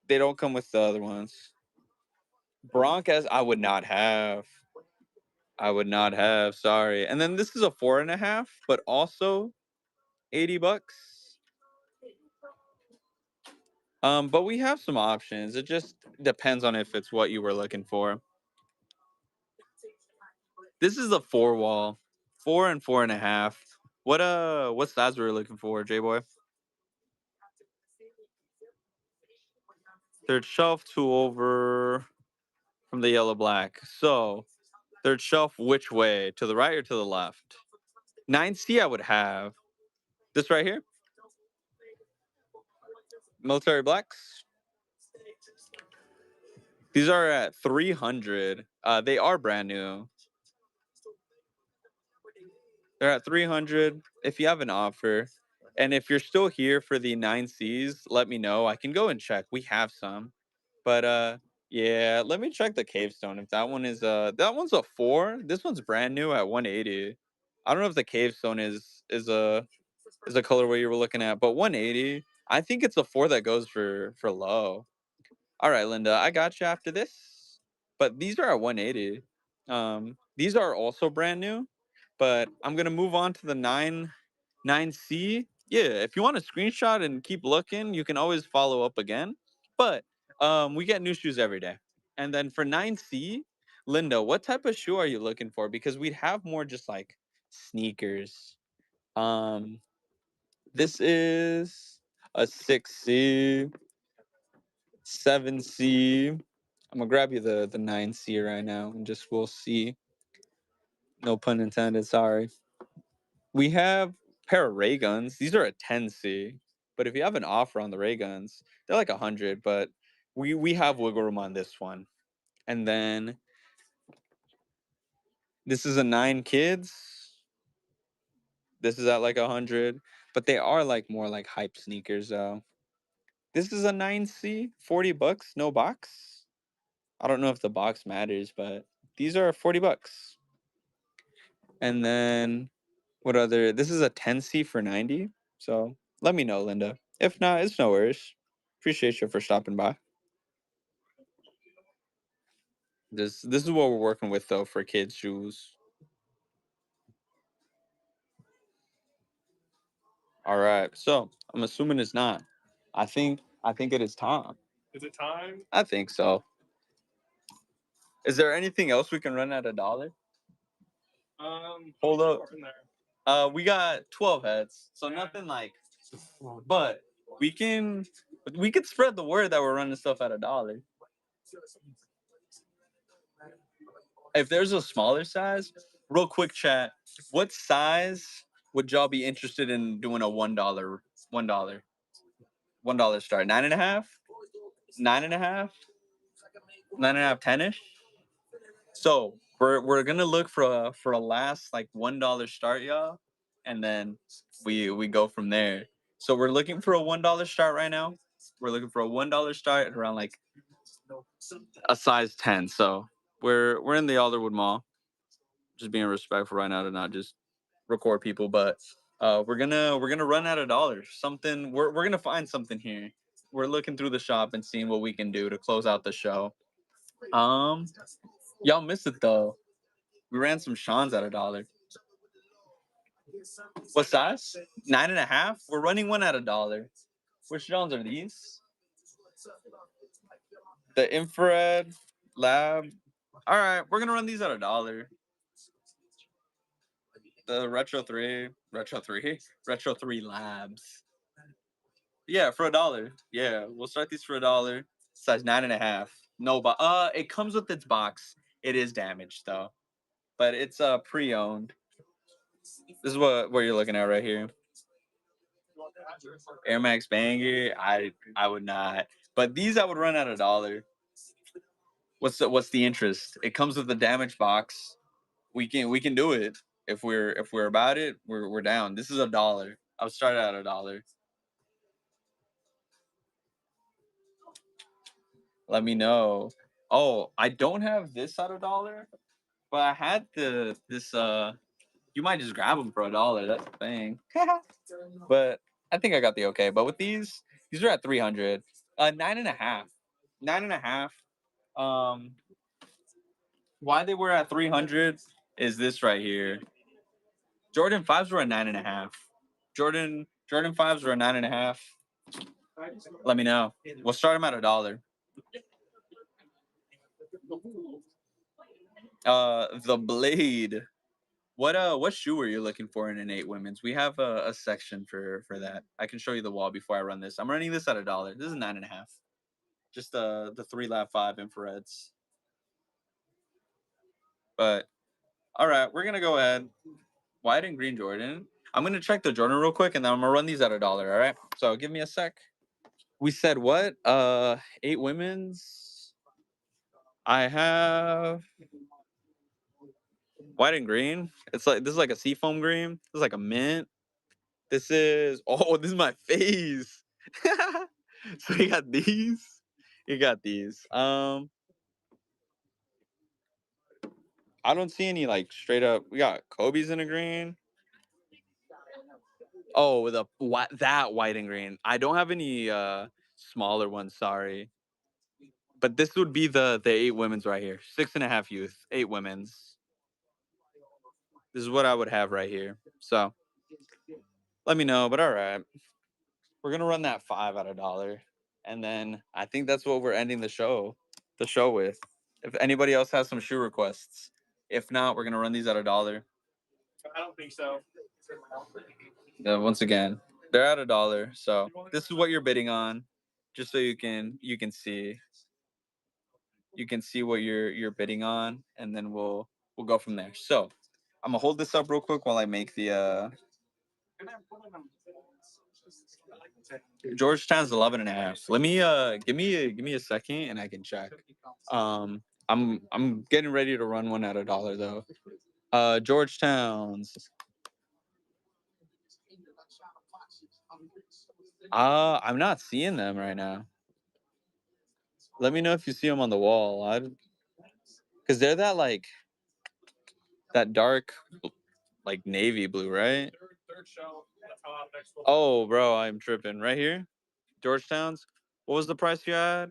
they don't come with the other ones. Broncos, I would not have. I would not have. Sorry. And then this is a 4.5, but also $80. But we have some options. It just depends on if it's what you were looking for. This is a 4 wall, 4 and 4.5. What size were you looking for, J boy? Third shelf, two over from the yellow black. So third shelf, which way? To the right or to the left? 9C I would have. This right here? Military blacks. These are at 300. They are brand new. They're at 300. If you have an offer, and if you're still here for the 9Cs, let me know. I can go and check. We have some. But yeah, let me check the cave stone. If that one is that one's a 4. This one's brand new at 180. I don't know if the cave stone is a colorway you were looking at, but 180. I think it's a 4 that goes for low. All right, Linda, I got you after this. But these are at 180. These are also brand new, but I'm gonna move on to the 9C. Yeah, if you want to screenshot and keep looking, you can always follow up again. But we get new shoes every day. And then for 9C, Linda, what type of shoe are you looking for? Because we'd have more just like sneakers. Um, this is a 6C, 7C. I'm gonna grab you the 9C right now and just we'll see. No pun intended, sorry. We have a pair of ray guns. These are a 10C. But if you have an offer on the ray guns, they're like 100, but we have wiggle room on this one. And then this is a 9 kids. This is at like 100, but they are like more like hype sneakers though. This is a 9C, $40, no box. I don't know if the box matters, but these are $40. And then what other? This is a 10C for 90. So let me know, Linda. If not, it's no worries. Appreciate you for stopping by. This is what we're working with though for kids' shoes. All right. So I'm assuming it's not. I think it is time. Is it time? I think so. Is there anything else we can run at $1? Hold up. In there. We got 12 heads, so nothing like. But we can we could spread the word that we're running stuff at $1. If there's a smaller size, real quick chat. What size would y'all be interested in doing a $1 start? 9.5, 9.5, 9.5, 10ish. So we're gonna look for a last like $1 start, y'all, and then we go from there. So we're looking for a $1 start right now. We're looking for a $1 start at around like a size 10. So we're in the Alderwood Mall. Just being respectful right now to not just record people, but we're gonna run at $1. Something we're gonna find something here. We're looking through the shop and seeing what we can do to close out the show. Um, y'all missed it though. We ran some Sean's at $1. What size? 9.5. We're running one at $1. Which Johns are these? The infrared lab. All right, we're gonna run these at $1. The retro 3 labs. Yeah, for $1. Yeah, we'll start these for $1. Size 9.5. No, but it comes with its box. It is damaged though, but it's pre-owned. This is what you're looking at right here. Air Max Banger. I would not, but these I would run at $1. What's the interest? It comes with a damaged box. We can do it if we're about it. We're down. This is $1. I'll start at $1. Let me know. Oh, I don't have this at $1, but I had this. You might just grab them for $1. That's the thing. But I think I got the okay. But with these are at 300. 9.5, 9.5. Um, why they were at 300 is this right here. Jordan 5s were at 9.5. Jordan 5s were at 9.5. Let me know. We'll start them at $1. The Blade. What shoe are you looking for in an 8 women's? We have a section for that. I can show you the wall before I run this. I'm running this at $1. This is 9.5. Just the 3 lap 5 infrareds. But all right, we're gonna go ahead. White and green Jordan. I'm gonna check the Jordan real quick, and then I'm gonna run these at $1. All right. So give me a sec. We said what? 8 women's. I have white and green. It's like this is like a seafoam green. This is like a mint. This is this is my face. So you got these. You got these. I don't see any like straight up. We got Kobe's in a green. Oh, that white and green. I don't have any smaller ones. Sorry, but this would be the 8 women's right here. 6.5 youth, 8 women's. This is what I would have right here. So let me know. But all right, we're gonna run that 5 at $1, and then I think that's what we're ending the show with. If anybody else has some shoe requests, if not, we're gonna run these at $1. I don't think so. Once again, they're at $1. So this is what you're bidding on, just so you can see. You can see what you're bidding on, and then we'll go from there. So I'm gonna hold this up real quick while I make the Georgetown's 11.5. Let me give me a second and I can check. I'm getting ready to run one at $1 though. Georgetown's. I'm not seeing them right now. Let me know if you see them on the wall. Because they're that dark like navy blue, right? third show. That's how I'm next. Oh, bro, I'm tripping. Right here, Georgetown's. What was the price you had?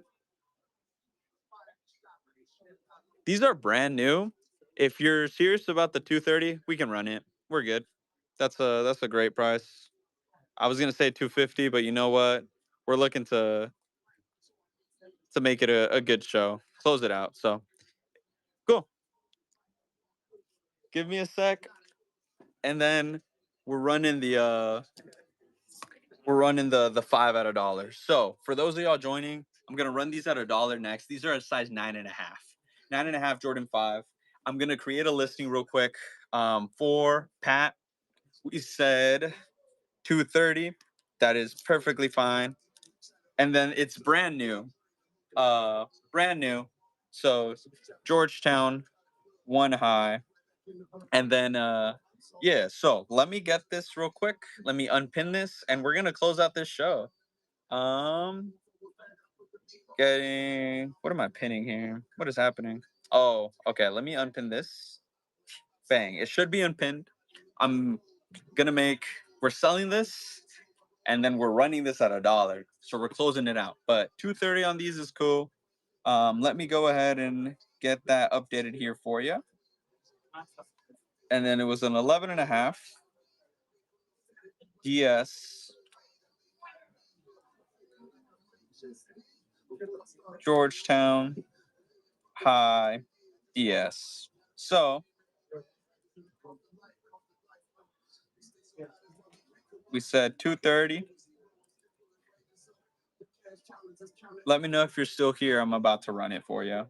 These are brand new. If you're serious about the 230, we can run it. We're good. That's a great price. I was gonna say 250, but you know what? We're looking to make it a good show. Close it out. So cool. Give me a sec, and then we're running the five at $1. So for those of y'all joining, I'm gonna run these at $1 next. These are a size 9.5. 9.5 Jordan 5. I'm gonna create a listing real quick. For Pat, we said 230. That is perfectly fine. And then it's brand new. Brand new. So Georgetown, one high. And then yeah, so let me get this real quick. Let me unpin this and we're gonna close out this show. Um Getting, what am I pinning here? What is happening? Oh, okay. Let me unpin this. Bang. It should be unpinned. I'm gonna make, we're selling this and then we're running this at $1. So we're closing it out. But 230 on these is cool. Let me go ahead and get that updated here for you. And then it was an 11.5 DS Georgetown High DS. So we said 230. Let me know if you're still here. I'm about to run it for you.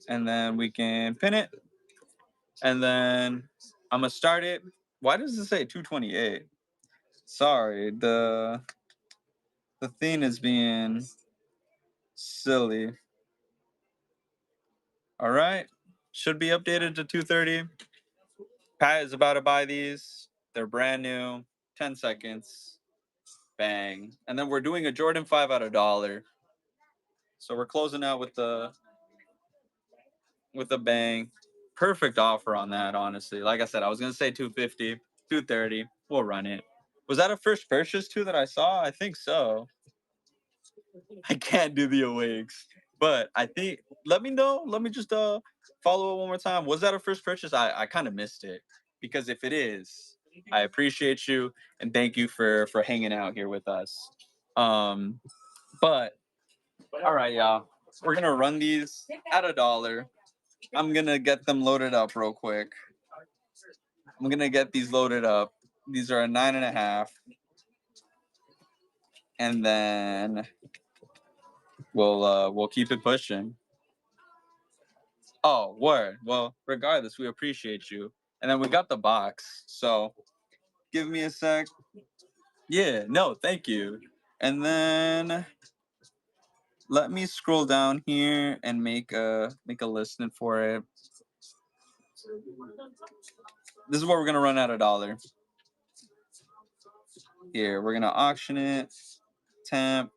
And then we can pin it. And then I'm gonna start it. Why does it say 228? Sorry, the thing is being silly. All right, should be updated to 230. Pat is about to buy these. They're brand new. 10 seconds. Bang. And then we're doing a Jordan 5 at $1. So we're closing out with the bang. Perfect offer on that, honestly. Like I said, I was gonna say 250, 230. We'll run it. Was that a first purchase too that I saw? I think so. I can't do the awakes, but I think, let me know. Let me just follow it one more time. Was that a first purchase? I kind of missed it, because if it is, I appreciate you and thank you for hanging out here with us. But all right, y'all. We're gonna run these at $1. I'm gonna get them loaded up real quick. I'm gonna get these loaded up. These are a 9.5. And then we'll keep it pushing. Oh, word. Well, regardless, we appreciate you. And then we got the box. So give me a sec. Yeah, no, thank you. And then let me scroll down here and make a listing for it. This is what we're gonna run at $1. Here, we're gonna auction it. Temp.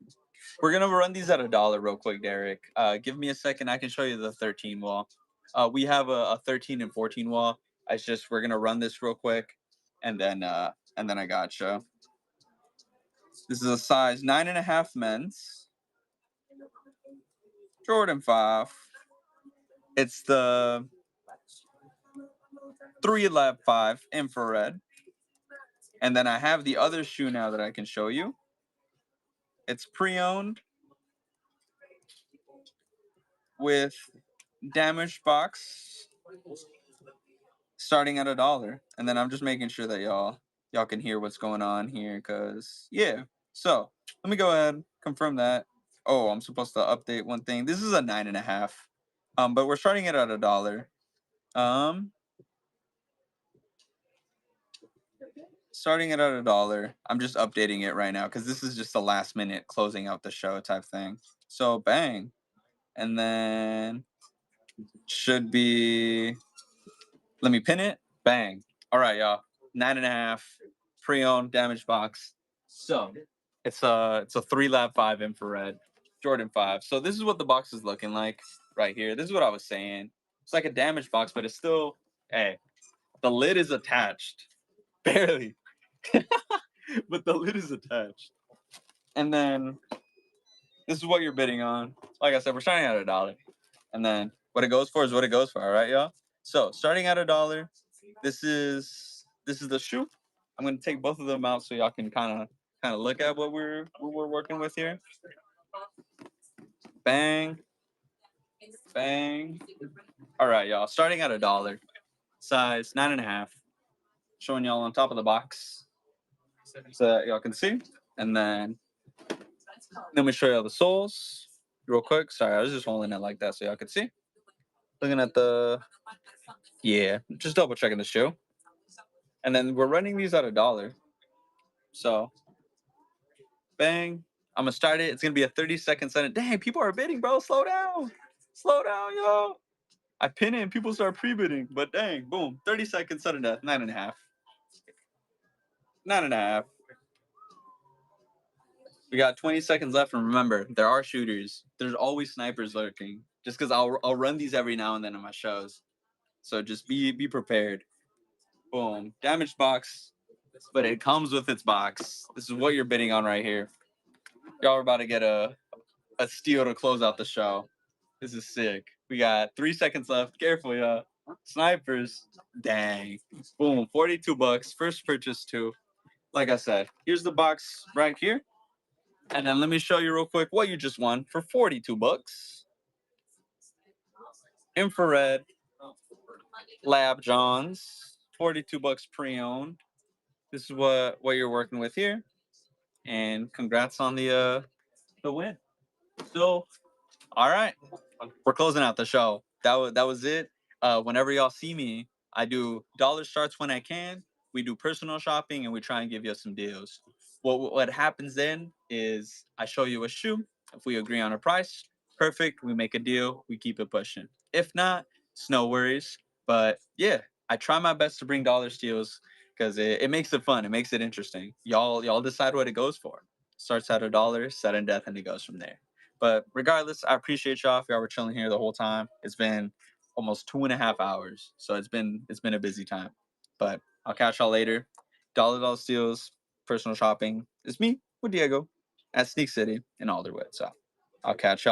We're gonna run these at $1 real quick, Derek. Give me a second. I can show you the 13 wall. We have a 13 and 14 wall. It's just we're gonna run this real quick, and then I gotcha. This is a size 9.5 men's. Jordan 5. It's the 3 Lab 5 infrared. And then I have the other shoe now that I can show you. It's pre-owned with damaged box, starting at $1. And then I'm just making sure that y'all can hear what's going on here, because yeah. So let me go ahead, confirm that. Oh, I'm supposed to update one thing. This is a 9.5. But we're starting it at $1. Starting it at $1. I'm just updating it right now because this is just the last minute closing out the show type thing. So bang. And then should be, let me pin it. Bang. All right, y'all. 9.5 pre-owned damaged box. So it's a 3 Lab 5 infrared Jordan 5. So this is what the box is looking like right here. This is what I was saying. It's like a damaged box, but it's still, hey, the lid is attached. Barely. But the lid is attached. And then this is what you're bidding on. Like I said, we're starting at $1. And then what it goes for is what it goes for, all right, y'all? So starting at $1, this is the shoe. I'm gonna take both of them out so y'all can kind of look at what we're working with here. Bang. Bang. All right, y'all. Starting at $1. Size 9.5. Showing y'all on top of the box. So that y'all can see. And then let me show y'all the soles real quick. Sorry, I was just holding it like that so y'all could see. Looking at the, yeah, just double checking the shoe. And then we're running these at $1. So, bang. I'm gonna start it. It's gonna be a 30-second sentence. Dang, people are bidding, bro. Slow down. Slow down, yo. I pin it and people start pre-bidding. But dang, boom. 30-second sudden death. 9.5. 9.5. We got 20 seconds left, and remember, there are shooters. There's always snipers lurking. Just because I'll run these every now and then in my shows. So just be prepared. Boom. Damaged box, but it comes with its box. This is what you're bidding on right here. Y'all are about to get a steal to close out the show. This is sick. We got 3 seconds left. Careful, y'all. Snipers. Dang. Boom. $42. First purchase too. Like I said, here's the box right here. And then let me show you real quick what you just won for $42. Infrared Lab Johns, $42 pre-owned. This is what you're working with here. And congrats on the win. So, all right, we're closing out the show. That was it. Whenever y'all see me, I do dollar starts when I can. We do personal shopping and we try and give you some deals. What happens then is I show you a shoe. If we agree on a price, perfect. We make a deal. We keep it pushing. If not, it's no worries. But yeah, I try my best to bring dollar steals because it makes it fun. It makes it interesting. Y'all decide what it goes for. Starts at $1, sudden death, and it goes from there. But regardless, I appreciate y'all. If y'all were chilling here the whole time, it's been almost 2.5 hours, so it's been a busy time. But I'll catch y'all later. Dollar steals, personal shopping. It's me with Diego at Sneak City in Alderwood. So I'll catch y'all.